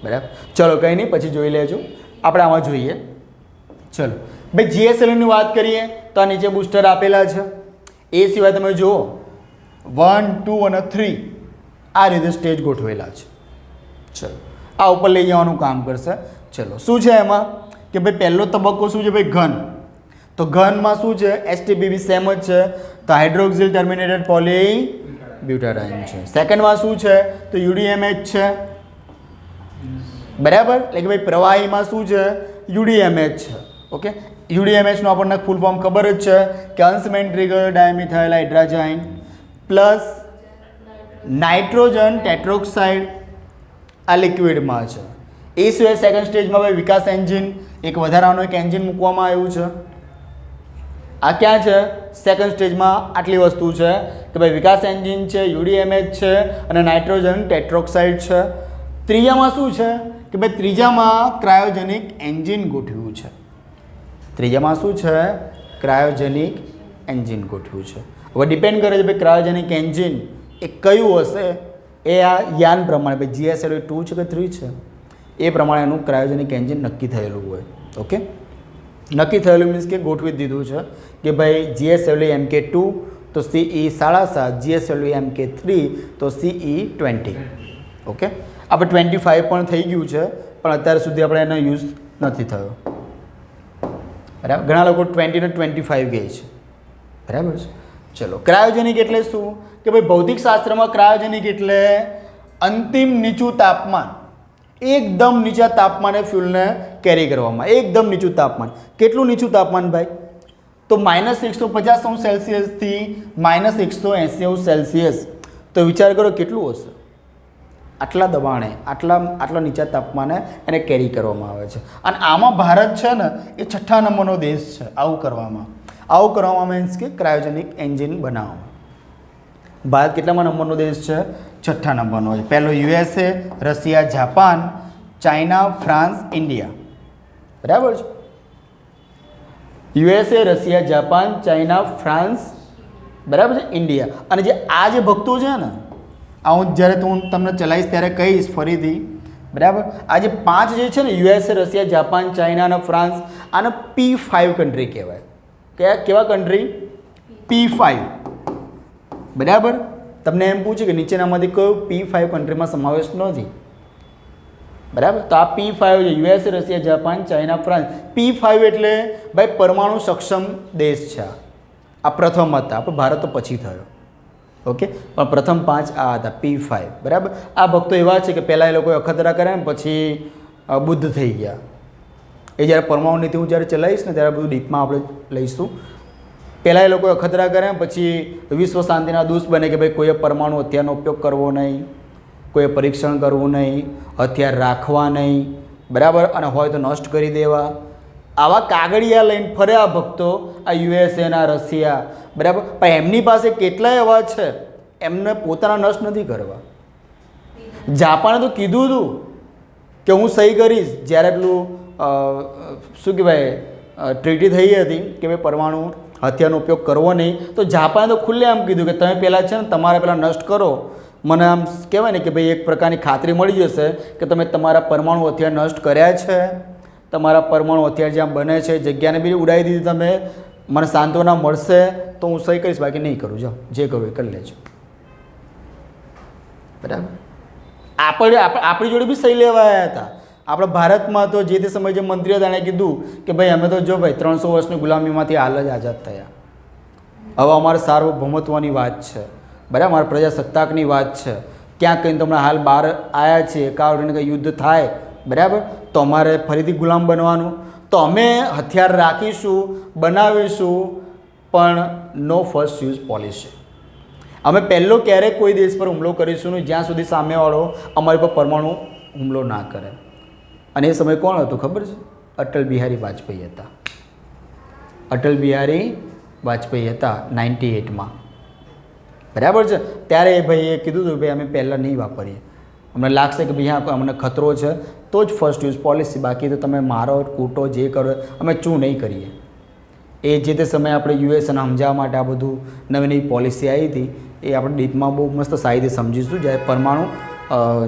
S1: બરાબર? ચલો કંઈ નહીં, પછી જોઈ લેજો. આપણે આમાં જોઈએ. ચલો ભાઈ, જીએસએલવીની વાત કરીએ તો આ નીચે બુસ્ટર આપેલા છે. એ સિવાય તમે જુઓ 1, 2 અને 3 આ રીતે સ્ટેજ ગોઠવેલા છે. ચલો, આ ઉપર લઈ જવાનું કામ કરશે. ચલો, શું છે એમાં કે ભાઈ પહેલો તબક્કો શું છે ભાઈ? ઘન. તો ઘનમાં શું છે? એસટીપીબી સેમ જ છે, તો હાઇડ્રોક્સિલ ટર્મિનેટેડ પોલી બ્યુટાડાઇન છે. સેકન્ડમાં શું છે? તો યુડીએમએચ છે. બરાબર? એટલે કે ભાઈ પ્રવાહીમાં શું છે? યુડીએમએચ છે. ઓકે, યુડીએમએચનું આપણને ફૂલ ફોર્મ ખબર જ છે કે અનસિમેટ્રિકલ ડાયમિથાઇલ હાઇડ્રાજાઇન પ્લસ નાઇટ્રોજન ટેટ્રોક્સાઇડ આ લિક્વિડમાં છે. એ સિવાય સેકન્ડ સ્ટેજમાં ભાઈ વિકાસ એન્જિન, એક વધારાનું એક એન્જિન મૂકવામાં આવ્યું છે. આ ક્યાં છે? સેકન્ડ સ્ટેજમાં આટલી વસ્તુ છે કે ભાઈ વિકાસ એન્જિન છે, યુડીએમએચ છે અને નાઇટ્રોજન ટેટ્રોક્સાઇડ છે. ત્રીજામાં શું છે કે ભાઈ ત્રીજામાં ક્રાયોજેનિક એન્જિન ગોઠવ્યું છે. ત્રીજામાં શું છે? ક્રાયોજેનિક એન્જિન ગોઠવ્યું છે. હવે ડિપેન્ડ કરે છે ભાઈ ક્રાયોજેનિક એન્જિન એ કયું હશે, એ આ યાન પ્રમાણે ભાઈ જીએસએલવી 2 છે કે 3 છે એ પ્રમાણે એનું ક્રાયોજેનિક એન્જિન નક્કી થયેલું હોય. ઓકે, નક્કી થયેલું મીન્સ કે ગોઠવી દીધું છે કે ભાઈ જીએસએલવી MK2 તો CE 7.5, જીએસએલવી MK3 તો CE 20. ઓકે, આપણે 25 પણ થઈ ગયું છે, પણ અત્યાર સુધી આપણે એનો યુઝ નથી થયો. બરાબર? ઘણા લોકો 20 ને 25 કહે છે. બરાબર છે? ચલો, ક્રાયોજેનિક એટલે શું કે ભાઈ ભૌતિક શાસ્ત્રમાં ક્રાયોજેનિક એટલે અંતિમ નીચું તાપમાન, એકદમ નીચા તાપમાને ફ્યુલને કેરી કરવામાં. એકદમ નીચું તાપમાન. કેટલું નીચું તાપમાન ભાઈ? તો -150°C થી -180°C. તો વિચાર કરો કેટલું હશે? આટલા દબાણે, આટલા નીચા તાપમાને એને કેરી કરવામાં આવે છે. અને આમાં ભારત છે ને એ 6થા નંબરનો દેશ છે આવું કરવામાં મીન્સ કે ક્રાયોજેનિક એન્જિન બનાવવામાં. ભારત કેટલામાં નંબરનો દેશ છે? 6થા નંબરનો છે. પહેલો USA, Russia, Japan, China, France, India. બરાબર છે? USA, Russia, Japan, China, France, બરાબર છે, ઇન્ડિયા. અને જે આ જે ભક્તો છે ને, આ હું જ્યારે હું તમને ચલાવીશ ત્યારે કહીશ ફરીથી. બરાબર? આ જે 5 જે છે ને USA, રશિયા, જાપાન, ચાઇના અને ફ્રાન્સ, આને P5 કન્ટ્રી કહેવાય. કેવા કન્ટ્રી? P5 બરાબર. તમને એમ પૂછે કે નીચેનામાંથી કયો P5 કન્ટ્રીમાં સમાવેશ નથી, બરાબર. તો આ P5 છે US, Russia, Japan, China, France. P5 એટલે ભાઈ પરમાણુ સક્ષમ દેશ છે. આ પ્રથમ હતા, આપણે ભારત તો પછી થયો, ઓકે. પણ પ્રથમ 5 આ હતા P5, બરાબર. આ ભક્તો એવા છે કે પહેલાં એ લોકોએ અખતરા કર્યા ને પછી બુદ્ધ થઈ ગયા. એ જ્યારે પરમાણુ નીતિ હું જ્યારે ચલાવીશ ને ત્યારે બધું ડીપમાં આપણે લઈશું. પહેલાં એ લોકોએ અખતરા કર્યા પછી વિશ્વ શાંતિના દૂષ બને કે ભાઈ કોઈએ પરમાણુ હથિયારનો ઉપયોગ કરવો નહીં, કોઈએ પરીક્ષણ કરવું નહીં, હથિયાર રાખવા નહીં, બરાબર. અને હોય તો નષ્ટ કરી દેવા. આવા કાગળિયા લઈને ફરે આ ભક્તો, આ યુએસએના, રશિયા, બરાબર. પણ એમની પાસે કેટલાય એવા છે એમને પોતાના નષ્ટ નથી કરવા. જાપાને તો કીધું હતું કે હું સહી કરીશ જ્યારે પેલું શું કહેવાય ટ્રીટી થઈ હતી કે ભાઈ પરમાણુ હથિયારનો ઉપયોગ કરવો નહીં, તો જાપાને તો ખુલ્લે આમ કીધું કે તમે પહેલાં છે ને તમારે પહેલાં નષ્ટ કરો. મને આમ કહેવાય ને કે ભાઈ એક પ્રકારની ખાતરી મળી જશે કે તમે તમારા પરમાણુ હથિયાર નષ્ટ કર્યા છે, તમારા પરમાણુ હથિયાર જ્યાં બને છે જગ્યાને બી ઉડાવી દીધી તમે, મને સાંત્વના મળશે તો હું સહી કરીશ, બાકી નહીં કરું. જાઓ જે કરું એ કરી લેજો, બરાબર. આપણી જોડે બી સહી લેવા આવ્યા હતા. આપણા ભારતમાં તો જે તે સમયે જે મંત્રી હતા એણે કીધું કે ભાઈ અમે તો જો ભાઈ 300 વર્ષની ગુલામીમાંથી હાલ જ આઝાદ થયા, હવે અમારે સાર્વભૌમત્વની વાત છે, બરાબર. અમારા પ્રજાસત્તાકની વાત છે. ક્યાંક કંઈ તમને હાલ બહાર આવ્યા છીએ, કાવડીને કંઈ યુદ્ધ થાય, બરાબર, તો અમારે ફરીથી ગુલામ બનવાનું. તો અમે હથિયાર રાખીશું, બનાવીશું, પણ નો ફર્સ્ટ યુઝ પોલિસી. અમે પહેલો ક્યારેય કોઈ દેશ પર હુમલો કરીશું નહીં જ્યાં સુધી સામેવાળો અમારી પર પરમાણુ હુમલો ના કરે. અને એ સમય કોણ હતું ખબર છે? અટલ બિહારી વાજપેયી હતા. અટલ બિહારી વાજપેયી હતા 98માં, બરાબર છે. ત્યારે એ ભાઈએ કીધું હતું ભાઈ અમે પહેલાં નહીં વાપરીએ, અમને લાગશે કે ભાઈ હા અમને ખતરો છે તો જ ફર્સ્ટ યુઝ પોલિસી, બાકી તો તમે મારો કૂટો જે કરો અમે ચૂ નહીં કરીએ. એ જે તે સમયે આપણે યુએસને સમજાવવા માટે આ બધું નવી નવી પોલિસી આવી હતી એ આપણે ડીપમાં બહુ મસ્ત સાહિત્ય સમજીશું જ્યારે પરમાણુ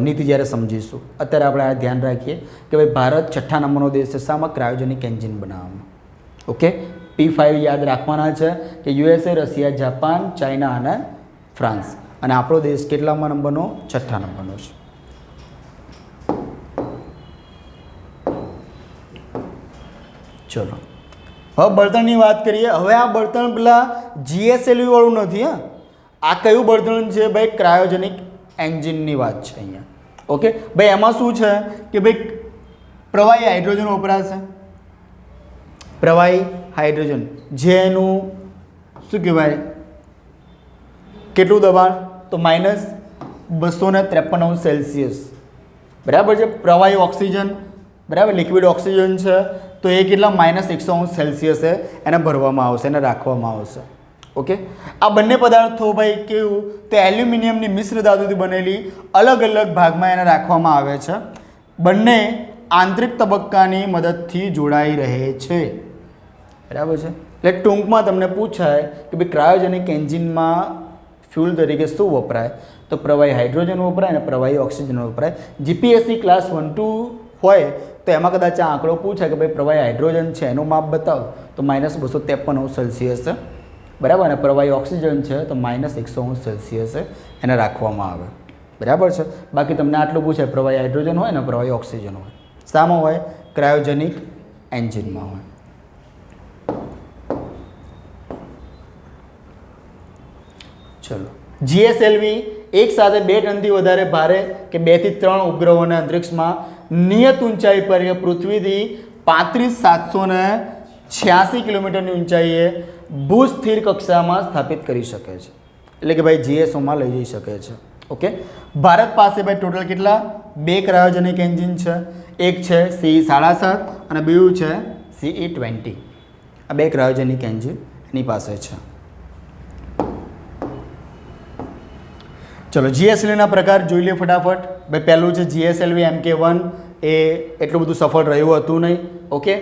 S1: નીતિ જ્યારે સમજીશું. અત્યારે આપણે આ ધ્યાન રાખીએ કે ભાઈ ભારત 6થા નંબરનો દેશ છે શામાં? ક્રાયોજેનિક એન્જિન બનાવવામાં, ઓકે. P5 યાદ રાખવાના છે કે યુએસએ, રશિયા, જાપાન, ચાઇના અને ફ્રાન્સ. અને આપણો દેશ કેટલામાં નંબરનો? 6થા નંબરનો છે. ચલો હવે બળતણની વાત કરીએ. હવે આ બળતણ પેલા GSLV વાળું નથી. હા, આ કયું બળતણ છે ભાઈ? ક્રાયોજેનિક એન્જિનની વાત છે અહીંયા, ઓકે. ભાઈ એમાં શું છે કે ભાઈ પ્રવાહી હાઇડ્રોજન વપરાશે. પ્રવાહી હાઇડ્રોજન જેનું શું કહેવાય કેટલું દબાણ? તો -253°C, બરાબર છે. પ્રવાહી ઓક્સિજન, બરાબર, લિક્વિડ ઓક્સિજન છે તો એ કેટલા? -100°C એને ભરવામાં આવશે, એને રાખવામાં આવશે, ઓકે. આ બંને પદાર્થો ભાઈ કેવું? તો એલ્યુમિનિયમની મિશ્ર ધાતુથી બનેલી અલગ અલગ ભાગમાં એને રાખવામાં આવે છે. બંને આંતરિક તબક્કાની મદદથી જોડાઈ રહે છે, બરાબર છે. એટલે ટૂંકમાં તમને પૂછાય કે ભાઈ ક્રાયોજેનિક એન્જિનમાં ફ્યુલ તરીકે શું વપરાય? તો પ્રવાહી હાઇડ્રોજન વપરાય અને પ્રવાહી ઓક્સિજન વપરાય. GPSC ક્લાસ 1-2 હોય તો એમાં કદાચ આ આંકડો પૂછાય કે ભાઈ પ્રવાહી હાઇડ્રોજન છે એનું માપ બતાવો તો -253°C, બરાબર. અને પ્રવાહી ઓક્સિજન છે તો -100°C એને રાખવામાં આવે, બરાબર છે. બાકી તમને આટલું પૂછાય પ્રવાહી હાઇડ્રોજન હોય ને પ્રવાહી ઓક્સિજન હોય, શામાં હોય? ક્રાયોજેનિક એન્જિનમાં હોય. ચલો, GSLV એક સાથે 2 ટનથી વધારે ભારે કે 2 થી 3 ઉપગ્રહોને અંતરિક્ષમાં નિયત ઊંચાઈ પર પૃથ્વીથી 35,786 કિલોમીટરની ઊંચાઈએ ભૂસ્થિર કક્ષામાં સ્થાપિત કરી શકે છે. એટલે કે ભાઈ GSOમાં લઈ જઈ શકે છે, ઓકે. ભારત પાસે ભાઈ ટોટલ કેટલા? 2 ક્રાયોજેનિક એન્જિન છે. એક છે CE-7.5 અને બીજું છે CE-20. આ 2 ક્રાયોજેનિક એન્જિન એની પાસે છે. ચલો GSLVના પ્રકાર જોઈ લઈએ ફટાફટ. ભાઈ પહેલું છે GSLV Mk1. એ એટલું બધું સફળ રહ્યું હતું નહીં, ઓકે.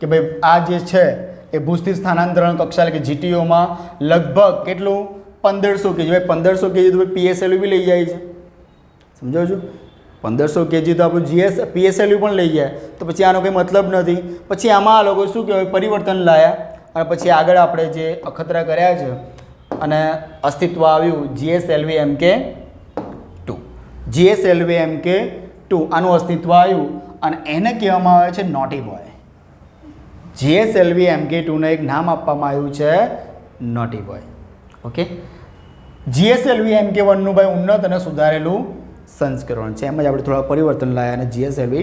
S1: કે ભાઈ આ જે છે એ ભૂસ્થિર સ્થાનાંતરણ કક્ષા એટલે કે GTOમાં લગભગ કેટલું? 1500 kg. ભાઈ 1500 kg તો ભાઈ PSLV બી લઈ જાય છે, સમજો છો? 1500 kg તો આપણું PSLV પણ લઈ જાય તો પછી આનો કંઈ મતલબ નથી. પછી આમાં આ લોકો શું કહેવાય પરિવર્તન લાયા અને પછી આગળ આપણે જે અખતરા કર્યા છે અને અસ્તિત્વ આવ્યું GSLV MK2. GSLV MK2 આનું અસ્તિત્વ આવ્યું અને એને કહેવામાં આવે છે નોટી બોય. GSLV MK2ને એક નામ આપવામાં આવ્યું છે નોટી બોય. ઓકે, GSLV MK1નું ભાઈ ઉન્નત અને સુધારેલું સંસ્કરણ છે. એમ જ આપણે થોડા પરિવર્તન લાવ્યા અને GSLV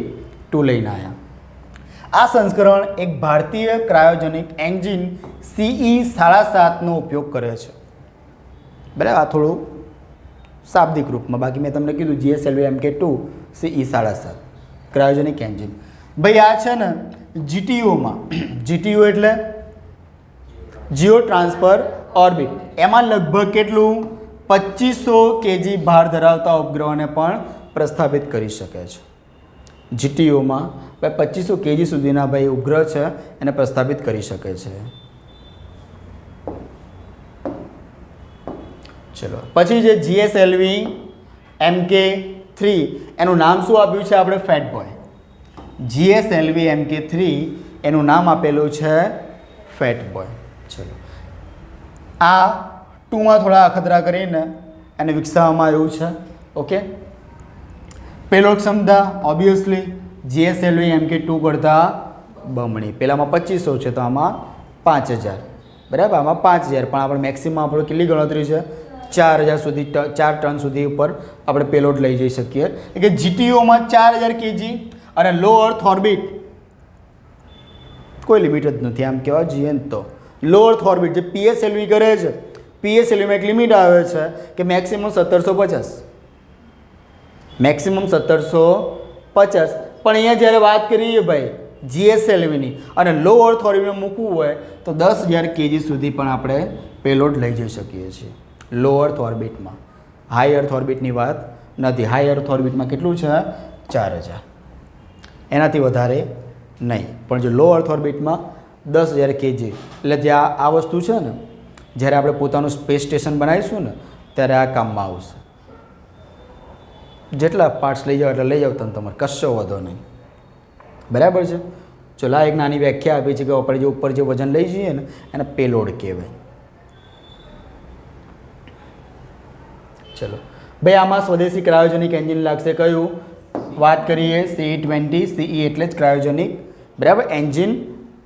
S1: 2 લઈને આવ્યા. આ સંસ્કરણ એક ભારતીય ક્રાયોજેનિક એન્જિન CE 7.5નો ઉપયોગ કરે છે. બરાબર, આ થોડું શાબ્દિક રૂપમાં, બાકી મેં તમને કીધું GSLV MK2 CE 7.5 cryogenic engine. ભાઈ આ છે ને GTOમાં, GTO એટલે જીઓ ટ્રાન્સફર ઓર્બિટ, એમાં લગભગ કેટલું 2500 kg ભાર ધરાવતા ઉપગ્રહોને પણ પ્રસ્થાપિત કરી શકે છે. GTOમાં ભાઈ 2500 kg સુધીના ભાઈ ઉપગ્રહ છે એને પ્રસ્થાપિત કરી શકે છે. ચલો પછી જે GSLV MK3 એનું નામ શું આપ્યું છે આપણે? Fat boy. GSLV MK3 એનું નામ આપેલું છે ફેટ બોય. ચલો આ ટૂંકમાં થોડા અખતરા કરીને એને વિકસાવવામાં આવ્યું છે. ઓકે, પેલો ક્ષમતા ઓબ્વિયસલી GSLV MK2 કરતાં બમણી. પહેલાંમાં 2500 છે તો આમાં 5000. બરાબર, આમાં 5000, પણ આપણે મેક્સિમમ આપણે કેટલી ગણતરી છે? 4000 સુધી, 4 ટન સુધી ઉપર આપણે પેલોડ લઈ જઈ શકીએ. એટલે કે GTOમાં 4000 kg અને લો અર્થ ઓર્બિટ કોઈ લિમિટ જ નથી. આમ કહેવા જઈએ ને તો લો અર્થ ઓર્બિટ જે PSLV કરે છે, PSLVમાં એક લિમિટ આવે છે કે મેક્સિમમ 1750, મેક્સિમમ 1750. પણ અહીંયા જ્યારે વાત કરીએ ભાઈ GSLVની અને લો અર્થ ઓર્બિટમાં મૂકવું હોય તો 10000 kg સુધી પણ આપણે પેલોડ લઈ જઈ શકીએ છીએ લો અર્થ ઓર્બિટમાં. હાઈ અર્થ ઓર્બિટની વાત નથી. હાઈ અર્થ ઓર્બિટમાં કેટલું છે? 4000, એનાથી વધારે નહીં. પણ જો લો અર્થ ઓર્બિટમાં 10000 kg, એટલે જ્યાં આ વસ્તુ છે ને, જ્યારે આપણે પોતાનું સ્પેસ સ્ટેશન બનાવીશું ને ત્યારે આ કામમાં આવશે. જેટલા પાર્ટ્સ લઈ જાઓ એટલે લઈ જાઓ, તમારે કશો વધો નહીં. બરાબર છે. ચલો આ એક નાની વ્યાખ્યા આપી છે કે આપણે જે ઉપર જે વજન લઈ જઈએ ને એને પેલોડ કહેવાય. ચલો ભાઈ આમાં સ્વદેશી ક્રાયોજેનિક એન્જિન લાગશે કયું? વાત કરીએ CE20. CE એટલે જ ક્રાયોજેનિક, બરાબર, એન્જિન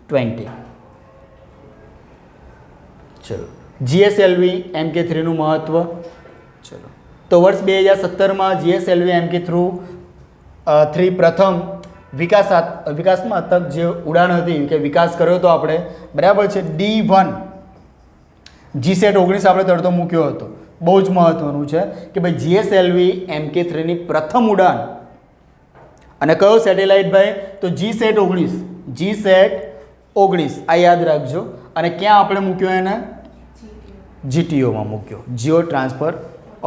S1: 20. ચલો GSLV MK3નું મહત્ત્વ. ચલો તો વર્ષ 2017માં GSLV MK3 પ્રથમ વિકાસમાત્મક જે ઉડાન હતી કે વિકાસ કર્યો હતો આપણે, બરાબર છે, D1 GSAT 19 આપણે તરતો મૂક્યો હતો. બહુ જ મહત્ત્વનું છે કે ભાઈ GSLV MK3ની પ્રથમ ઉડાન અને કયો સેટેલાઇટ ભાઈ? તો GSAT 19. GSAT 19 આ યાદ રાખજો. અને ક્યાં આપણે મૂક્યો એને? GTOમાં મૂક્યો, જીઓ ટ્રાન્સફર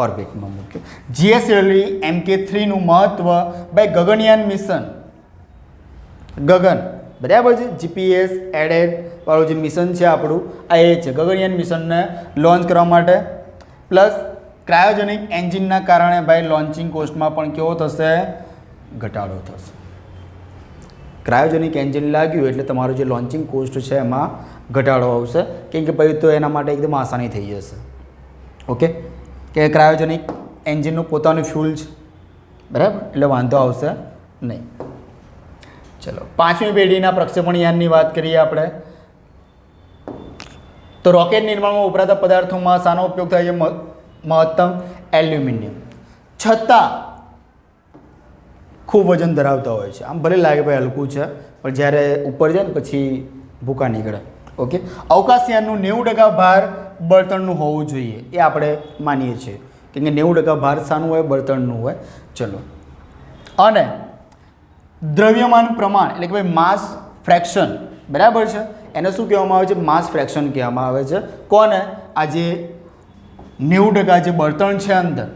S1: ઓર્બિટમાં મૂક્યો. GSLV MK3નું મહત્ત્વ ભાઈ ગગનયાન મિશન, ગગન, બરાબર છે, GPS એડેડ વાળું જે મિશન છે આપણું આ એ છે. ગગનયાન મિશનને લોન્ચ કરવા માટે પ્લસ ક્રાયોજેનિક એન્જિનના કારણે ભાઈ લોન્ચિંગ કોસ્ટમાં પણ કેવો થશે? ઘટાડો થશે. ક્રાયોજેનિક એન્જિન લાગ્યું એટલે તમારું જે લોન્ચિંગ કોસ્ટ છે એમાં ઘટાડો આવશે, કેમ કે પછી તો એના માટે એકદમ આસાની થઈ જશે. ઓકે, કે ક્રાયોજેનિક એન્જિનનું પોતાનું ફ્યુલ છે, બરાબર, એટલે વાંધો આવશે નહીં. ચલો 5મી પેઢીના પ્રક્ષેપણ યાનની વાત કરીએ આપણે તો રોકેટ નિર્માણમાં વપરાતા પદાર્થોમાં શાનો ઉપયોગ થાય છે? મહત્તમ એલ્યુમિનિયમ. છતાં ખૂબ વજન ધરાવતા હોય છે. આમ ભલે લાગે ભાઈ હલકું છે, પણ જ્યારે ઉપર જાય ને પછી ભૂકા નીકળે. ઓકે, અવકાશયાનનું 90% ભાર બળતણનું હોવું જોઈએ એ આપણે માનીએ છીએ, કેમ કે 90% ભાર શાનું હોય? બળતણનું હોય. ચલો, અને દ્રવ્યમાન પ્રમાણ એટલે કે ભાઈ માસ ફ્રેક્શન, બરાબર છે, એને શું કહેવામાં આવે છે? માસ ફ્રેક્શન કહેવામાં આવે છે. કોને? આ જે 90% જે બળતણ છે અંદર,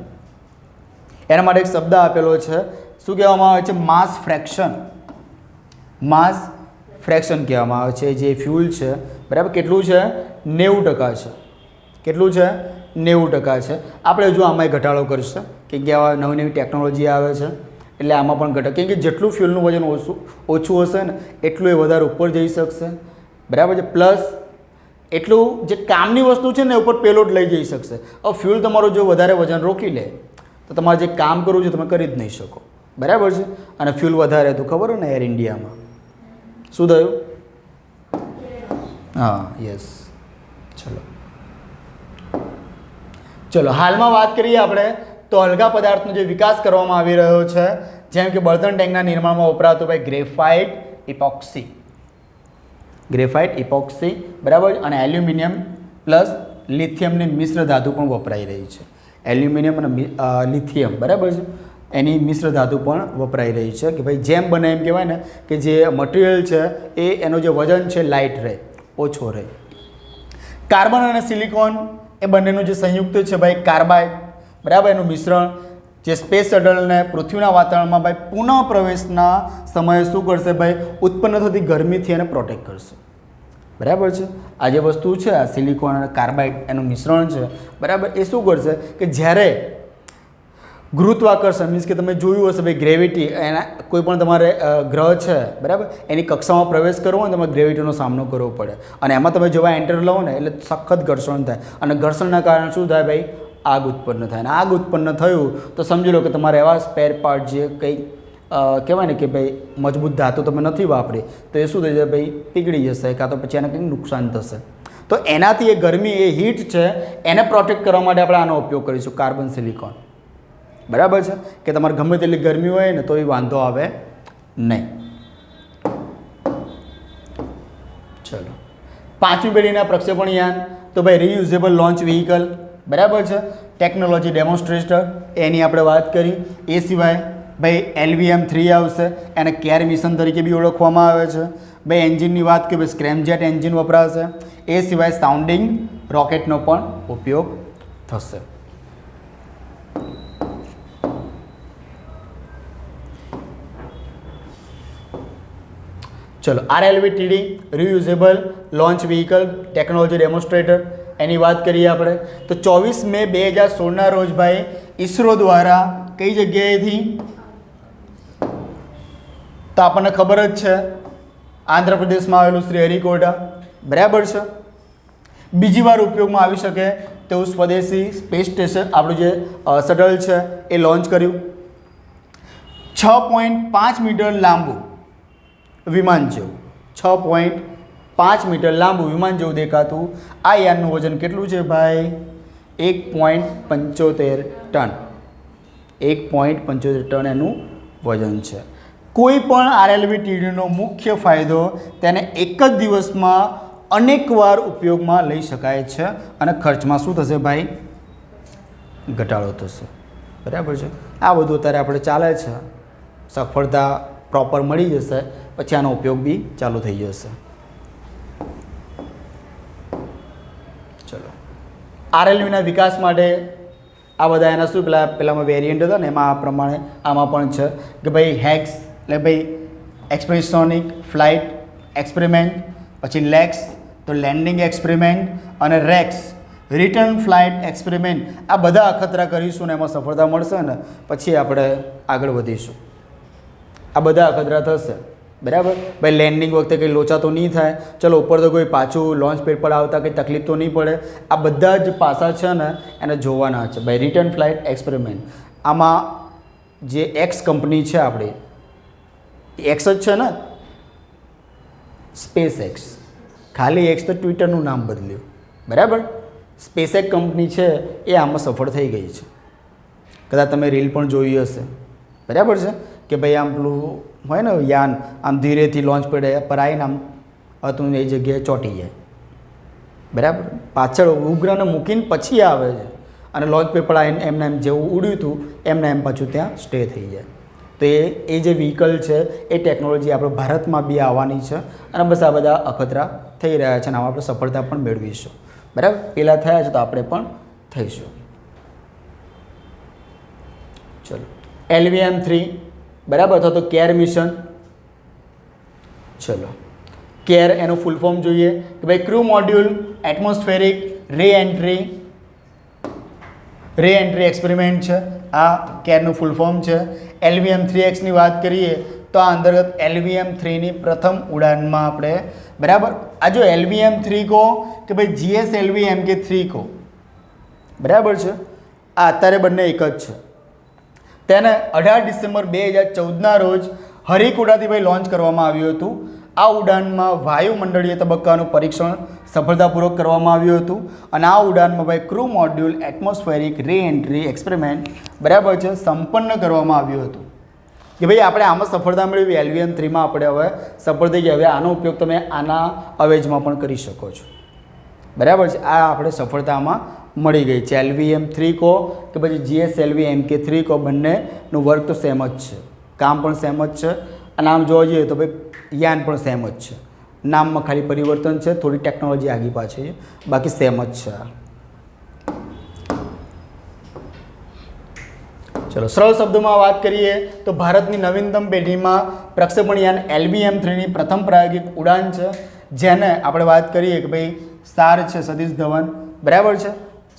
S1: એના માટે એક શબ્દ આપેલો છે. શું કહેવામાં આવે છે? માસ ફ્રેક્શન. માસ ફ્રેક્શન કહેવામાં આવે છે. જે ફ્યુલ છે, બરાબર, કેટલું છે? 90% છે. કેટલું છે? 90% છે. આપણે જો આમાં ઘટાડો કરશે કે આવા નવી નવી ટેકનોલોજી આવે છે એટલે આમાં પણ ઘટે, કેમ કે જેટલું ફ્યુલનું વજન ઓછું હશે ને એટલું એ વધારે ઉપર જઈ શકશે, બરાબર છે. પ્લસ એટલું જે કામની વસ્તુ છે ને એ ઉપર પેલોડ લઈ જઈ શકશે. હવે ફ્યુલ તમારું જો વધારે વજન રોકી લે તો તમારે જે કામ કરવું છે તમે કરી જ નહીં શકો. બરાબર છે. અને ફ્યુલ વધારે હતું ખબર હોય ને એર ઇન્ડિયામાં શું થયું? હા યસ. ચલો હાલમાં વાત કરીએ આપણે તો હલકા પદાર્થનો જે વિકાસ કરવામાં આવી રહ્યો છે, જેમ કે બળતણ ટેન્કના નિર્માણમાં વપરાતો ભાઈ ગ્રેફાઇટ ઇપોક્સી બરાબર. અને એલ્યુમિનિયમ પ્લસ લિથિયમની મિશ્ર ધાતુ પણ વપરાઈ રહી છે. એલ્યુમિનિયમ અને લિથિયમ બરાબર છે, એની મિશ્ર ધાતુ પણ વપરાઈ રહી છે કે ભાઈ જેમ બને એમ કહેવાય ને કે જે મટીરિયલ છે એ એનું જે વજન છે લાઇટ રહે, ઓછો રહે. કાર્બન અને સિલિકોન એ બંનેનું જે સંયુક્ત છે ભાઈ કાર્બાઇડ બરાબર, એનું મિશ્રણ જે સ્પેસ શટલને પૃથ્વીના વાતાવરણમાં ભાઈ પુનઃ પ્રવેશના સમયે શું કરશે ભાઈ? ઉત્પન્ન થતી ગરમીથી એને પ્રોટેક્ટ કરશે. બરાબર છે. આ જે વસ્તુ છે આ સિલિકોન અને કાર્બાઇડ એનું મિશ્રણ છે બરાબર, એ શું કરશે કે જ્યારે ગુરુત્વાકર્ષણ મીન્સ કે તમે જોયું હશે ભાઈ ગ્રેવિટી, એના કોઈ પણ તમારે ગ્રહ છે બરાબર, એની કક્ષામાં પ્રવેશ કરવો હોય ને તમારે ગ્રેવિટીનો સામનો કરવો પડે. અને એમાં તમે જેવા એન્ટર લો ને એટલે સખત ઘર્ષણ થાય, અને ઘર્ષણના કારણે શું થાય ભાઈ? આગ ઉત્પન્ન થાય. અને આગ ઉત્પન્ન થયું તો સમજી લો કે તમારે એવા સ્પેર પાર્ટ જે કંઈ કહેવાય ને કે ભાઈ મજબૂત ધાતુ તમે નથી વાપરી તો એ શું થઈ જાય ભાઈ? પીગળી જશે, કાં તો પછી એને કંઈક નુકસાન થશે. તો એનાથી એ ગરમી એ હીટ છે એને પ્રોટેક્ટ કરવા માટે આપણે આનો ઉપયોગ કરીશું, કાર્બન સિલિકોન. બરાબર છે કે તમારે ગમે તેટલી ગરમી હોય ને તો એ વાંધો આવે નહીં. ચલો પાંચમી પેઢીના પ્રક્ષેપણ યાન તો ભાઈ રિયુઝેબલ લોન્ચ વ્હીકલ બરાબર છે, ટેકનોલોજી ડેમોન્સ્ટ્રેટર એની આપણે વાત કરી. એ સિવાય ભાઈ LVM-3 આવશે, એને કેર મિશન તરીકે બી ઓળખવામાં આવે છે. ભાઈ એન્જિનની વાત કરીએ સ્ક્રેમજેટ એન્જિન વપરાશે. એ સિવાય સાઉન્ડિંગ રોકેટનો પણ ઉપયોગ થશે. ચલો RLVTD reusable launch vehicle technology demonstrator એની વાત કરીએ આપણે તો 24 મે 2016ના રોજ ભાઈ ઈસરો દ્વારા કઈ જગ્યાએથી તો આપણને ખબર જ છે આંધ્રપ્રદેશમાં આવેલું શ્રી હરિકોટા બરાબર છે. બીજી વાર ઉપયોગમાં આવી શકે તેવું સ્વદેશી સ્પેસ સ્ટેશન આપણું જે શટલ છે એ લોન્ચ કર્યું. 6.5 મીટર લાંબુ વિમાન જેવું, 6.5 મીટર લાંબુ વિમાન જેવું દેખાતું આ યાનનું વજન કેટલું છે ભાઈ? 1.75 ટન. 1.75 ટન એનું વજન છે. કોઈ પણ RLVTDનો મુખ્ય ફાયદો તેને એક જ દિવસમાં અનેકવાર ઉપયોગમાં લઈ શકાય છે અને ખર્ચમાં શું થશે ભાઈ? ઘટાડો થશે. બરાબર છે. આ બધું અત્યારે આપણે ચાલે છે, સફળતા પ્રોપર મળી જશે પછી આનો ઉપયોગ બી ચાલુ થઈ જશે. ચલો RLVના વિકાસ માટે આ બધા એના શું પેલામાં વેરિયન્ટ હતા ને એમાં આ પ્રમાણે આમાં પણ છે કે ભાઈ હેક્સ એટલે ભાઈ એક્સપ્રેસોનિક ફ્લાઇટ એક્સપેરિમેન્ટ, પછી લેક્સ તો લેન્ડિંગ એક્સપેરિમેન્ટ, અને રેક્સ રિટર્ન ફ્લાઇટ એક્સપેરિમેન્ટ. આ બધા અખતરા કરીશું ને એમાં સફળતા મળશે ને પછી આપણે આગળ વધીશું. આ બધા અખતરા થશે બરાબર. ભાઈ લેન્ડિંગ વખતે કંઈ લોચા તો નહીં થાય, ચલો ઉપર તો કોઈ પાછું લોન્ચ પેડ પર આવતા કંઈ તકલીફ તો નહીં પડે. આ બધા જ પાસા છે ને એને જોવાના છે ભાઈ. રિટર્ન ફ્લાઇટ એક્સપેરિમેન્ટ આમાં જે એક્સ કંપની છે આપણી એક્સ જ છે ને, સ્પેસ એક્સ, ખાલી એક્સ તો ટ્વિટરનું નામ બદલ્યું બરાબર. સ્પેસ એક્સ કંપની છે એ આમાં સફળ થઈ ગઈ છે. કદાચ તમે રીલ પણ જોઈ હશે બરાબર છે કે ભાઈ આમ પેલું હોય ને યાન આમ ધીરેથી લોન્ચ પેડ પર આવીને આમ હતું એ જગ્યાએ ચોંટી જાય બરાબર. પાછળ ઉપગ્રહને મૂકીને પછી આવે છે અને લોન્ચ પેડ પર આવીને એમને એમ જેવું ઉડ્યું હતું એમને એમ પાછું ત્યાં સ્ટે થઈ જાય. તો એ જે વ્હીકલ છે એ ટેકનોલોજી આપણે ભારતમાં બી આવવાની છે અને બસ આ બધા અખતરા થઈ રહ્યા છે અને આમાં આપણે સફળતા પણ મેળવીશું બરાબર. પહેલાં થયા છે તો આપણે પણ થઈશું. ચલો LVM-3 બરાબર, અથવા તો કેર મિશન. ચલો કેર એનું ફૂલ ફોર્મ જોઈએ કે ભાઈ ક્રૂ મોડ્યુલ એટમોસ્ફેરિક રી એન્ટ્રી એક્સપેરિમેન્ટ છે. આ કેરનું ફૂલ ફોર્મ છે. LVM-3X ની વાત કરીએ તો આ અંતર્ગત LVM-3ની પ્રથમ ઉડાનમાં આપણે બરાબર આ જો LVM-3 કહો કે ભાઈ GSLV Mk3 કહો બરાબર છે આ અત્યારે બંને એક જ છે. તેને 18 ડિસેમ્બર 2014ના રોજ હરિકોટાથી ભાઈ લોન્ચ કરવામાં આવ્યું હતું. આ ઉડાનમાં વાયુમંડળીય તબક્કાનું પરીક્ષણ સફળતાપૂર્વક કરવામાં આવ્યું હતું અને આ ઉડાનમાં ભાઈ crew module atmospheric re-entry experiment બરાબર છે સંપન્ન કરવામાં આવ્યું હતું કે ભાઈ આપણે આમાં સફળતા મેળવી LVM-3માં આપણે હવે સફળ થઈ ગયા. હવે આનો ઉપયોગ તમે આના અવેજમાં પણ કરી શકો છો બરાબર છે. આ આપણે સફળતામાં મળી ગઈ છે. LVM-3 કહો કે પછી GSLV Mk3 કહો બંનેનું વર્ક તો સેમ જ છે, કામ પણ સેમ જ છે અને આમ જોવા જઈએ તો ભાઈ યાન પણ સેમ જ છે. નામમાં ખાલી પરિવર્તન છે, થોડી ટેકનોલોજી આગી પાછી છે, બાકી સેમ જ છે. ચલો સરળ શબ્દોમાં વાત કરીએ તો ભારતની નવીનતમ પેઢીમાં પ્રક્ષેપણ યાન LVM-3ની પ્રથમ પ્રાયોગિક ઉડાન છે જેને આપણે વાત કરીએ કે ભાઈ SAR છે સતીશ ધવન બરાબર છે.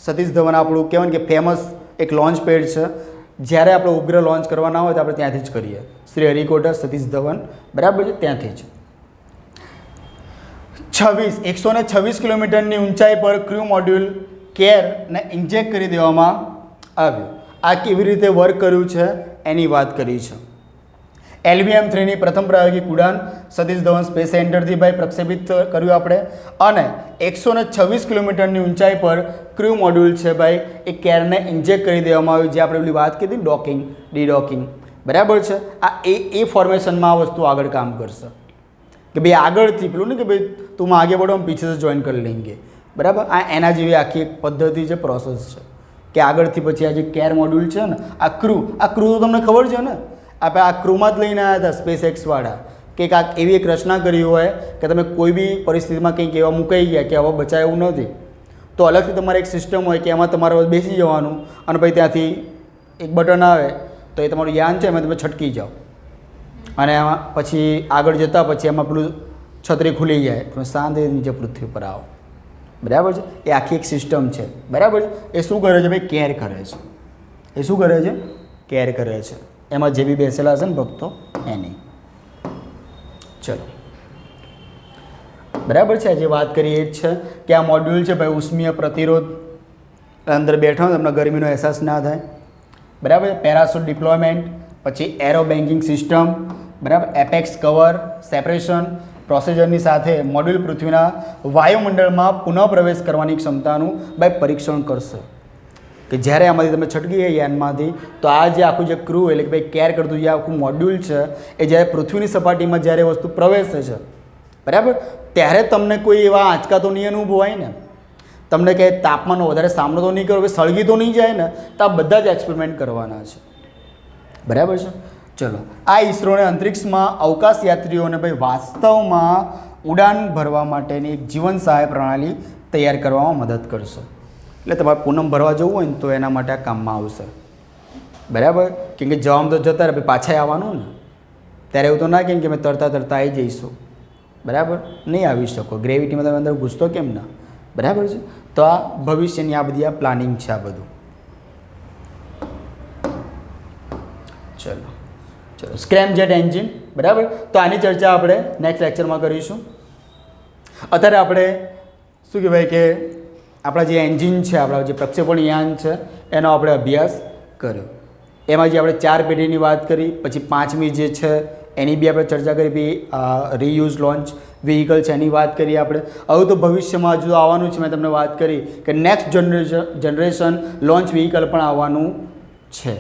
S1: સતીશ ધવન આપણું કહેવાય કે ફેમસ એક લોન્ચ પેડ છે. જ્યારે આપણે ઉપગ્રહ લોન્ચ કરવાના હોય તો આપણે ત્યાંથી જ કરીએ. શ્રી હરિકોટા સતીશ ધવન બરાબર છે ત્યાંથી જ. 126 કિલોમીટરની ઊંચાઈ પર ક્રૂ મોડ્યુલ કેરને ઇન્જેક્ટ કરી દેવામાં આવ્યું. આ કેવી રીતે વર્ક કર્યું છે એની વાત કરી છે. LVM-3ની પ્રથમ પ્રાયોગિક ઉડાન સતીશ ધવન સ્પેસ સેન્ટરથી ભાઈ પ્રક્ષેપિત કર્યું આપણે અને 126 કિલોમીટરની ઊંચાઈ પર ક્રૂ મોડ્યુલ છે ભાઈ એ કેરને ઇન્જેક્ટ કરી દેવામાં આવ્યું. જે આપણે પેલી વાત કીધી ડોકિંગ ડીડોકિંગ બરાબર છે. આ એ ફોર્મેશનમાં આ વસ્તુ આગળ કામ કરશે કે ભાઈ આગળથી પેલું ને કે ભાઈ તું આગે બઢો हम पीछे से ज्वाइन कर लेंगे બરાબર. આ એના જેવી આખી એક પદ્ધતિ છે, પ્રોસેસ છે કે આગળથી પછી આ જે કેર મોડ્યુલ છે ને આ ક્રૂ તો તમને ખબર છે ને આપણે આ ક્રૂમાં જ લઈને આવ્યા હતા SpaceX-વાળા કે કાંઈક એવી એક રચના કરી હોય કે તમે કોઈ બી પરિસ્થિતિમાં કંઈક એવા મુકાઈ ગયા કે હવે બચાય એવું નથી તો અલગથી તમારે એક સિસ્ટમ હોય કે એમાં તમારે બેસી જવાનું અને પછી ત્યાંથી એક બટન આવે તો એ તમારું યાન છે એમાં તમે છટકી જાઓ અને એમાં પછી આગળ જતાં પછી એમાં પેલું છત્રી ખુલી જાય તમે શાંતિથી નીચે પૃથ્વી પર આવો બરાબર છે. એ આખી એક સિસ્ટમ છે બરાબર છે. એ શું કરે છે ભાઈ કેર કરે છે. એ શું કરે છે કેર કરે છે. એમાં જે બી બેસેલા હશે ને ભક્તો એની. ચલો બરાબર છે. જે વાત કરીએ એ જ છે કે આ મોડ્યુલ છે ભાઈ ઉષ્મીય પ્રતિરોધ અંદર બેઠો તમને ગરમીનો અહેસાસ ના થાય બરાબર. પેરાશૂટ ડિપ્લોયમેન્ટ પછી એરો બેન્કિંગ સિસ્ટમ બરાબર. એપેક્સ કવર સેપરેશન પ્રોસિજરની સાથે મોડ્યુલ પૃથ્વીના વાયુમંડળમાં પુનઃ પ્રવેશ કરવાની ક્ષમતાનું ભાઈ પરીક્ષણ કરશે કે જ્યારે આમાંથી તમે છટકી ગયા યાનમાંથી તો આ જે આખું જે ક્રૂ એટલે કે ભાઈ કેર કરતું જે આખું મોડ્યુલ છે એ જ્યારે પૃથ્વીની સપાટીમાં જ્યારે વસ્તુ પ્રવેશે છે બરાબર ત્યારે તમને કોઈ એવા આંચકા તો નહીં અનુભવાય ને, તમને કે તાપમાનનો વધારે સામનો તો નહીં કરો, સળગી તો નહીં જાય ને, તો આ બધા જ એક્સપેરિમેન્ટ કરવાના છે બરાબર છે. ચલો આ ઈસરોને અંતરિક્ષમાં અવકાશ યાત્રીઓને ભાઈ વાસ્તવમાં ઉડાન ભરવા માટેની એક જીવન સહાય પ્રણાલી તૈયાર કરવામાં મદદ કરશે. એટલે તમારે પૂનમ ભરવા જવું હોય ને તો એના માટે આ કામમાં આવશે બરાબર. કેમ કે જવામાં તો જતા રહે પાછા આવવાનું ને ત્યારે એવું તો ના કેમ કે અમે તરતા આવી જઈશું બરાબર. નહીં આવી શકો, ગ્રેવિટીમાં તમે અંદર ઘૂસતો કેમ ના બરાબર છે. તો આ ભવિષ્યની આ બધી આ પ્લાનિંગ છે આ બધું. ચલો સ્ક્રેમજેટ એન્જિન બરાબર. તો આની ચર્ચા આપણે નેક્સ્ટ લેક્ચરમાં કરીશું. અત્યારે આપણે શું કહેવાય કે આપણા જે એન્જિન છે આપણા જે પ્રક્ષેપણ યાન છે એનો આપણે અભ્યાસ કર્યો. એમાં જે આપણે 4 પેઢીની વાત કરી પછી 5મી જે છે એની બી આપણે ચર્ચા કરી, બી રીયુઝ લોન્ચ વ્હીકલ છે એની વાત કરી આપણે. હવે તો ભવિષ્યમાં હજુ આવવાનું છે, મેં તમને વાત કરી કે નેક્સ્ટ જનરેશન લોન્ચ વ્હીકલ પણ આવવાનું છે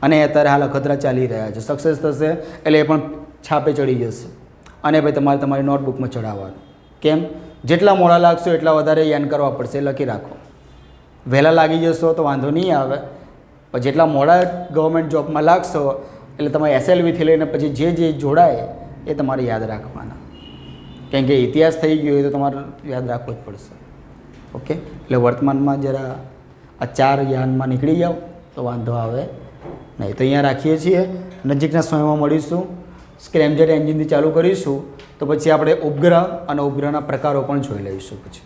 S1: અને અત્યારે હાલ અખતરા ચાલી રહ્યા છે. સક્સેસ થશે એટલે એ પણ છાપે ચડી જશે અને ભાઈ તમારે તમારી નોટબુકમાં ચડાવવાનું. કેમ? જેટલા મોડા લાગશો એટલા વધારે યાન કરવા પડશે, લખી રાખો. વહેલા લાગી જશો તો વાંધો નહીં આવે, પણ જેટલા મોડા ગવર્મેન્ટ જોબમાં લાગશો એટલે તમારે SLVથી લઈને પછી જે જોડાય એ તમારે યાદ રાખવાના. કેમ કે ઇતિહાસ થઈ ગયો હોય તો તમારે યાદ રાખવો જ પડશે. ઓકે, એટલે વર્તમાનમાં જરા આ 4 યાનમાં નીકળી જાઓ તો વાંધો આવે નહીં. તો અહીંયા રાખીએ છીએ, નજીકના સમયમાં મળીશું. સ્ક્રેમજેટ એન્જિનથી ચાલુ કરીશું તો પછી આપણે ઉપગ્રહ અને ઉપગ્રહના પ્રકારો પણ જોઈ લઈશું પછી.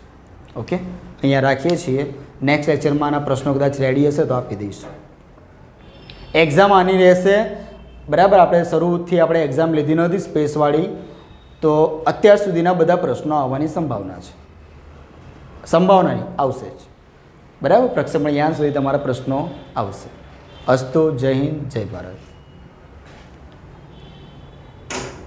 S1: ઓકે, અહીંયા રાખીએ છીએ. નેક્સ્ટ લેક્ચરમાં આના પ્રશ્નો કદાચ રેડી હશે તો આપી દઈશું. એક્ઝામ આની રહેશે બરાબર, આપણે શરૂથી આપણે એક્ઝામ લીધી નહોતી સ્પેસવાળી, તો અત્યાર સુધીના બધા પ્રશ્નો આવવાની સંભાવના છે. સંભાવના નહીં, આવશે જ. બરાબર, પ્રક્ષેપણ યાન સુધી તમારા પ્રશ્નો આવશે. અસ્તુ, જય હિન્દ, જય ભારત.